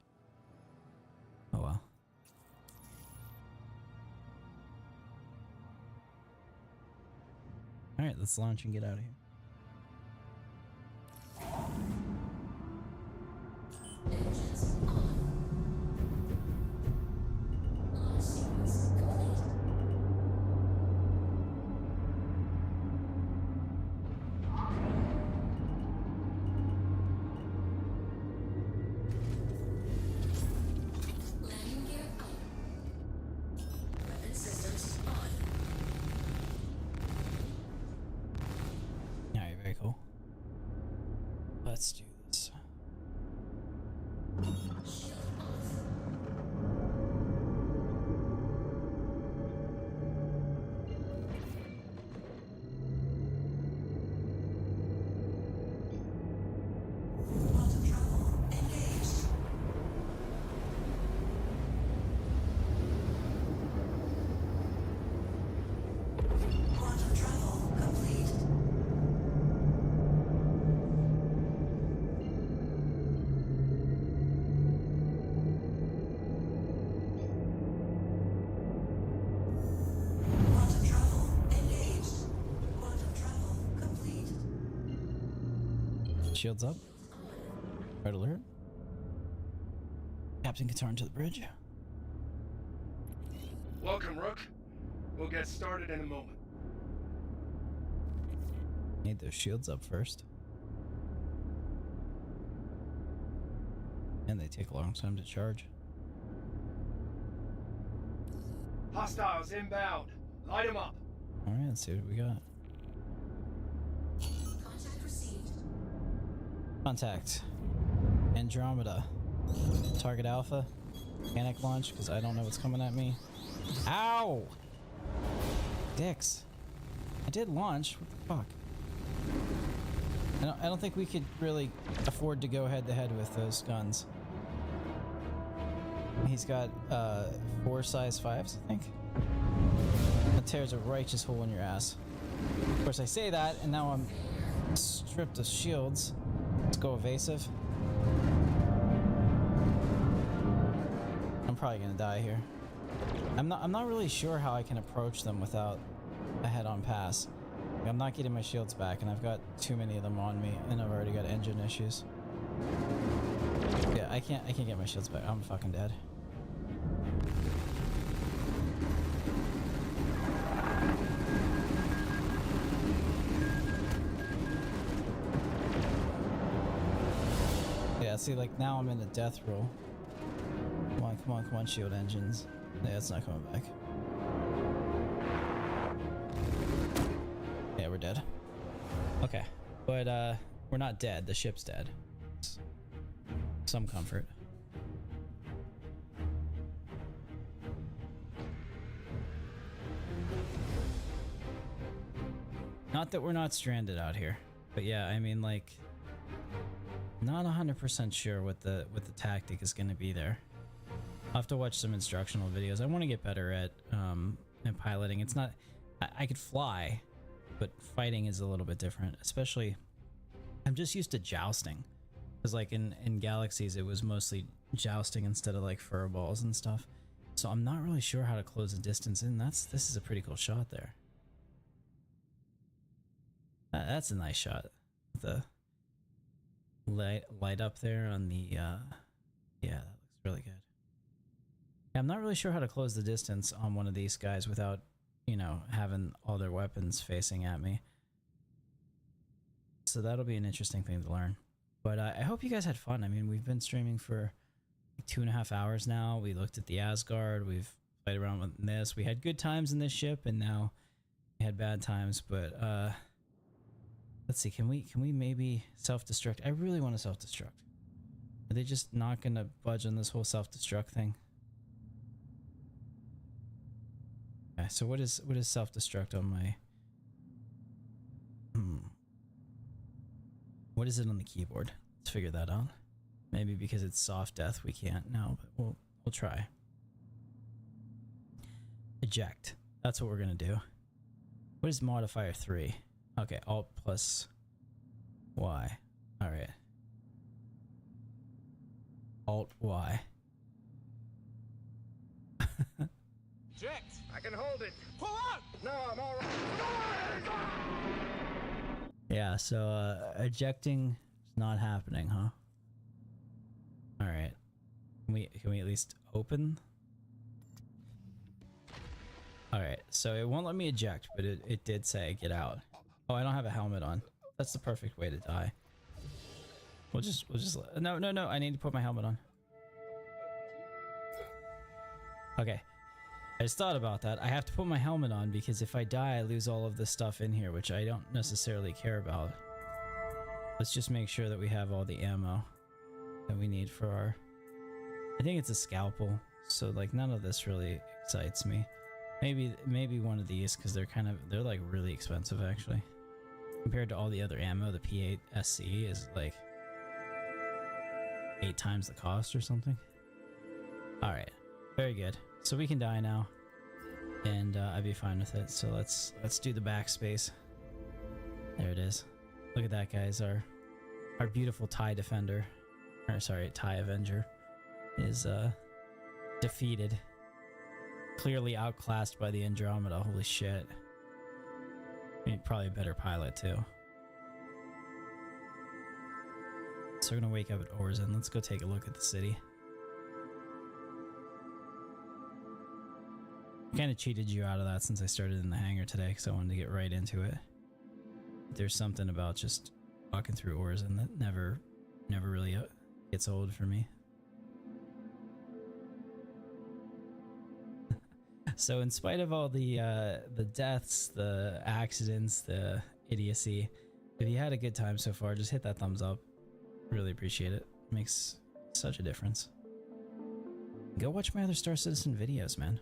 Oh well. Alright, let's launch and get out of here. Engines on. Launch sequence complete. Landing gear up. Weapon systems on. Alright, very cool. Let's do this. Shield off. Quantum travel engaged. Quantum travel complete. Quantum travel engaged. Quantum travel complete. Shields up. Red alert. Captain Katarn to the bridge. Welcome, Rook. We'll get started in a moment. Need those shields up first. And they take a long time to charge. Hostiles inbound. Light them up. Alright, let's see what we got. Contact received. Contact. Andromeda. Target Alpha. Panic launch, because I don't know what's coming at me. Ow! Dicks. I did launch. What the fuck? I don't think we could really afford to go head to head with those guns. He's got 4 size 5s, I think. That tears a righteous hole in your ass. Of course, I say that, and now I'm stripped of shields. Let's go evasive. I'm probably gonna die here. I'm not really sure how I can approach them without a head-on pass. I'm not getting my shields back, and I've got too many of them on me, and I've already got engine issues. Yeah, I can't get my shields back. I'm fucking dead. Yeah, see, like now I'm in a death roll. Come on, shield engines. Yeah, it's not coming back. Yeah, we're dead. Okay, but we're not dead. The ship's dead. Some comfort. Not that we're not stranded out here, but yeah, I mean, like, not 100% sure what the tactic is going to be there. I'll have to watch some instructional videos. I want to get better at piloting. It's not, I could fly, but fighting is a little bit different. Especially, I'm just used to jousting, because like in Galaxies it was mostly jousting instead of like furballs and stuff. So I'm not really sure how to close the distance in. This is a pretty cool shot there. That's a nice shot. The light up there on the yeah, that looks really good. I'm not really sure how to close the distance on one of these guys without, you know, having all their weapons facing at me. So that'll be an interesting thing to learn. But I hope you guys had fun. I mean, we've been streaming for like 2.5 hours now. We looked at the Asgard. We've played around with this. We had good times in this ship, and now we had bad times. But let's see. Can we maybe self-destruct? I really want to self-destruct. Are they just not gonna budge on this whole self-destruct thing? Okay, so what is self-destruct on my what is it on the keyboard? Let's figure that out. Maybe because it's soft death we can't now, but we'll try. Eject. That's what we're gonna do. What is modifier 3? Okay, Alt plus Y. Alright. Alt Y. Eject! I can hold it. Pull up! No, I'm all right. Yeah, so ejecting is not happening, huh? All right. Can we at least open? All right. So it won't let me eject, but it did say get out. Oh, I don't have a helmet on. That's the perfect way to die. We'll just no. I need to put my helmet on. Okay. I just thought about that. I have to put my helmet on because if I die, I lose all of this stuff in here, which I don't necessarily care about. Let's just make sure that we have all the ammo that we need for our... I think it's a scalpel, so like none of this really excites me. Maybe one of these, because they're like really expensive actually. Compared to all the other ammo, the P8 SC is like 8 times the cost or something. Alright, very good. So we can die now, and I'd be fine with it. So let's do the backspace. There it is. Look at that, guys. Our beautiful TIE defender, or sorry, TIE Avenger, is defeated. Clearly outclassed by the Andromeda. Holy shit. I mean, probably a better pilot too. So we're gonna wake up at Orzen. Let's go take a look at the city. Kind of cheated you out of that since I started in the hangar today because I wanted to get right into it. There's something about just walking through Orzen that never really gets old for me. So in spite of all the deaths, the accidents, the idiocy, if you had a good time so far, just hit that thumbs up. Really appreciate it. Makes such a difference. Go watch my other Star Citizen videos, man.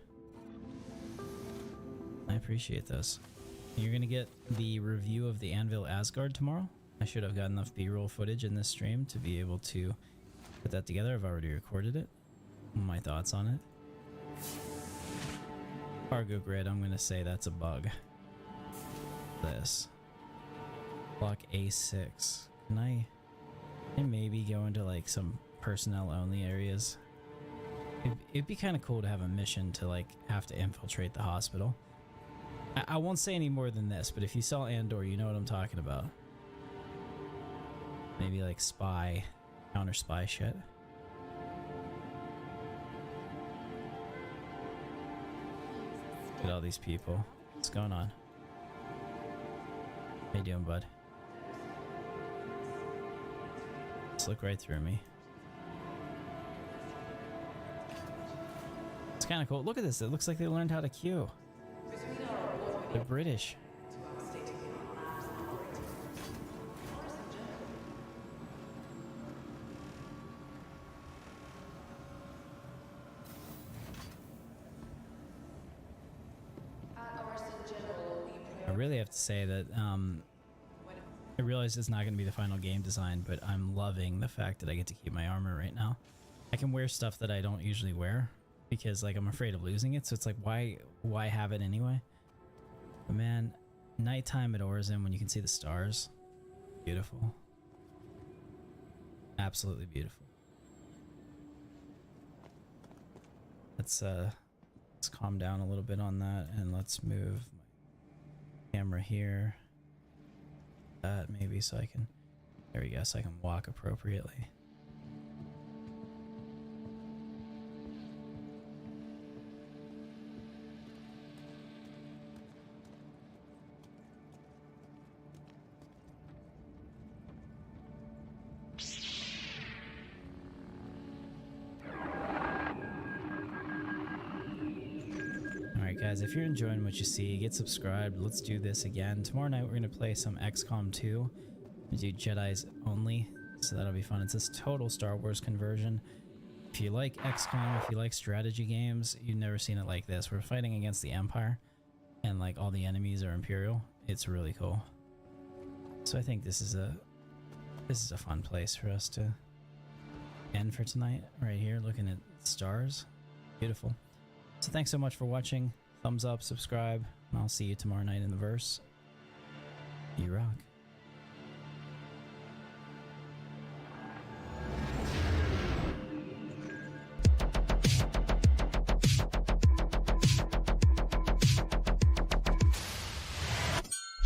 I appreciate those. You're gonna get the review of the Anvil Asgard tomorrow. I should have got enough B-roll footage in this stream to be able to put that together. I've already recorded it. My thoughts on it. Cargo grid, I'm gonna say that's a bug. This. Block A6. Can I maybe go into like some personnel only areas? It'd be kind of cool to have a mission to like have to infiltrate the hospital. I won't say any more than this, but if you saw Andor, you know what I'm talking about. Maybe like spy, counter spy shit. Look at all these people. What's going on? How you doing, bud? Just look right through me. It's kind of cool. Look at this. It looks like they learned how to queue. They're British. I really have to say that I realize it's not going to be the final game design, but I'm loving the fact that I get to keep my armor right now. I can wear stuff that I don't usually wear because like I'm afraid of losing it, so it's like why have it anyway? But man, nighttime at Orzen when you can see the stars, beautiful. Absolutely beautiful. Let's calm down a little bit on that and let's move my camera here. That maybe so I can, there we go, so I can walk appropriately. Guys, if you're enjoying what you see, get subscribed. Let's do this again. Tomorrow night we're going to play some XCOM 2. We do Jedis only, so that'll be fun. It's this total Star Wars conversion. If you like XCOM, if you like strategy games, you've never seen it like this. We're fighting against the Empire, and like all the enemies are Imperial. It's really cool. So I think this is a fun place for us to end for tonight. Right here, looking at stars. Beautiful. So thanks so much for watching. Thumbs up, subscribe, and I'll see you tomorrow night in the verse. You rock.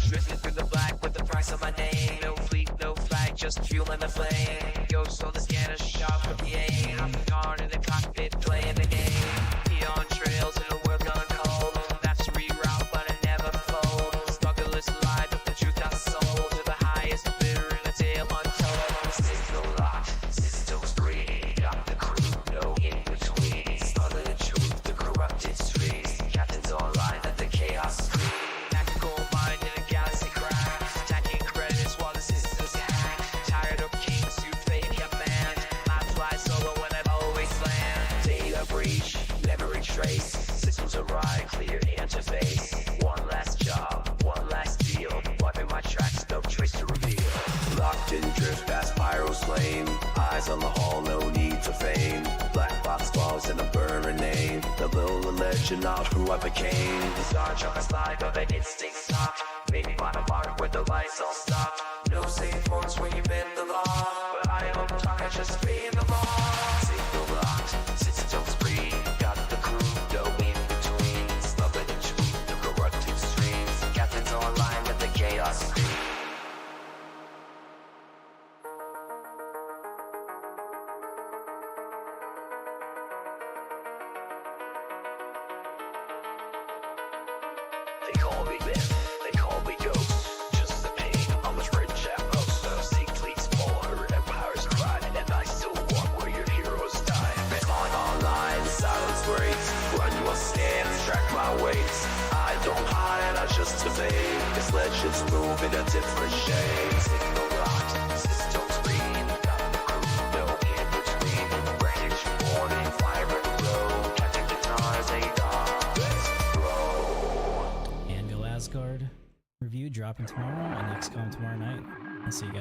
Drifting through the black with the price on my name. No fleet, no flag, just fuel in the flame. Ghost on the scanner, sharp with the aim. I'm guard in the cockpit, playing the game. Neon trails in a world gone cold. That's reroute, but I never fold. Struggleless life of the truth I sold. To the highest bidder in a tale untold. Signal locked, systems free. Got the crew, no in between. Smuggling the truth, the corrupted streets. Captain's online at the chaos screen. Tactical mind in a galaxy crash. Stacking credits while the systems hack. Tired of kings who fake command. I fly solo when I've always land. Data breach, memory trace. Systems arrive, clear interface. One last job, one last deal. Wiping my tracks, no trace to reveal. Locked in drift past Pyro's flame. Eyes on the hall, no need for fame. Black box balls and a burning name. The little legend of who I became. The star trek life of an instinct stopped. Maybe by the mark where the lights all stopped. No safe ports when you bend the law. But I am on talk, I just be in the law. Signal locked, systems free. Got the crew, no in between. Smuggling the truth, the corrupted streams. Captain's online with the chaos screen. let's just move in a different shape. Signal locked, systems green. Got the crew, no in between. Branch warning, fire in the road. Captain Katarn, say let's roll. Anvil Asgard review dropping tomorrow and XCOM tomorrow night. I'll see you guys.